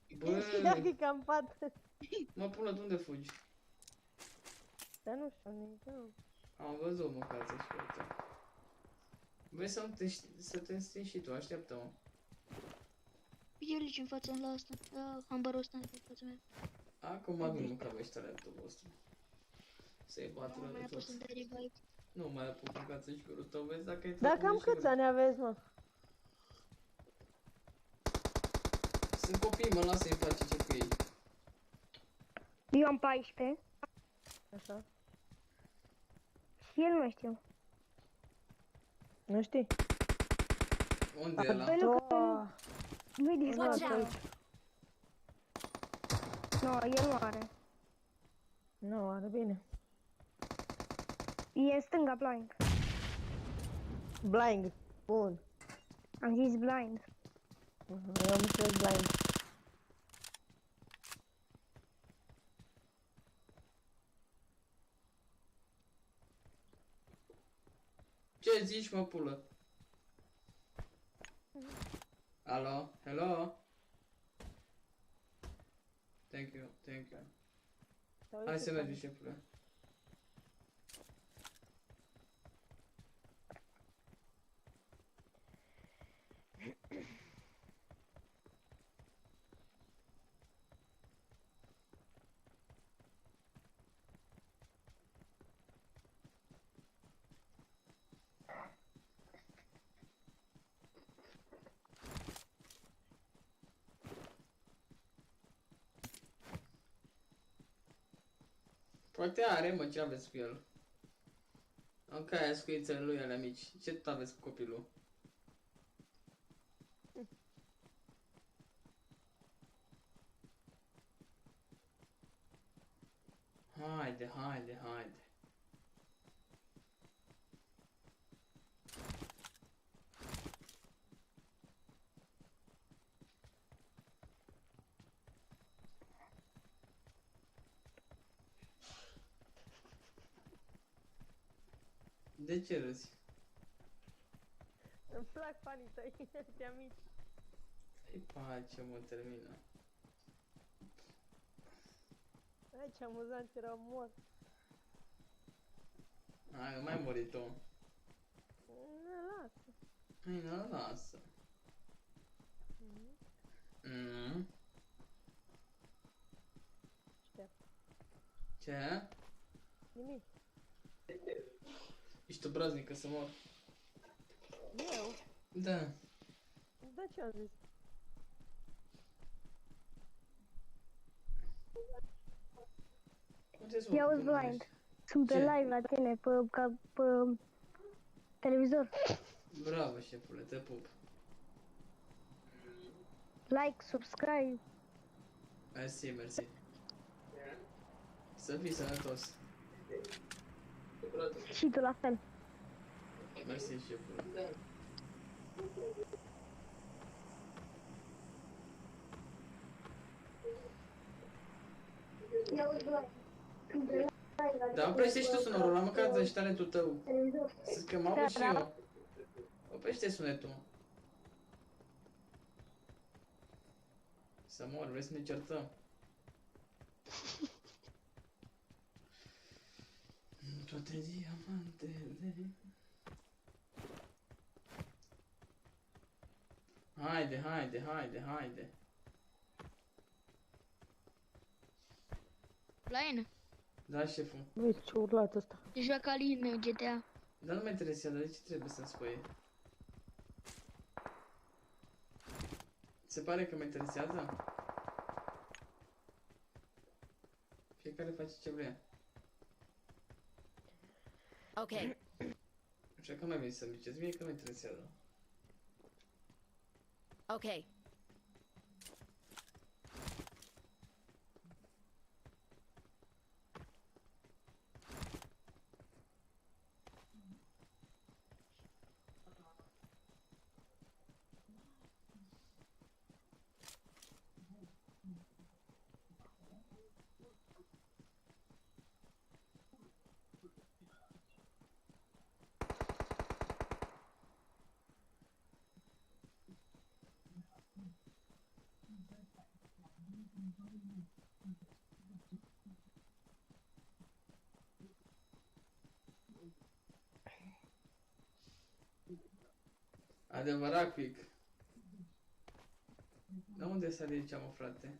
Ia că Bă, e campat. mă, până unde fugi? Dar nu știu nimic, nu. Am văzut, mă, față și uite. Vrei să te stingi și tu, așteaptă-mă. Eu lici în fața la asta, la hambarul ăsta în fața mea. Acum nu că aveți talentul vostru. Să-i bată Nu la mai de apă tot. să-mi dai revive. Nu mai apuc mâncață și curul tău, vezi dacă ai Dar cam câți ani aveți, mă? Sunt copii, mă, lasă-i face ce cu ei. Eu am 14 Așa. și el nu știu. Nu știi? Unde e ăla? Pe lângă Oh, nu-i nu discat. știu aici. Nu, el nu are. Nu, are bine. E în stânga blind. Blind. Bun. Am zis blind. Eu am înțeles blind. Ce zici, mă, pulă? Alo? Hello? Thank you, thank you. Hai să mergem, șefule. Poate are, mă, ce aveți cu el? Ok, aia scuițele lui alea mici. Ce tot aveți cu copilul? Haide, haide, haide. De ce râzi? Îmi plac fanii tăi, ăștia mici. Îi pace, mă, termină. Ai, ce amuzant era, mor. Hai, nu mai muri tu. Nu, lasă. Hai, nu, lasă. Aștept. Ce? Nimic. Ești obraznică să mor. Eu? Da. Da, ce am zis? Eu sunt blind. Sunt pe Ce? live la tine, pe televizor. Bravo, șefule, te pup. Like, subscribe. Mersi, mersi. Să fii sănătos. Și tu la fel. Mersi, șefule. Da, oprește și tu sonorul, am mâncat de și talentul tău. Să că mă aud și eu. Oprește sunetul. Să mor, vrei să ne certăm? Toate diamantele. Haide, haide, haide, haide. Blind? Da, șeful. Uite ce urlat ăsta. Se joacă Alin GTA. Dar nu mă interesează, de ce trebuie să-mi spui? Se pare că mă interesează? Fiecare face ce vrea. Ok. Așa că nu mai veni să-mi ziceți mie că mă interesează. Ok. Adevărat, Quick. De unde s-a de aici, mă, frate?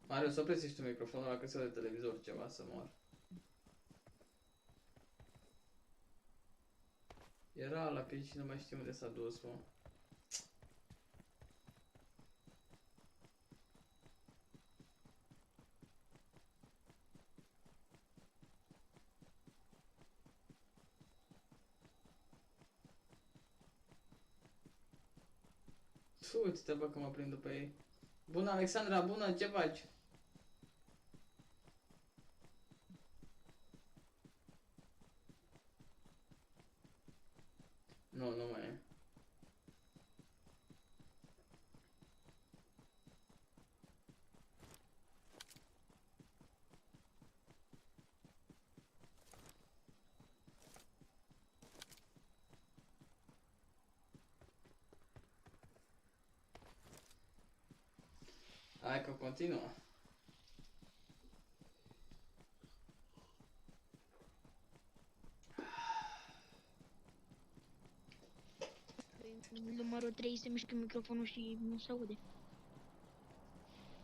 Mario, să opreți și tu microfonul la căsea de televizor, ceva să mor. Era la pe și nu mai știu unde s-a dus, mă. Uite-te, bă, că mă prind după ei. Bună, Alexandra, bună, ce faci? Nu, nu mai e. Hai că continuă. Numărul 3 se mișcă microfonul și nu se aude.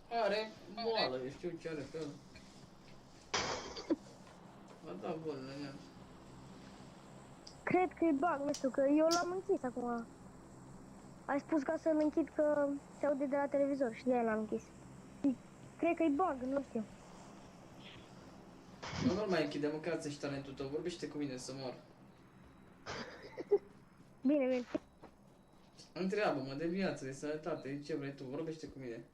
Are boală, eu știu ce are pe el. Ba da, boală, Daniel. Cred că e bug, nu știu, că eu l-am închis acum. Ai spus ca să-l închid că se aude de la televizor și de-aia l-am închis. Cred că e bug, nu știu. Nu mai închide, mâncați și talentul tău, vorbește cu mine să mor. Bine, bine. Întreabă-mă de viață, de sănătate, ce vrei tu, vorbește cu mine.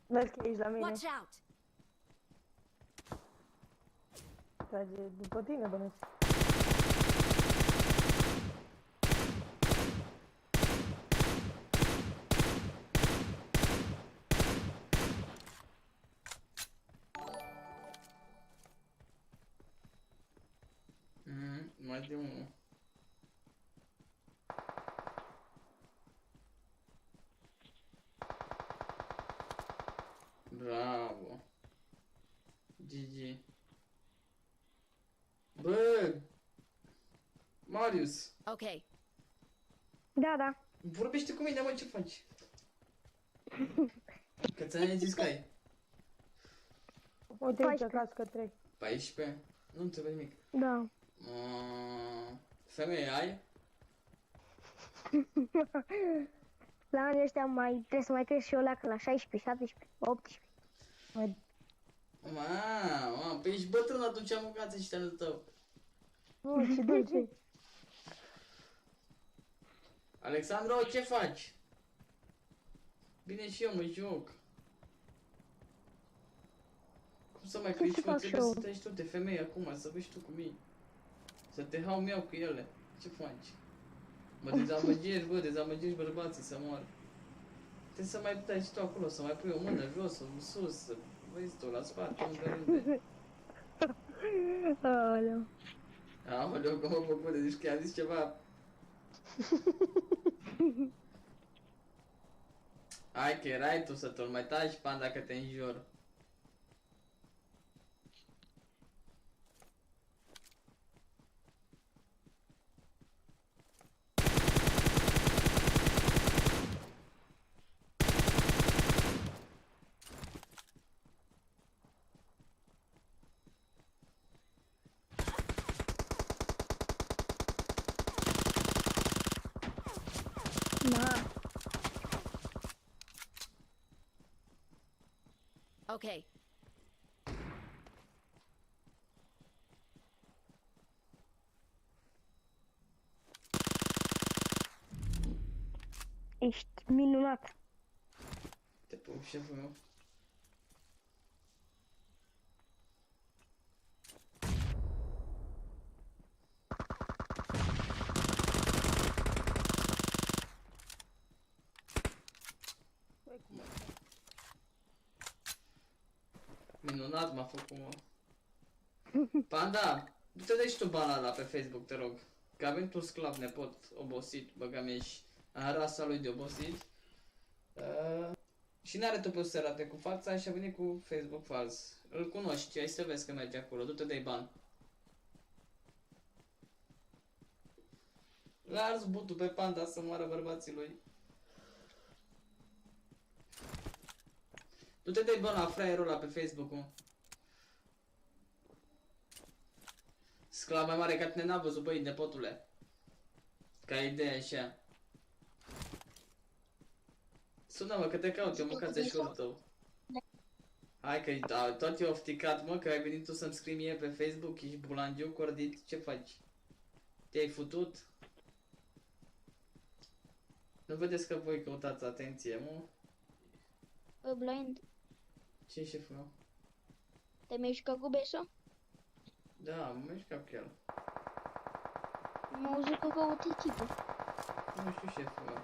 Vezi că ești la mine. Watch out! Trage după tine, bănuț. Mai de unul. Bravo. GG. Bă! Marius! Ok. Da, da. Vorbește cu mine, mă, ce faci? Că ți-am zis că ai. Uite aici, cască 3. 14? Nu trebuie nimic. Da. Femeie ai? La anii ăștia trebuie să mai cresc și eu la 16, 17, 18. Mamă, păi ești bătrân atunci, mâncați ăștia al tău. Ce dulce. Alexandru, ce faci? Bine și eu mă joc. Cum să mai crești, mă? Trebuie să te tu de femeie acum, să vezi tu cu mine. Să te hau cu ele. Ce faci? Mă dezamăgești, bă, dezamăgești bărbații să moară. Trebuie să mai dai și tu acolo, să mai pui o mână jos, o sus, să vezi tu la spate, unde. Aoleu. Aoleu, că mă făcut, deci că a zis ceva. Hai că erai tu să mai taci, pan, dacă te înjur. Da. Okay. Ești minunat. Te pup, șeful meu. Minunat m-a făcut, mă. Panda, du-te dai și tu bana ăla pe Facebook, te rog. Că avem tu sclav nepot obosit, băga-mi și în rasa lui de obosit. Și n-are tu pe să arate cu fața și a venit cu Facebook fals. Îl cunoști, ai să vezi că merge acolo, du-te dai bani. L-a ars butul pe Panda să moară bărbații lui. Du-te dai bani la fraierul ăla pe Facebook, mă. Sclav mai mare ca tine n-a văzut, băi, nepotule. Ca idee așa. Sună-mă că te caut, eu mâncați eșurul tău. Hai că tot e ofticat, mă, că ai venit tu să-mi scrii mie pe Facebook, ești bulangiu, cordit, ce faci? Te-ai futut? Nu vedeți că voi căutați atenție, mă? Blind, Ce-i șeful meu? te-ai mai jucat cu Beso? Da, mă mișcam cu el. Am auzit că caut echipă. Nu știu șeful meu.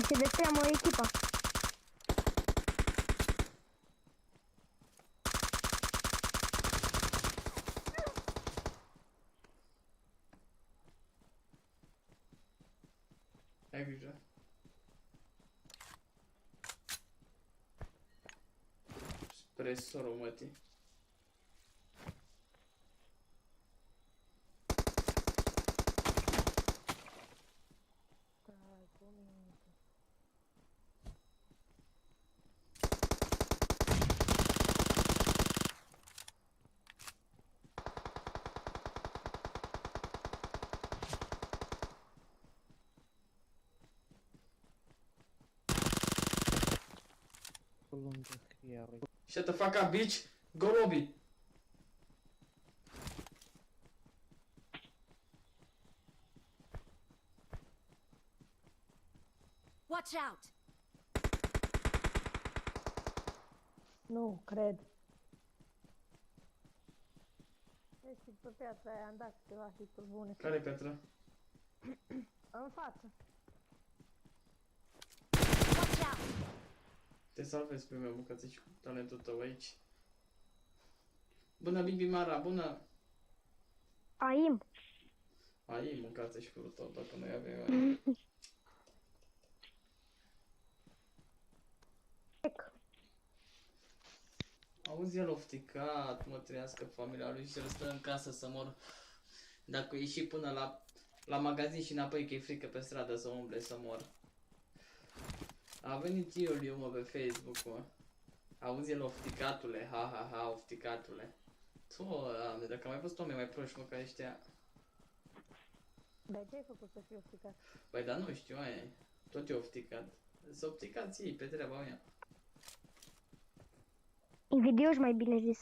Se destreamă echipa. Ai grijă. Spre sorul mătii. Shut the fuck up, bitch! Go lobby! Watch out! Nu, cred. Ești pe piața aia, am dat câteva hituri bune. Care piatră? În față. Watch out! Te salvezi pe meu, bucăți și cu talentul tău aici. Bună, Bibi Mara, bună! Aim. Ai, mâncați și purul tău, dacă noi avem... Auzi, el ofticat, mă trăiască familia lui și el stă în casă să mor. Dacă ieși până la magazin și înapoi că e frică pe stradă să umble să mor. A venit Iuliu, mă, pe Facebook, mă. Auzi, el ofticatule, ha, ha, ha, ofticatule. Doamne, dacă am mai văzut oameni mai proști, mă, ca ăștia. Dar ce ai făcut să fii ofticat? Băi, dar nu știu, aia e. Tot e ofticat. Să ofticați ei pe treaba mea. Invidioși, mai bine zis.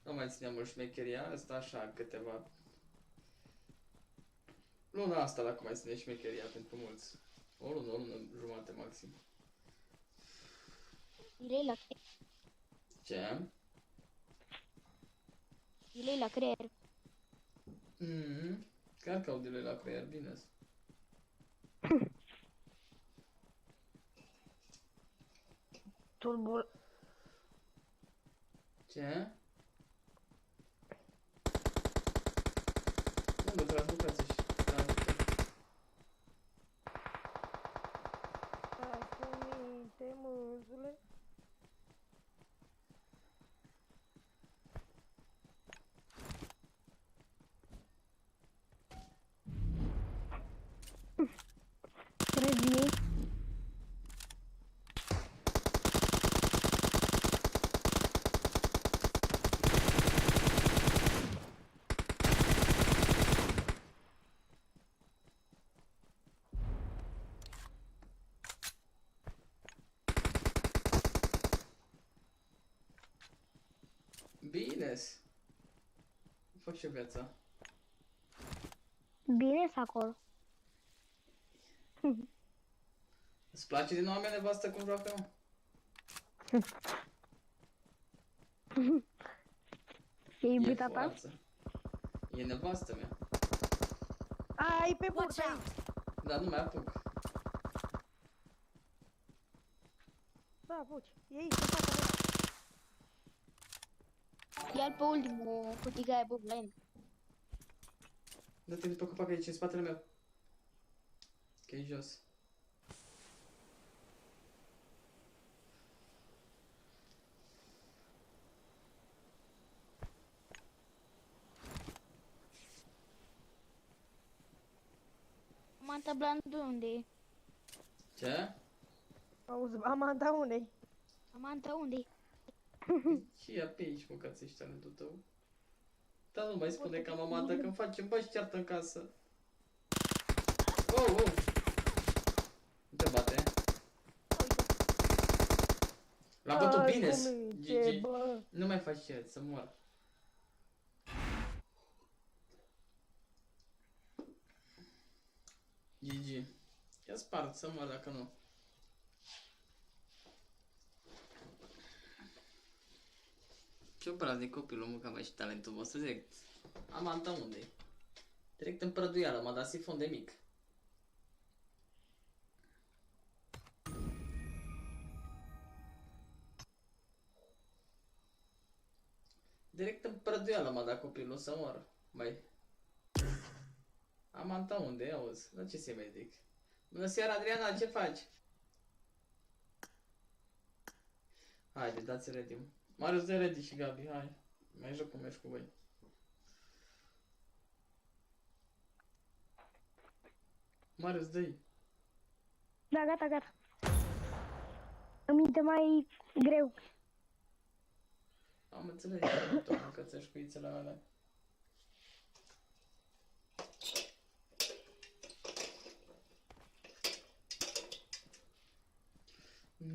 Nu mai ținem mult șmecheria asta, așa, câteva... Luna asta, dacă mai ține șmecheria pentru mulți. O lună jumate maxim. Delay la creier. Ce? Delay la creier. Chiar că au delay la creier, bine. Turbul. Ce? Nu, bă, transbucați și Stai cu minte, mânzule. Revii. Bine-s. Fac și viața. Bine-s acolo. Îți place din nou mea nevastă cum joacă, mă? E iubita ta? forță. E nevastă mea. Ai, pe Watch burtă out! aici. Dar nu mai apuc. Da, apuci. E aici, în fața mea. Ia-l pe ultimul cu tigaia Bob la el. Dă-te după copac aici, în spatele meu. Că e jos. Manta Blandu unde e? Ce? Auzi, amanta unei. Manta unde e? Și ea pe aici, mâncați ești talentul tău. Dar nu mai spune că am amată când facem băși ceartă în casă. Oh! Nu te bate. L-a bătut bine. GG. Nu mai faci ce, să mor. GG. Ia spart să mor dacă nu. Ce obraznic copilul, mă, că mai și talentul vostru, direct. Amanta unde-i? Direct în prăduială, m-a dat sifon de mic. Direct în prăduială m-a dat copilul să mor. Mai. Amanta unde, auzi? La ce se mai zic? Bună seara, Adriana, ce faci? Haide, dați ready. Marius, dă ready și Gabi, hai. Mai joc cum ești cu voi. Marius, dă-i. Da, gata, gata. Îmi intre mai greu. Am înțeles, doamne, că ți-aș cuițele alea.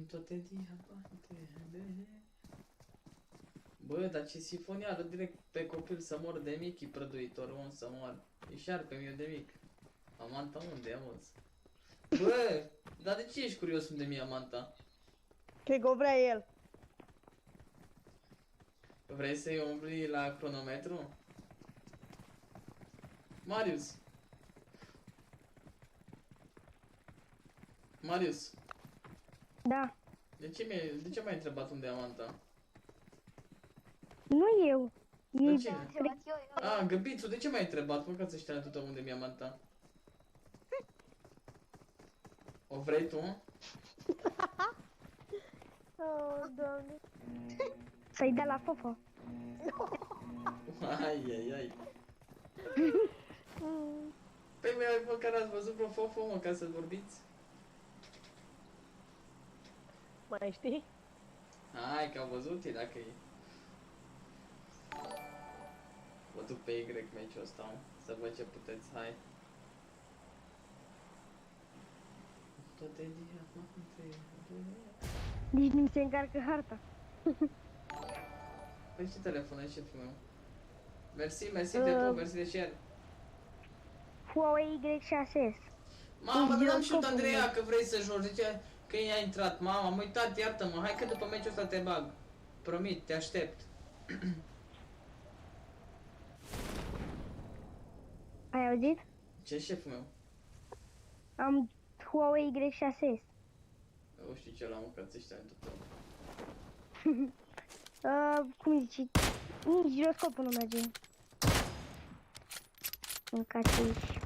Toate diamantele. Bă, dar ce sifoniară direct pe copil să mor de mic, e prăduitor, om să mor. E șarpe eu de mic. Amanta unde, auzi? Bă, dar de ce ești curios unde mi-e Amanta? Că o vrea el. Vrei să-i umbli la cronometru? Marius! Marius! Da. De ce m-ai întrebat unde e Amanta? Nu eu. De E cine? A, Găbițu, de ce m-ai întrebat? Mă, că ți-și talentul tău unde mi-e Amanta? O vrei tu? Oh, Doamne. să-i dea la fofo. Ai. Păi măcar ați văzut vreo fofo, mă, ca să vorbiți? Mai știi? Hai că au văzut dacă e. Vă duc pe Y meciul ăsta, să văd ce puteți, hai. Nici nu se încarcă harta. Păi ce telefon ai, șeful meu? Mersi, mersi de tot, mersi de share. Huawei Y6S. Mamă, dar n-am știut, Andreea, că vrei să joci, zice că i-a intrat. Mama, am uitat, iartă-mă, hai că după meciul ăsta te bag. Promit, te aștept. Ai auzit? Ce, șeful meu? Am Huawei Y6S. Nu știu ce la mă, că ți în tot. Cum zici? Nici giroscopul nu merge. Încați aici.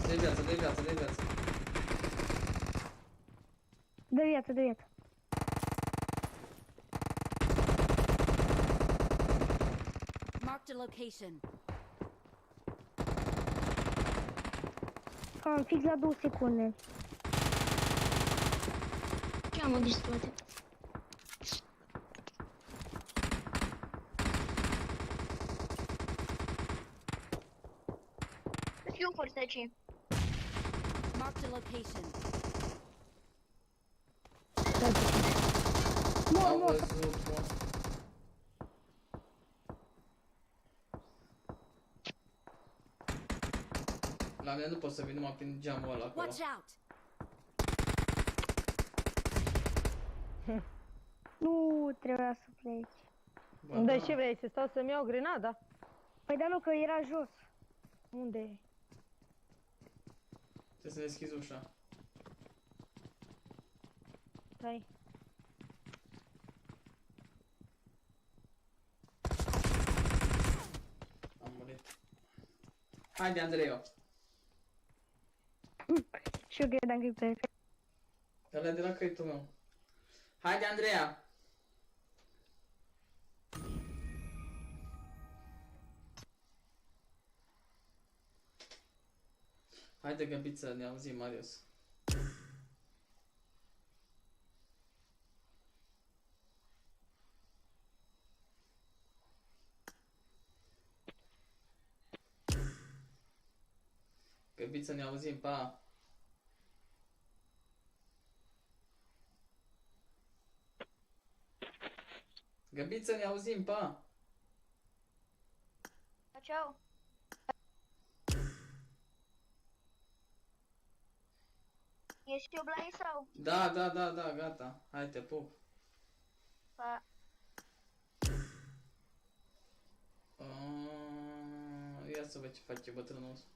De viață, de viață, de viață. De viață, de viață. Marked a location. Am fix la 2 secunde. Ce am distrate? Eu forță ce? Marked a location. Au văzut, mă. La mine nu pot să vin numai prin geamul ăla acolo. Watch out. Nu trebuia să pleci. Ba, De da. ce vrei? Să stau să-mi iau grenada? Păi da, nu, că era jos. Unde? Trebuie să deschizi ușa. Stai. Am murit. Haide, Andreio. Și eu credeam că-i plec. Ăla de la creditul meu. Haide, Andreea. Haide, găbiță, ne auzim, Marius. Găbiță, ne auzim, pa. Găbiță, ne auzim, pa. Ceau. Ești online sau? Da, da, da, da, gata. Hai, te pup. Pa. Ia să văd ce face bătrânul ăsta.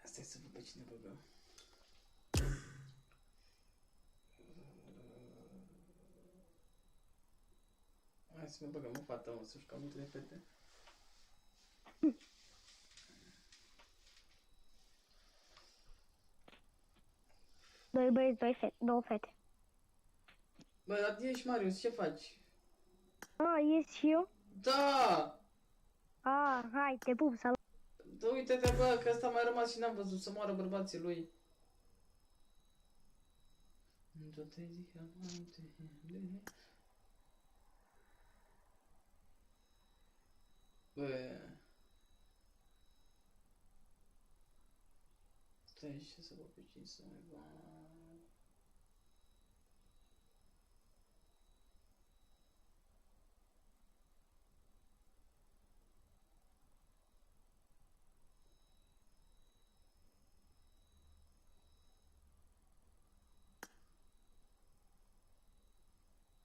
Asta e să văd pe cine băgăm. Hai să mă băgăm o fată, mă, să jucăm multe de fete. Doi băieți, două fete. Bă, dar ești, Marius, ce faci? Ies și eu? Da! Hai, te pup, salut. Da, uite-te, bă, că ăsta a mai rămas și n-am văzut să moară bărbații lui. Bă... Stai, ce să văd pe cine să mai va...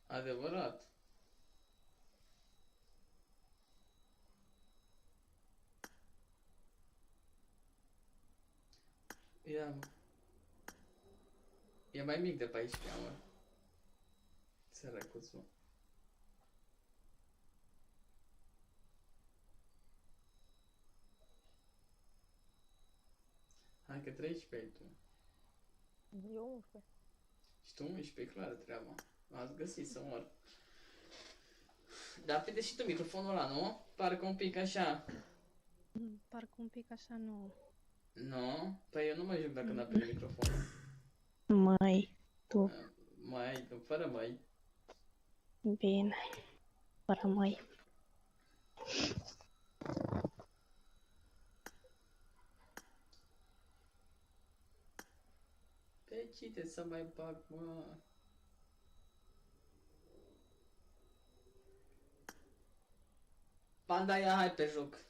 Adevărat. Ia, mă. E mai mic de 14, mă. Sărăcuț, mă. Hai că 13 ai tu. Eu 11. Și tu 11, clară treaba. M-ați găsit să mor. Dar aprinde și tu microfonul ăla, nu? Parcă un pic așa. Parcă un pic așa nu. Nu? Păi eu nu mă joc dacă n-aprinde microfonul. Mai, tu, Mai, fără mai. bine, fără mai. Pe cine să mai bag, mă? Panda, ia hai pe joc.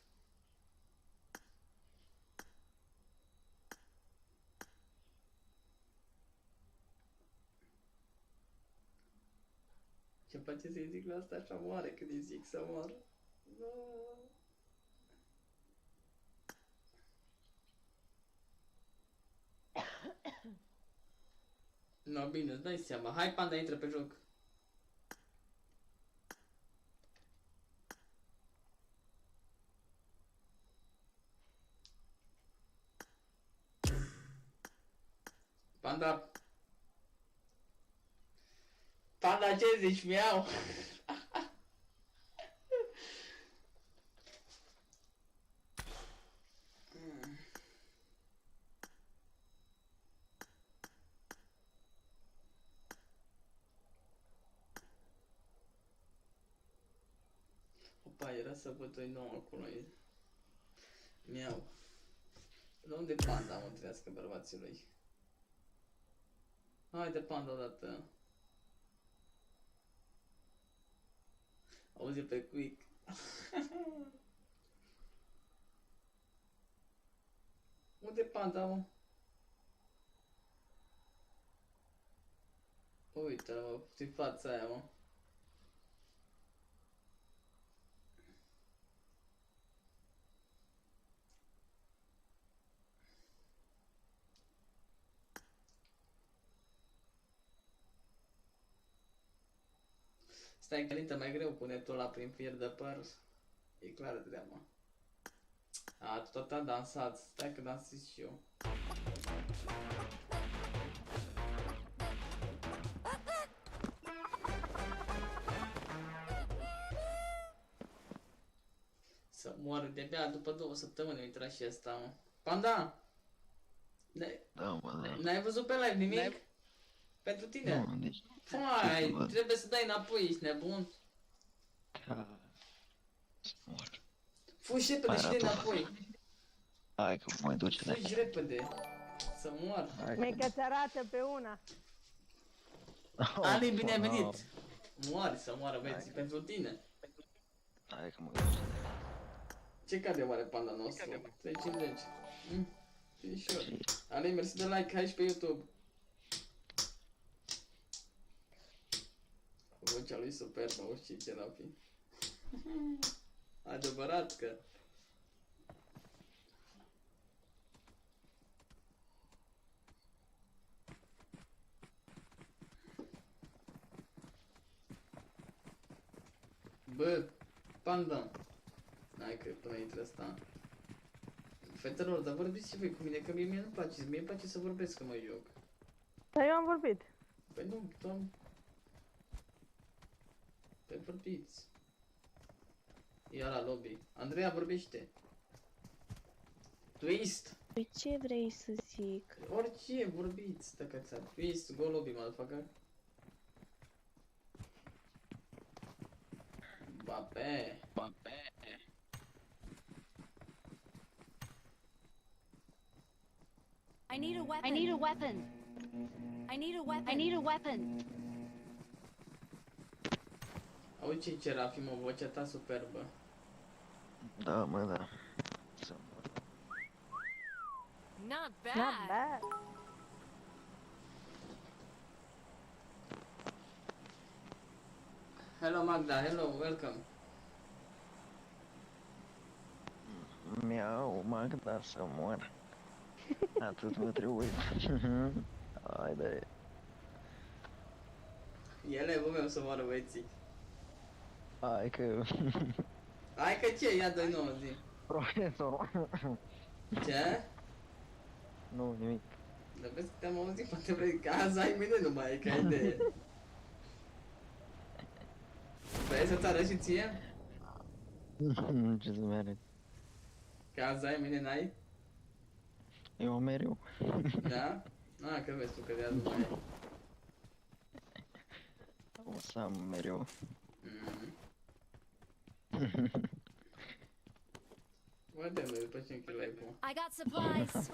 Ce place să-i zic la asta așa moare când îi zic să moară. No, bine, îți dai seama. Hai, Panda, intră pe joc. Panda. Panda, ce zici? Miau. Opa, era să văd 2-9 acolo. Miau. De unde Panda, mă, trească bărbații lui? Haide, Panda, odată. Auzi pe quick. Unde Panda, mă? Uite, mă, ce fața aia, mă. Stai că intră mai greu cu netul ăla prin fier de păr. E clară treaba. A, tu tot a dansat. Stai că dansez și eu. Să moară de-abia după 2 săptămâni intra și ăsta, mă. Panda! N-ai văzut pe live nimic? Pentru tine? Nu, deci... Fai, trebuie să dai înapoi, ești nebun. Fugi repede și dai înapoi. Hai că mă mai duce de Fugi repede. Să mor. Mie că ți arată pe una. Ali, bine ai venit. Moari să moară, băieții, pentru tine. Hai că mă duce de Ce cade oare Panda nostru? 350. Finișor. Ali, mersi de like, hai și pe YouTube. Vocea lui superbă, o știi ce n-a fi. Adevărat că... Bă, Panda. Hai că până intră asta. Fetelor, dar vorbiți și voi cu mine, că mie nu-mi place. Mie îmi place să vorbesc că mă joc. Dar eu am vorbit. Păi nu, doamne. Păi vorbiți. Ia la lobby. Andreea, vorbește. Twist. Păi ce vrei să zic? Orice, vorbiți, tăcăța. Twist, go lobby, motherfucker. Bape. I need a weapon. I need a weapon. I need a weapon. I need a weapon. Auzi ce Rafi, mă, vocea ta superbă. Da, mă, da. Not bad. Not bad. Hello Magda, hello, welcome. Miau, Magda să moară. Atât mă trebuie. Haide. Ele, bă, meu, să moară băieții. Hai că... Hai că ce? Ia 2-9, zi. Profesor. Ce? Nu, nimic. Dar vezi că te-am auzit, poate vrei că azi ai mine, nu mai ai ca idee. Vezi să-ți arăt și ție? Ce să-mi arăt? Că azi ai, mâine n-ai? Eu am mereu. Da? Ah, că vezi tu că de azi nu mai ai. O să am mereu. Vedem noi după ce închid live-ul. I got supplies.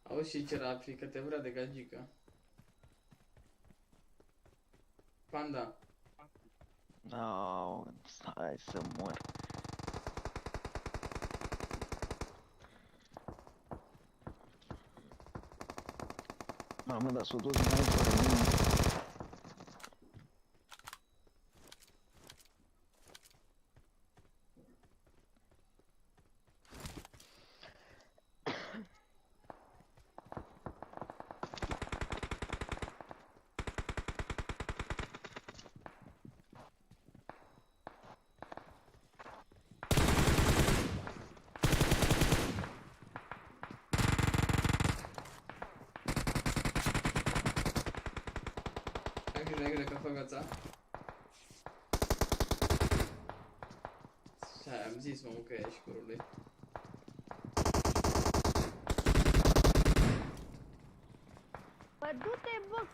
Auzi și ce rafi, că te vrea de gagică. Panda. No, hai să mor. Mamă, dar s-o dus mai fără mine. Ai că fac ața. Și am zis, mă, că ești curului. Bă, du-te, bă!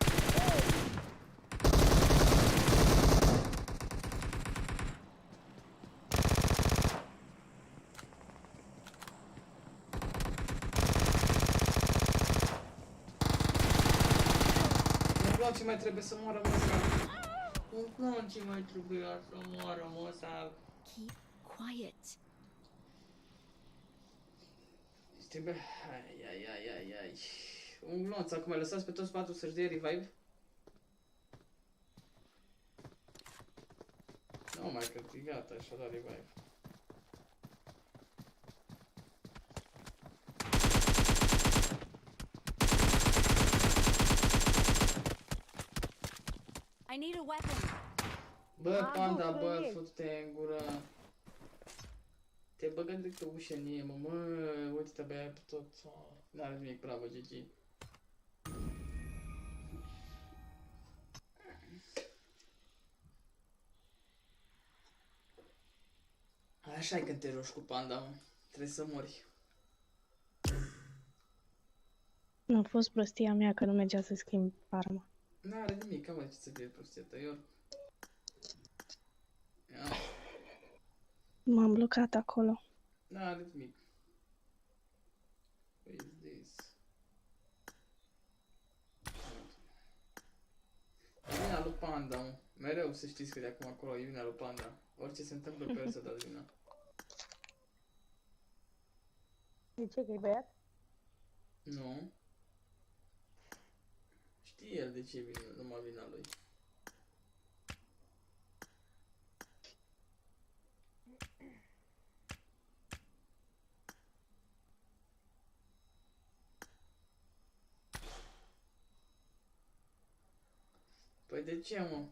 Ce mai trebuie să moară, mă, ăsta? Ce mai trebuie să moară, mă, ăsta? Keep quiet. Trebuie... Ai. Un glonț, acum lăsați pe toți patru să-și dea revive? Nu mai că e gata, și-a dat revive. I need a weapon. Bă, Panda, bă, fute-te în gură. Te băgă de pe ușă în ei, mă, uite-te băia pe tot. N-are nimic, bravo, GG. Așa e când te rogi cu Panda, mă. Trebuie să mori. Nu a fost prostia mea că nu mergea să schimb arma. N-are nimic, mă, ce să fie prostia ta, eu... Ia. M-am blocat acolo. N-are nimic. What is this? E vina lui Panda, mă. Mereu să știți că de acum acolo e vina lui Panda. Orice se întâmplă pe el să dați vina. De ce, că e băiat? Nu. Știe el de ce e vina, numai vina lui. Păi de ce, mă?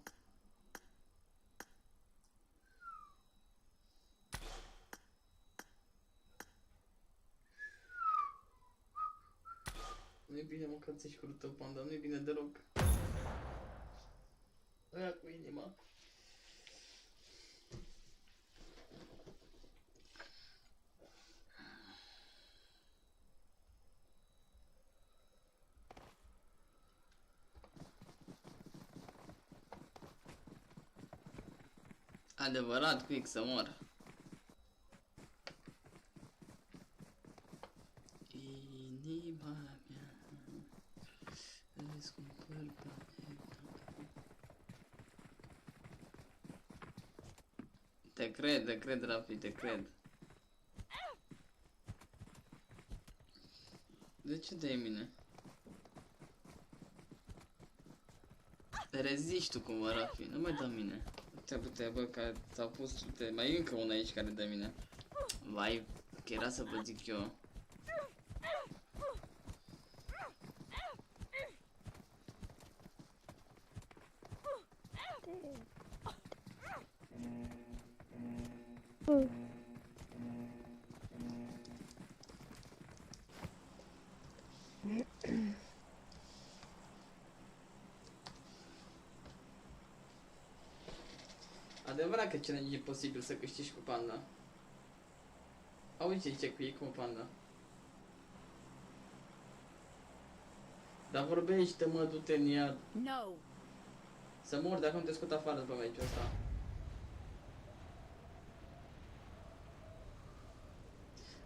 Nu-i bine, mă, că ți-ești curul tău, Panda, nu-i bine deloc. Aia cu inima. Adevărat, quick să mor. Inima mea îți cumpăr planeta. Te cred, Rafi, te cred. De ce dai mine? Te reziști tu cumva, Rafi, nu mai da mine. Uite, bă, că s-au pus, uite, mai e încă una aici care dă mine. Vai, că era să vă zic eu. Adevărat că challenge e posibil să câștigi cu panda. Auzi ce zice cu ei cu panda. Dar vorbește, mă, du-te în iad. No. Să mor dacă nu te scot afară după meciul ăsta.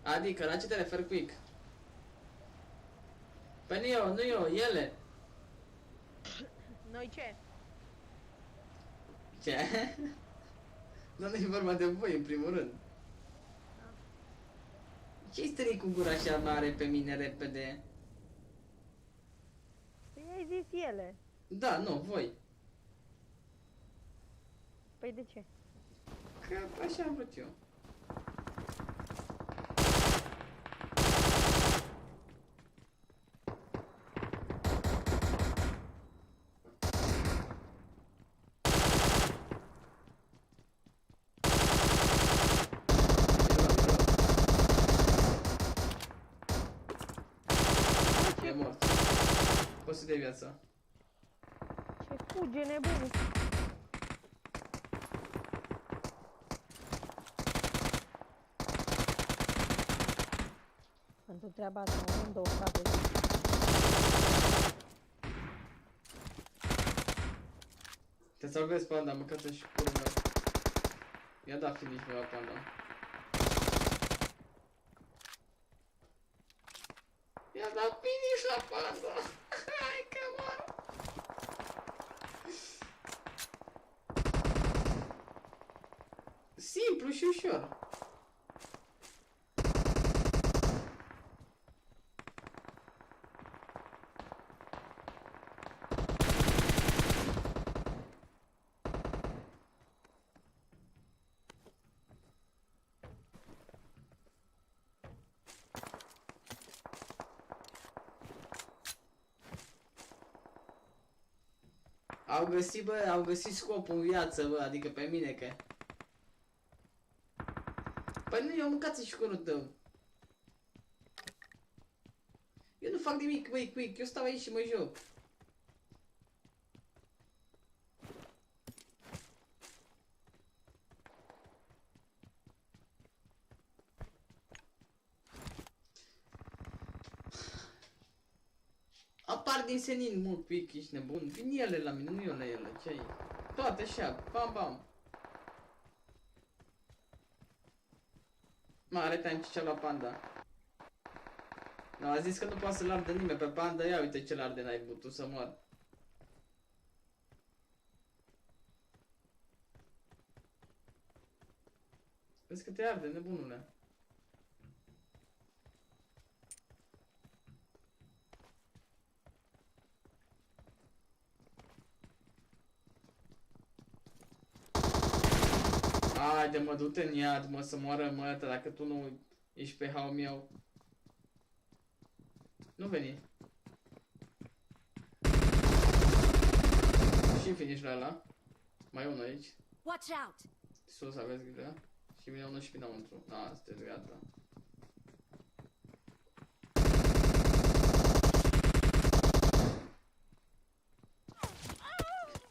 Adică, la ce te referi, Quick? Păi nu eu, nu eu, ele. Noi ce? Ce? Nu, nu e vorba de voi, în primul rând. Ce-i stări cu gura așa mare pe mine repede? Păi ai zis ele. Da, nu, voi. Păi de ce? Că așa am vrut eu. E mort. Poți să dai viața. Ce fuge nebunul. Pentru treaba asta, am două capete. Te salvezi, panda, măcați și pula mea. I-a dat finish la panda. I-a dat finish la panda. Hai că mor. Simplu și ușor. Au găsit, bă, au găsit scopul în viață, bă, adică pe mine, că... Păi nu, eu mâncați și curul tău. Eu nu fac nimic, băi, Quick, eu stau aici și mă joc. Apar din senin, mă, Quick, ești nebun. Vin ele la mine, nu eu la ele, ce-ai? Toate așa, bam, bam. Mare time ce la panda. No, a zis că nu poate să-l ardă nimeni pe panda, ia uite ce l-arde n-ai putut să mor. Vezi că te arde, nebunule. Haide mă, du-te în iad, mă, să moară măta, dacă tu nu ești pe hau meu. Nu veni. Și finish la ăla. Mai e unul aici. Watch out. Sus, aveți grijă. Și vine unul și pe înăuntru. Da, sunteți gata.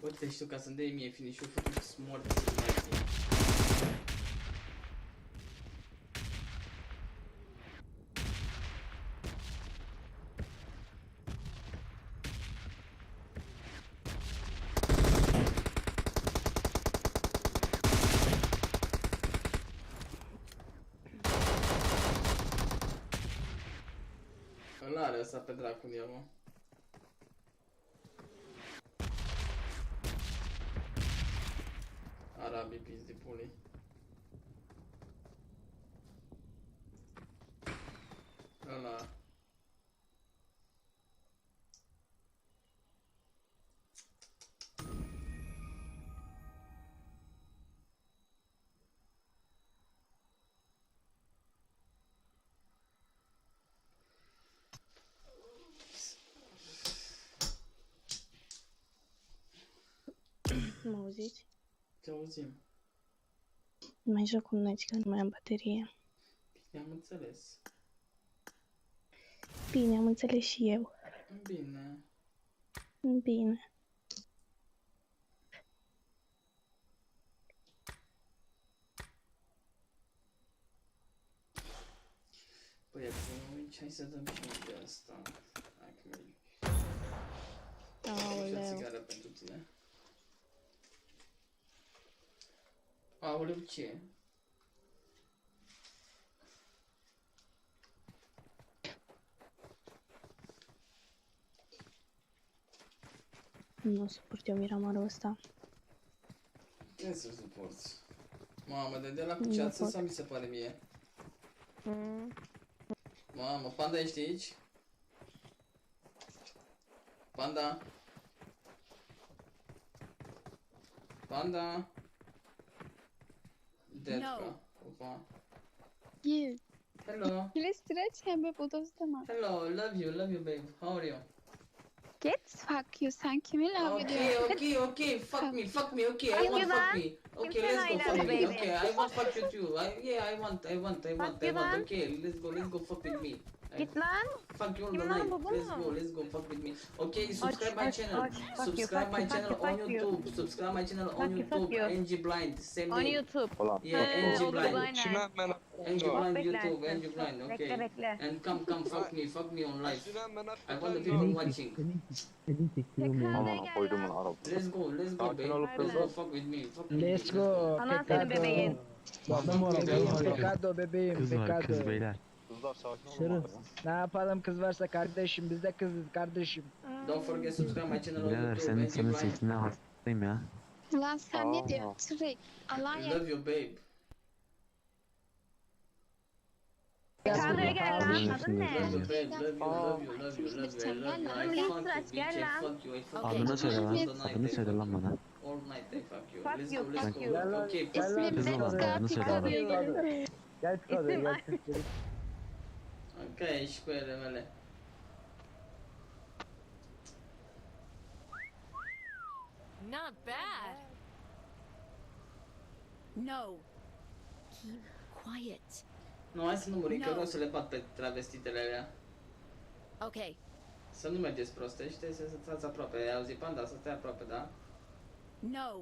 Uite și tu, ca să-mi dai mie finish-ul, făcut să mor de să mai fie. Ăla are ăsta pe dracu în el, mă. Arabii pizdi pulii. Ăla. Mă auziți? Te auzim. Mai joc cu noi, că nu mai am baterie. Bine, am înțeles. Bine, am înțeles și eu. Bine. Bine. Păi, atunci, hai să dăm și noi de asta. Hai că merg. Și o țigară pentru tine. Aoleu, ce? Nu suport eu miramarul ăsta. Ce să suporți? Mamă, de la cu ceață sau mi se pare mie? Mamă, Panda, ești aici? Panda? Panda? Deadka. Opa. Yeah. Hello. Let's stretch him with those demo. Hello, love you, babe. How are you? Get fuck you, thank you, love you. Okay, fuck me, okay, I want fuck me. Okay, let's go fuck me. Okay, I want fuck you too. I want. Okay, let's go fuck with me. Git lan. Fuck you all the night. Let's go fuck with me. Okay, subscribe my channel. Subscribe my channel on YouTube. Subscribe my channel on YouTube. NG Blind. Same On name. YouTube. Yeah, NG Blind. Aynen. NG Blind YouTube. Bekle. NG Blind. Okay. Bekle. And come fuck me on live. I want the people watching. Amına koydum onu araba. Let's go babe. Let's go fuck with me. Let's go. Ana senin bebeğin. Pecado bebeğim. Pecado. Kız beyler. Kızlar sakin olun. Ne yapalım kız varsa kardeşim. Biz de kızız kardeşim. Don't forget subscribe my channel on Birader YouTube. senin NG senin Blind. sesine hastayım ya. Lan sen ne diyorsun? Trek. Allah I ya. love you babe. Kameraya gel lan. Adın ne? Love you babe. Love you. I fuck you. I fuck you. Adını söyle lan. Adını söyle lan bana. All night I fuck you. Fuck Let's you, go. fuck you. Okay. İsmim Kızım var, Metzger adını söyle Pikabi'ye bana. gelin. Gel Picado İsim gel Picado. Ok, și cu ele mele. Not bad. No. Keep quiet. Nu, hai să nu murim, că vreau să le bat pe travestitele alea. Okay. Să nu mergeți prostește, să stați aproape. Ai auzit, Panda? Să stai aproape, da? No.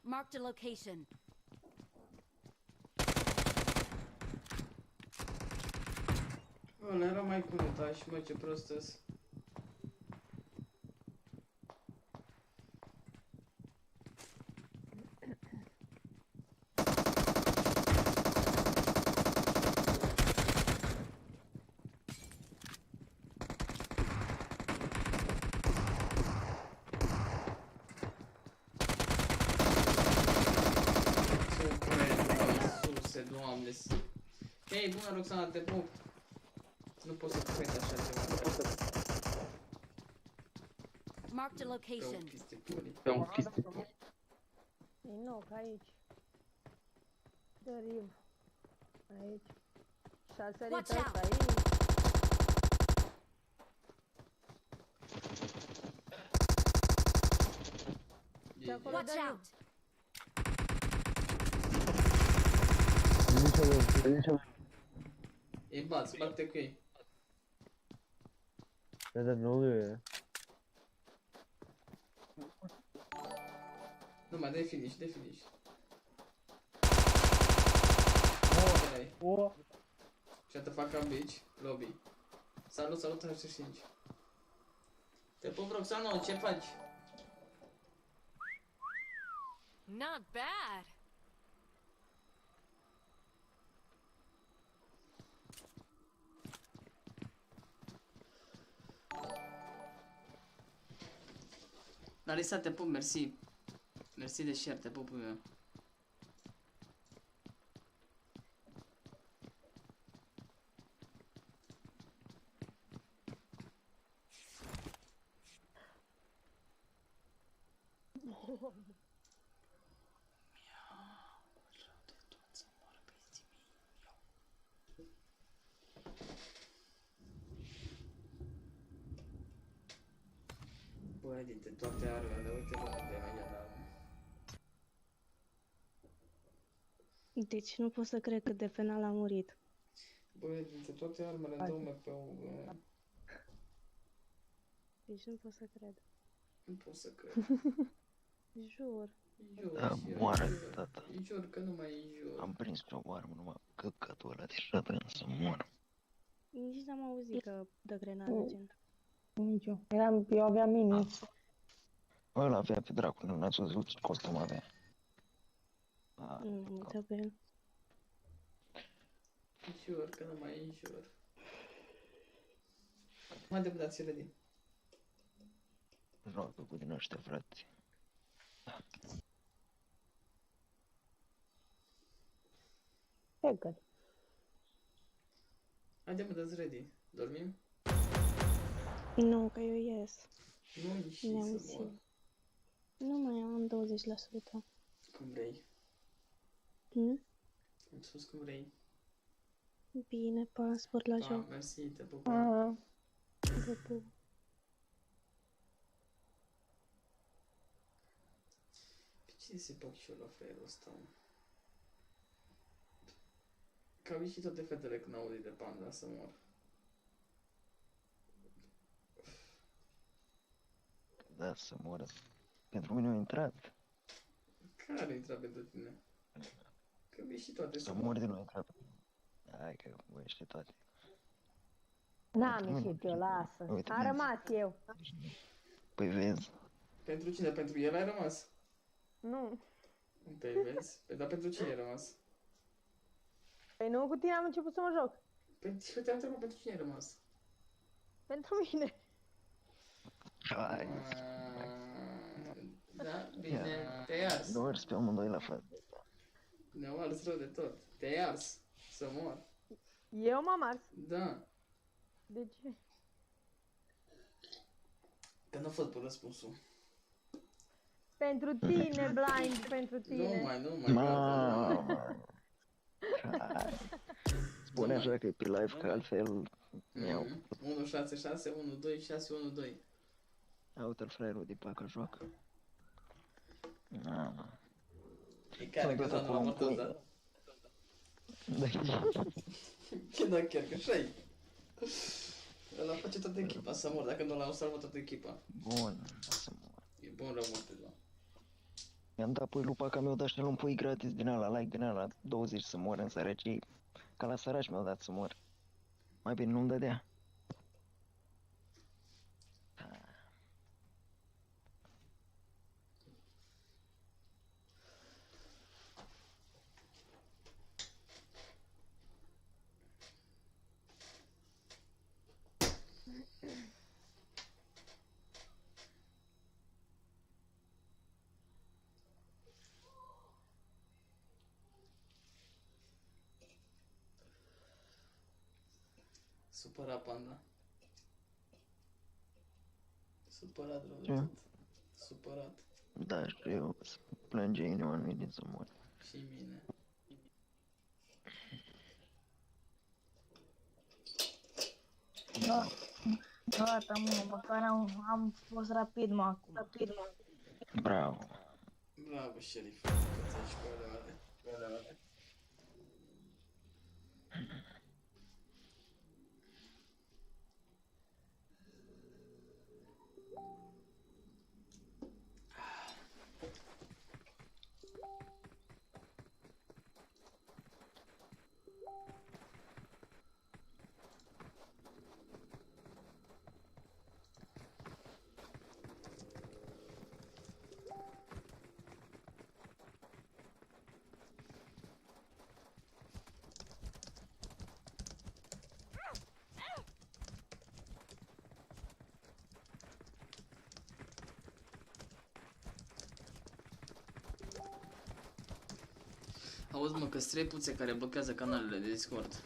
Marked a location. Ăla era mai conectat și mă, ce prost-s. Doamne. Hei, bună Roxana, te pup. Nu pot să cred așa ceva. Marked a location. Pe un pistol. E nou, ca aici. The riv. Aici. Și-a sărit ăsta aici. Watch out! Îi bați, bate cu ei. Dar ne oluyor ya? Nu mai, dai finish, dai finish. O. Și te fac ca bitch, lobby. Salut, salut, 35. Te pup, Roxano, ce faci? Not bad. Larisa, te pup, mersi. Mersi de share, te pup, meu. Băi, dintre toate armele, uite bă, de mai arme. Deci nu pot să cred că de penal a murit. Băi, dintre toate armele, 2 MP-ul, bă. Deci nu pot să cred. Nu pot să cred. Jur. Jur, Da, jur, moară, jur. tata. Jur că nu mai e jur. Am prins pe o armă, numai căcatul ăla de shotgun să moară. Nici n-am auzit că dă grenadă gen. Nici eu. Eu aveam mini. Ăla avea pe dracu, nu n-ați văzut ce costum avea. Nu am uitat pe el. Jur că nu mai e jur. Mai de dați ready. Joacă cu din ăștia, frate. Hacker. Haide mă, dați ready. Dormim? Nu, că eu ies. Nu ieși Ne să auzim. mor. Nu mai am 20%. Cum vrei. Am spus cum vrei. Bine, pa, spor la Pa, joc. mersi, te pup. Vă pup. Pe cine se bag și eu la fraierul ăsta? Că au ieșit toate fetele când aud de panda să mor. Da, să moară. Pentru mine au intrat. Care intra pentru tine? Că au ieșit toate Să mor de nu a intrat. Hai că voi ești toate. N-am ieșit eu, lasă. Uite, A vezi. rămas eu. Păi vezi. Pentru cine? Pentru el ai rămas? Nu. Păi vezi? Păi dar pentru cine ai rămas? Păi nu, cu tine am început să mă joc. Păi eu te-am întrebat pentru cine ai rămas? Pentru mine. Hai. Da, bine, te-ai ars. Nu ars pe amândoi la fel. Ne-au ars rău de tot. Te-ai ars. Să mor. Eu m-am ars. Da. De ce? Că nu făt pe răspunsul. Pentru tine, blind, pentru tine. Nu mai, gata. Spune așa că e pe live, că altfel mi-au... 166 12 612. Uite-l fraierul de pacă joacă. E care că s-a numărat ăsta? Da, chiar că așa-i. Ăla face toată echipa să mor, dacă nu l-au salvat toată echipa. Bun, să mor. E bun rău moarte, da. Mi-am dat pui lupa că mi-au dat și un pui gratis din ala, like din ala, 20 să mor în sărăcii. Ca la săraci mi-au dat să mor. Mai bine nu-mi dădea. Supărat, panda. Supărat rău de Ce? tot. Supărat. Da, și eu plânge inima în mine să mor. Și mine. Da. Gata, mă, măcar am fost rapid, mă, acum. Bravo. Bravo, șerif. Că ți-ai și pe alea. Auzi mă, că-s 3 puțe care blochează canalele de Discord.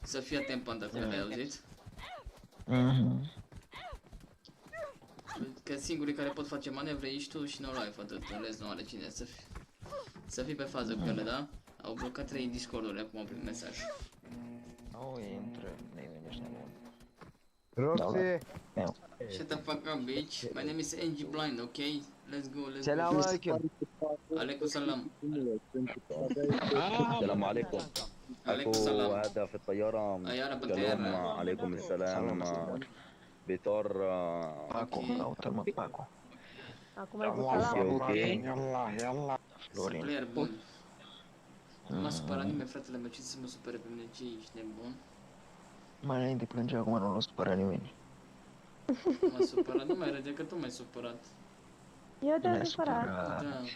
Să fii atent, Panda, că le-ai auzit? Că singurii care pot face manevre ești tu și No Life, atât, în rest nu are cine să fii pe fază cu ele, da? Au blocat 3 Discord-uri acum prin mesaj. Oh, intră, nimeni ăștia bun. Roxy! Shut the fuck up, bitch. My name is NG Blind, okay? Let's go, let's Salam go. alaikum. Alaikum salam. السلام عليكم. عليكم السلام. هذا في الطيارة طيارة قالوا بالطيارة. عليكم السلام بطار Paco, caută-mă, Paco. Acum ai zis salam. Florin. Player bun. Nu m-a supărat nimeni, fratele meu, ce să mă supere pe mine, ce ești nebun? Mai înainte plângea, acum nu l-a supărat nimeni. M-a supărat, nu mai râde, că tu m-ai supărat. Eu te-am supărat.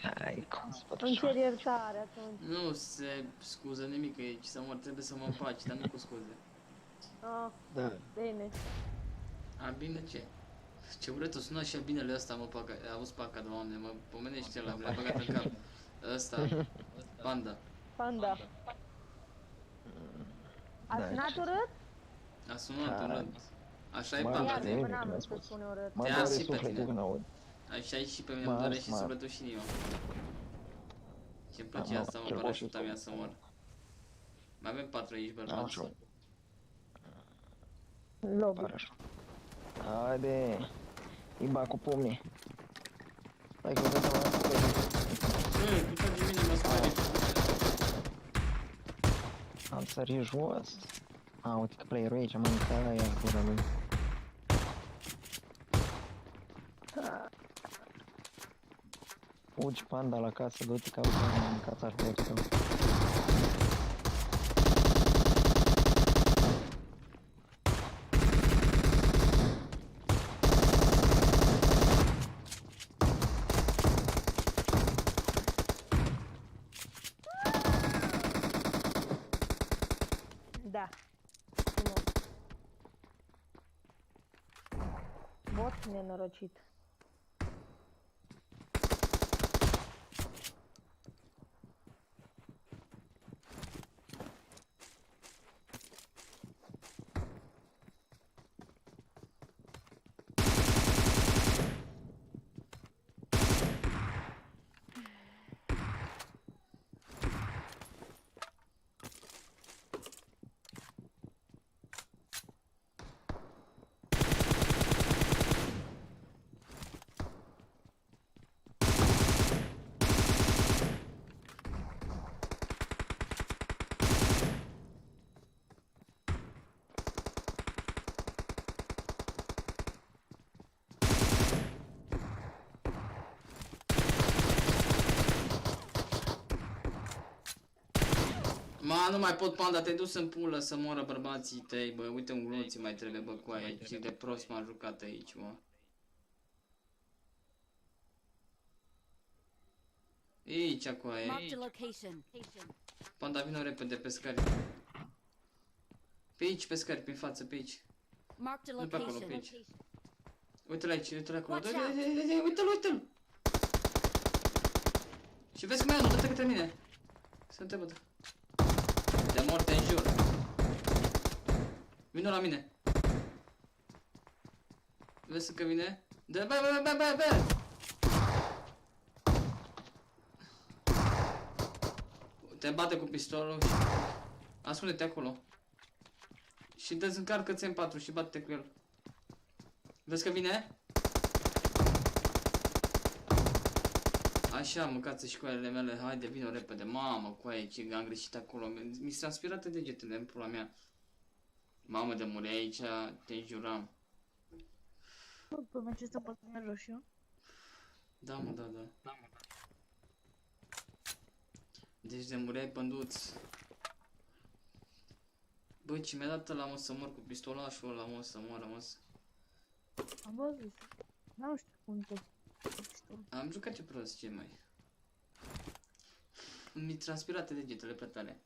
Hai, cum să Îmi cer iertare atunci. Nu se scuză nimic aici, să mor, trebuie să mă împaci, dar nu cu scuze. Ah, Da. bine. A, bine ce? Ce urât-o sună și binele ăsta, mă, Paca, auzi, Paca, doamne, mă pomenește ăla, le-a băgat în cap. Ăsta, Panda. Panda. A sunat urât? A sunat urât. Așa e, Mă, Panda, Iar, de până am să spune urât. Mă Te doare as și pe sufletul tine. când aud. Așa e și pe mine, îmi doare și sufletul și inima. Ce-mi place Am, asta, mă, cel parașuta bun. mea să mor. Mai avem 4 aici, bărbați. Lobby. Haide, Iba cu pumnii. Hai că văd să mă Tu tragi mine, mă sperii. am sărit jos. A, uite că playerul aici, mă uitat la ea gura lui. Fugi, Panda, la casă, du-te ca în casa șporților. Da. Frumos. Bot nenorocit. Ma, nu mai pot, Panda, te-ai dus în pulă să moară bărbații tăi, bă, uite un gluții mai trebuie, bă, cu aia, ce de prost m-a jucat aici, mă. Aici, cu aia. Marked a location. Panda, vină repede pe scări. Pe aici, pe scări, pe față, pe aici. Marked a Nu pe acolo, pe location. aici. Uite-l aici, uite-l acolo, Watch out. uite-l, uite-l! Și vezi cum e anul, dă-te către mine. Să te văd. De mor, te înjur. Vino la mine. Vezi că vine? Bă, bă! Te bate cu pistolul și... Ascunde-te acolo. Și dezîncarcă-ți M4 și bate-te cu el. Vezi că vine? Așa, mâncați și coalele mele, haide, vino repede, mamă, coaie, ce am greșit acolo, mi-s transpirate degetele în pula mea. Mamă, de muri aici, te înjuram. Pe acesta pătrune roșu. Da, mă, da. Deci de mureai pânduț. Băi, ce mi-a dat ăla, mă, să mor cu pistolașul ăla, mă, să moară, mă. Am văzut. Nu știu cum te... Am jucat ce prost, ce mai. Mi transpirate degetele pe tale.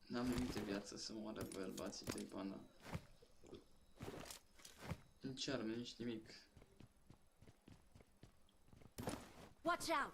N-am nimic de viață să moară bărbații tăi, Panda. Nici arme, nici nimic. Watch out!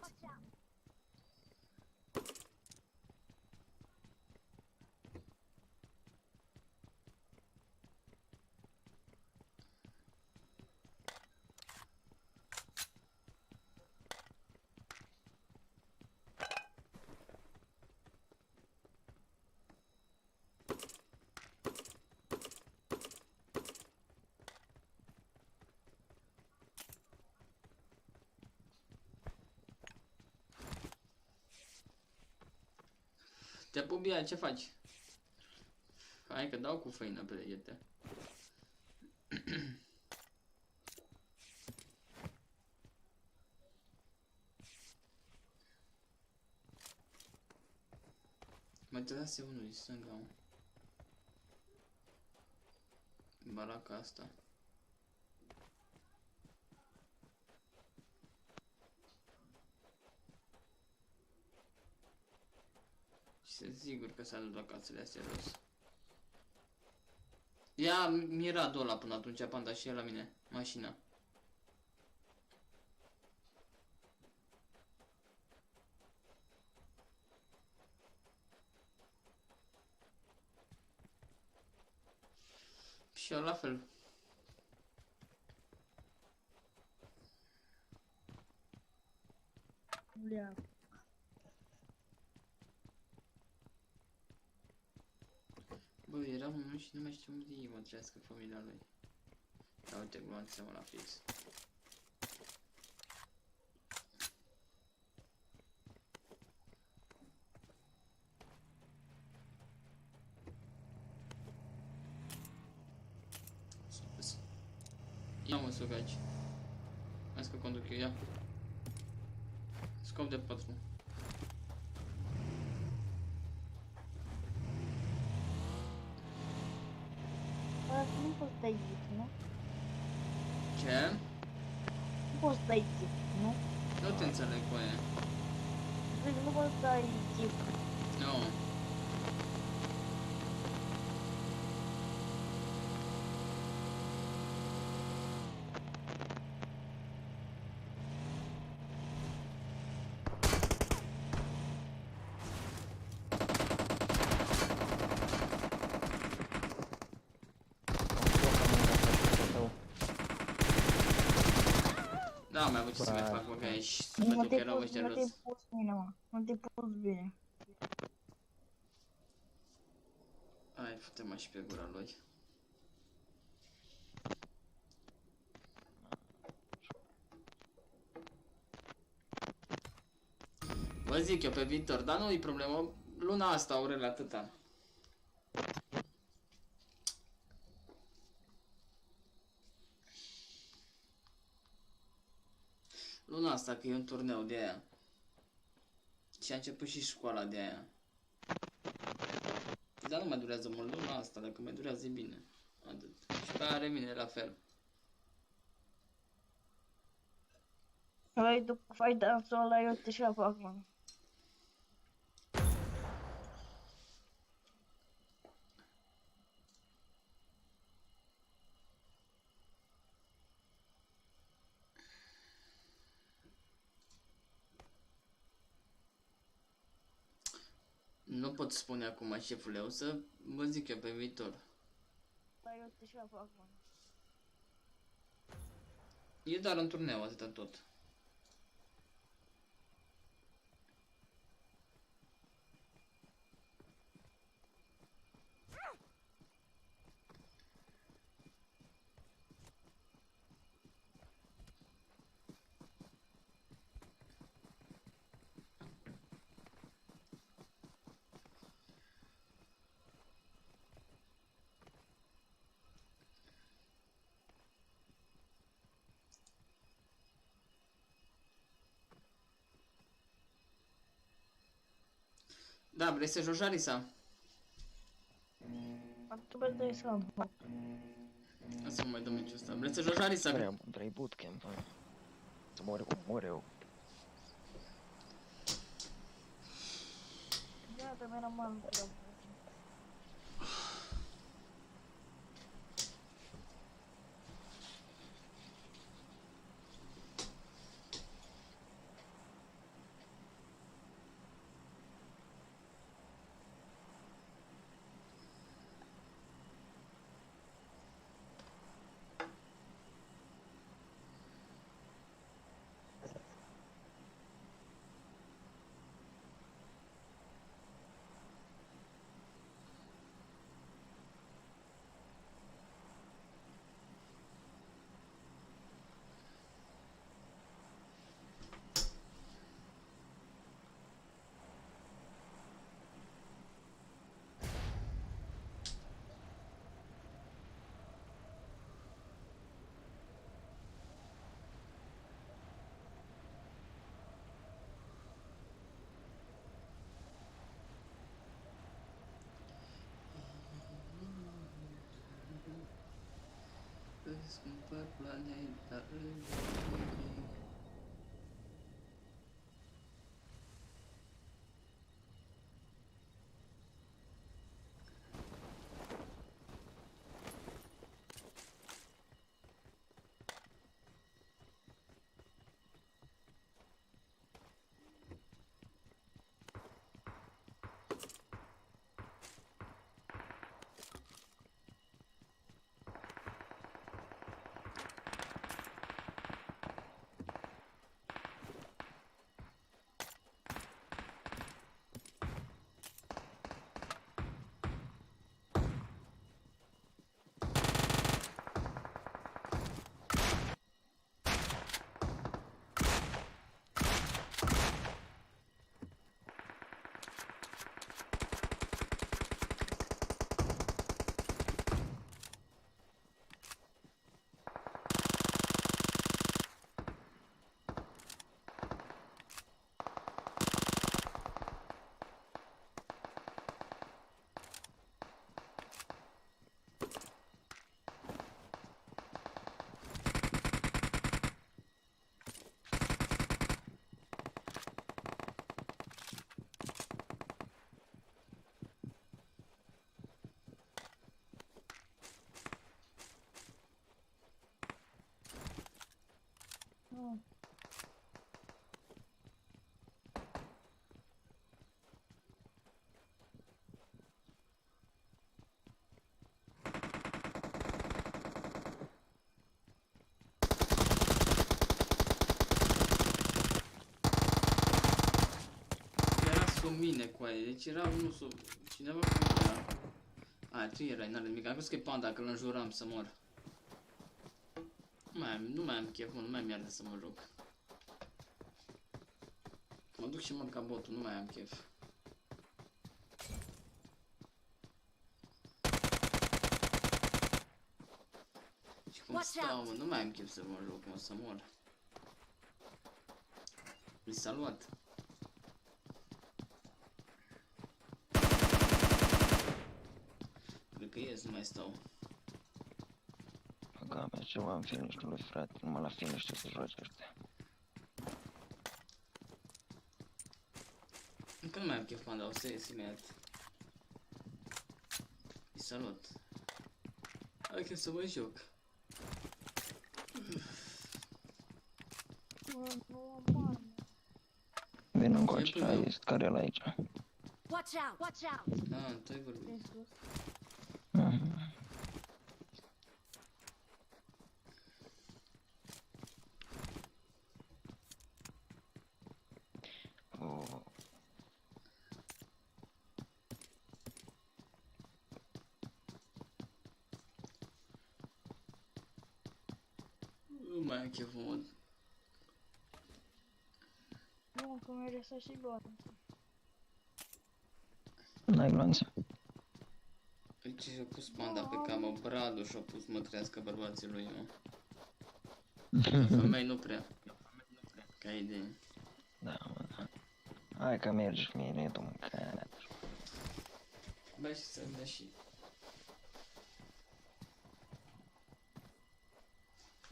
Te pup, Bia, ce faci? Hai că dau cu făină pe iete. Mai trase unul din stânga, mă. Baraca asta. Și sunt sigur că s-a dus la casele astea jos. Ia, mi-era ăla până atunci, panda, și el la mine, mașina. Și eu la fel. Ia. Bă, era unul și nu mai știu unde mă trească familia lui. Ia uite, gloanțe-mă la fix. Ia mă, sugaci. Hai să conduc eu, ia. Scop de 4. Nu poți să dai zip, nu? Ce? Nu poți să dai zip, nu? Nu te înțeleg, băie. Zic, nu poți să dai zip. Nu. Da, mai avut ce să mai fac, mă, că ești sufletul că erau ăștia jos. Nu te-ai pus bine, mă. Nu te-ai pus bine. Hai, fute-mă și pe gura lui. Vă zic eu pe viitor, dar nu-i problemă. Luna asta, Aurel, atâta. Luna asta, că e un turneu de aia. Și a început și școala de aia. Dar nu mai durează mult luna asta, dacă mai durează e bine. Atât. Și pe aia revine la fel. Hai, după fai dansul ăla, eu te și fac, mă. Nu pot spune acum, șefule, o să vă zic eu pe viitor. Hai, eu te și fac, mă. E doar un turneu, atâta tot. Da, vrei să joci Arisa? Trebuie de să am. Să mai dăm meciul ăsta. Vrei să joci Arisa? Vrei bootcamp, hai. Să mor cum mor eu. Da, pe mine mă întreb. Scumpă planeta îmi Era sub mine, coaie, deci era unul sub... Cineva cum era? A, tu erai, n-are nimic, am crezut că e Panda, că îl înjuram să mor. Nu mai am chef, nu mai mi-arde să mă joc. Mă duc și mă ca botul, nu mai am chef. Și cum stau, mă, nu mai am chef să mă joc, mă, să mor. Mi s-a luat. Cred că ies, nu mai stau. Băga mea ceva în finish-ul lui, frate, numai la finish ce să joace ăștia. Încă nu mai am chef, Panda, o să ies imediat. Salut. Hai că să mă joc. Vin încoace, ai care la aici. Watch out! Watch out! Ah, tu ai vorbit. Nu mai am chef, mă. Nu, că mi-ai lăsat și gloanță. N-ai glanță. Ce și-a pus Panda pe camă, Bradu și-a pus mă crească bărbații lui, mă. Femei nu prea. Ca idee. Da, mă, da. Hai că mergi cu mine, tu mâncare. Băi, și să-mi dea și...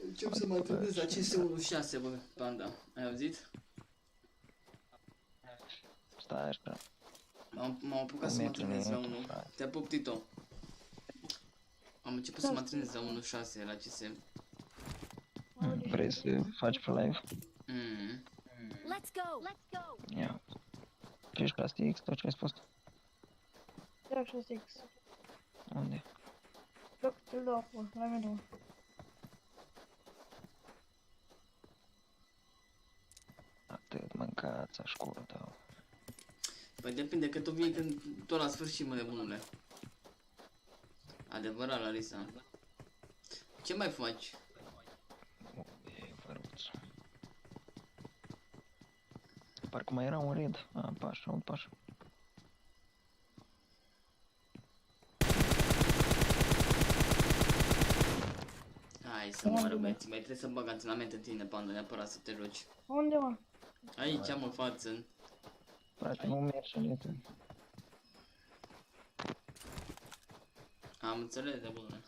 Încep să mă întâlnesc la CS16, bă, Panda. Ai auzit? Stai așa. M-am apucat să mă întâlnesc la 1. Te pup, Tito. Am început să mă întâlnesc la 1.6 la CS. Vrei să faci pe live? Let's go! Let's go! Ia. Ce ești la STX, tot ce ai spus? Da, 6X. Unde? Loc, te-l dau acum, la mine. Atât mâncați, ascultă. Păi depinde că tu vii când tot la sfârșit, mă, nebunule. Adevărat, Larisa. Ce mai faci? E văruț. Parcă mai era un red. A, pașa, un pașa. Hai să moară, băieți, mai trebuie să bag antrenament în tine, Panda, neapărat să te joci. Unde, mă? Aici am în față. Frate, nu merge niciun. Am înțeles, de bună.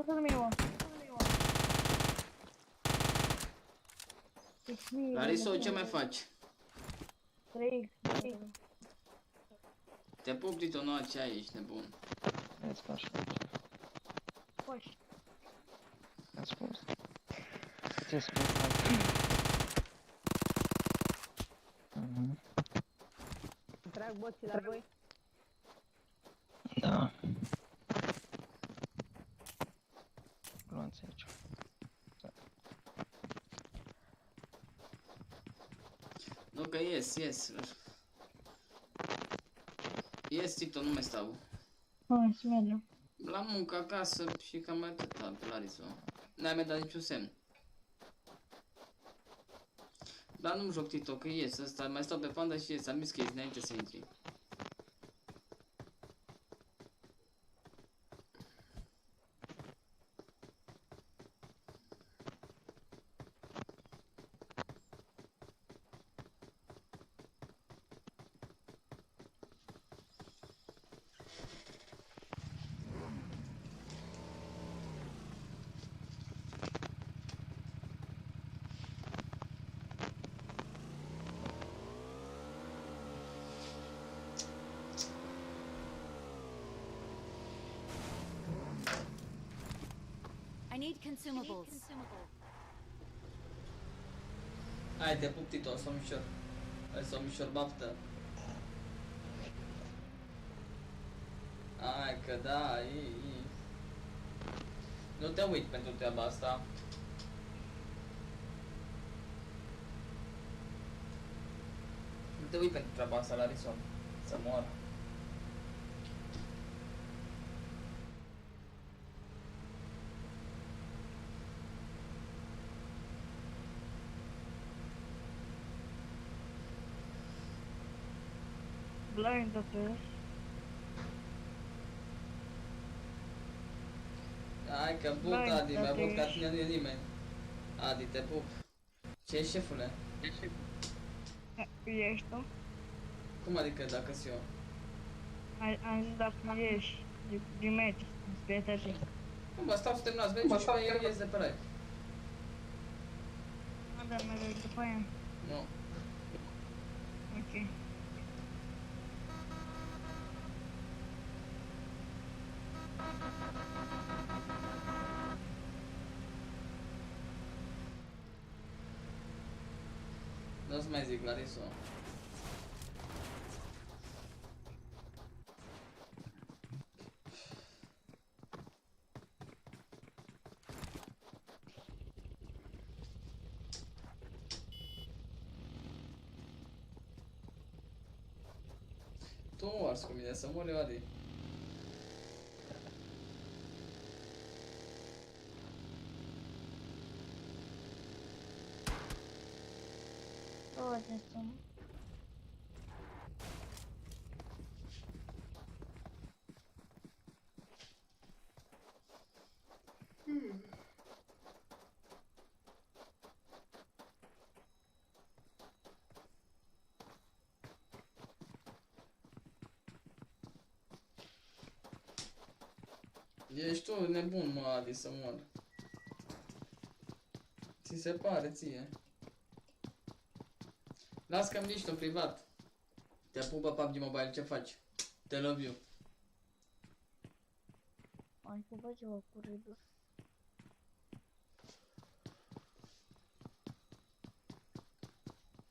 Lasă-l mie, Larisa, ce mai faci? 3x. Te pup, Tito, nu ce ai, ești nebun. Let's go. Faci. Let's go. Ce spui? Trag boții la voi. Da. Luați aici. Nu că ies. Ies, Tito, nu mai stau. Hai să mergem. La muncă, acasă și cam atâta, pe Larisa. N-ai mai dat niciun semn. Dar nu-mi joc, Tito, că ies ăsta, mai stau pe panda și ies, am zis că ies înainte să intri. I need consumables. Hai, te pup, Tito, somnișor. Hai, somnișor, baftă. Hai că da, Nu te uit pentru treaba asta. Nu te uit pentru treaba asta, Larisa. Să moară. Blind atunci. Hai că pup, Adi, mai pup ca tine nu e nimeni. Adi, te pup. Ce ești, șefule? Ești tu? Cum adică dacă-s eu? Am zis dacă nu ești din meci, spre tăi. Cum, mă stau să terminați meciul și mai ies de pe live. Da, mai după aia. Nu. Ok. Nu o să mai zic, Larisa. Tu nu ars cu mine, să mor eu, Adi. Ești tu nebun, mă, Adi, să mor. Ți se pare ție. Las că-mi zici tu în privat. Te pupă PUBG Mobile, ce faci? Te love you. Ai ceva ceva cu râdul.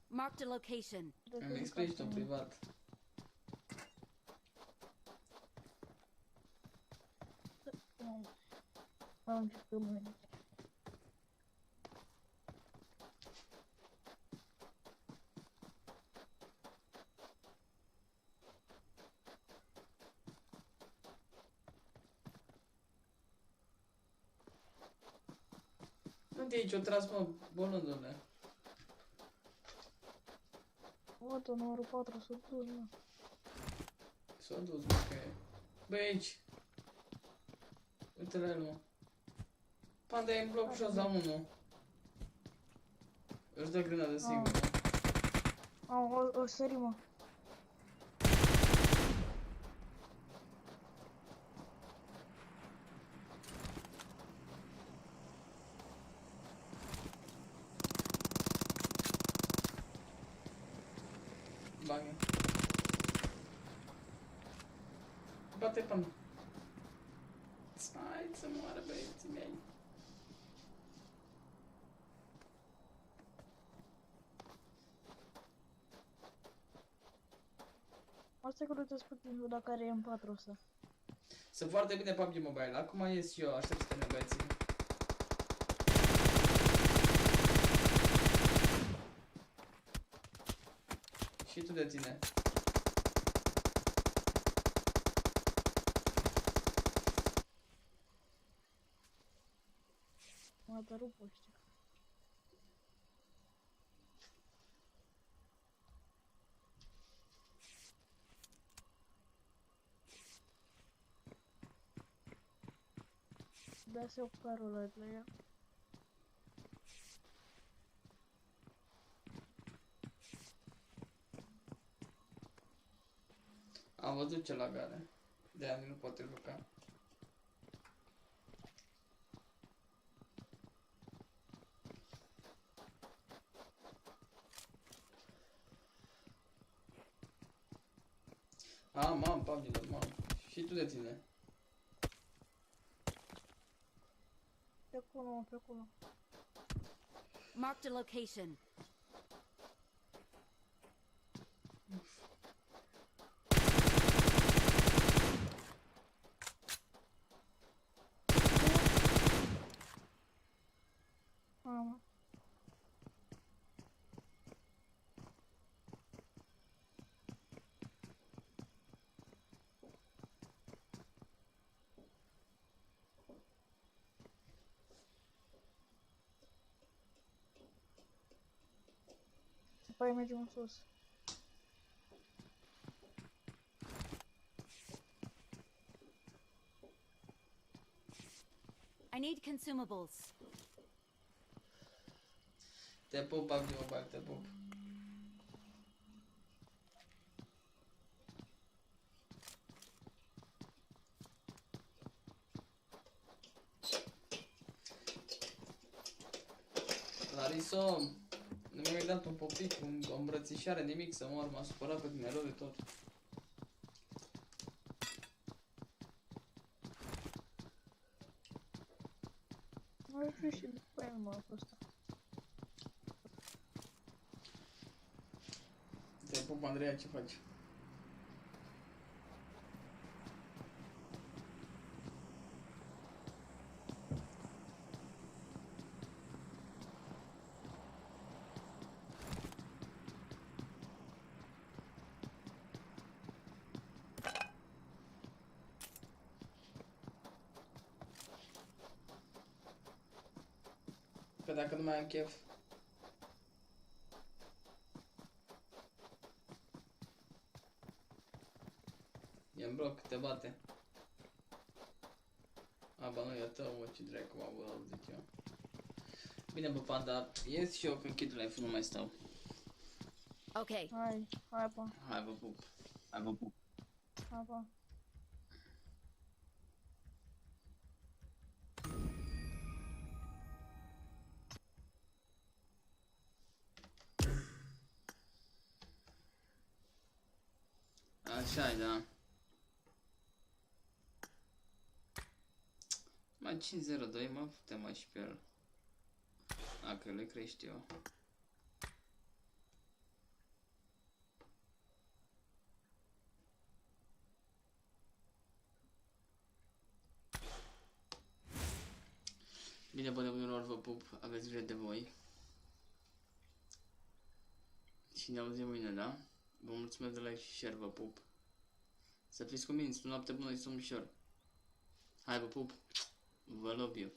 Marked a location. Îmi explici tu în privat. Am început mâine. Unde e aici? O tras, mă, bolândule. Uite, numărul 4 s-a dus, mă. S-a dus, mă, că e. Băi, aici. Uite la el, mă. Panda e în bloc jos la 1. Își dă grenadă singur, mă. O sări, mă. bagă. Bate până. Hai să moară băieții mei. Asta că nu-ți spun timpul dacă are M4 ăsta. Sunt foarte bine PUBG Mobile. Acum ies și eu, aștept să termin băieții. Și tu de tine. Mă rup ăștia. Da-se o carulă de la ea. Am văzut ce lagare. De-aia nu poate juca. Am PUBG normal. Și tu de tine. Pe acolo, pe acolo. Marked a location. Mamă. Păi mergem în sus. I need consumables. Te pup, PUBG Mobile, te pup. Lariso, nu mi-ai dat un popic, o îmbrățișare, nimic să mor, m-a supărat pe tine rău de tot. Nu știu și după el mă ăsta. Te pup, Andreea, ce faci? Că dacă nu mai am chef. E în bloc, te bate. A, ba nu, e tău, mă, ce dracu m-am auzit eu. Bine, bă, Panda, ies și eu când închid live-ul, nu mai stau. Ok. Hai, pa. Hai, vă pup. Hai, vă pup. Hai, pa. Așa-i, da. Mai 502, mă, putem mai și pe el. Dacă le crești eu. Bine, bă, nebunilor, vă pup, aveți grijă de voi. Și ne auzim mâine, da? Vă mulțumesc de like și share, vă pup. Să fiți cu minți, noapte bună și somn ușor. Hai, vă pup, vă love you.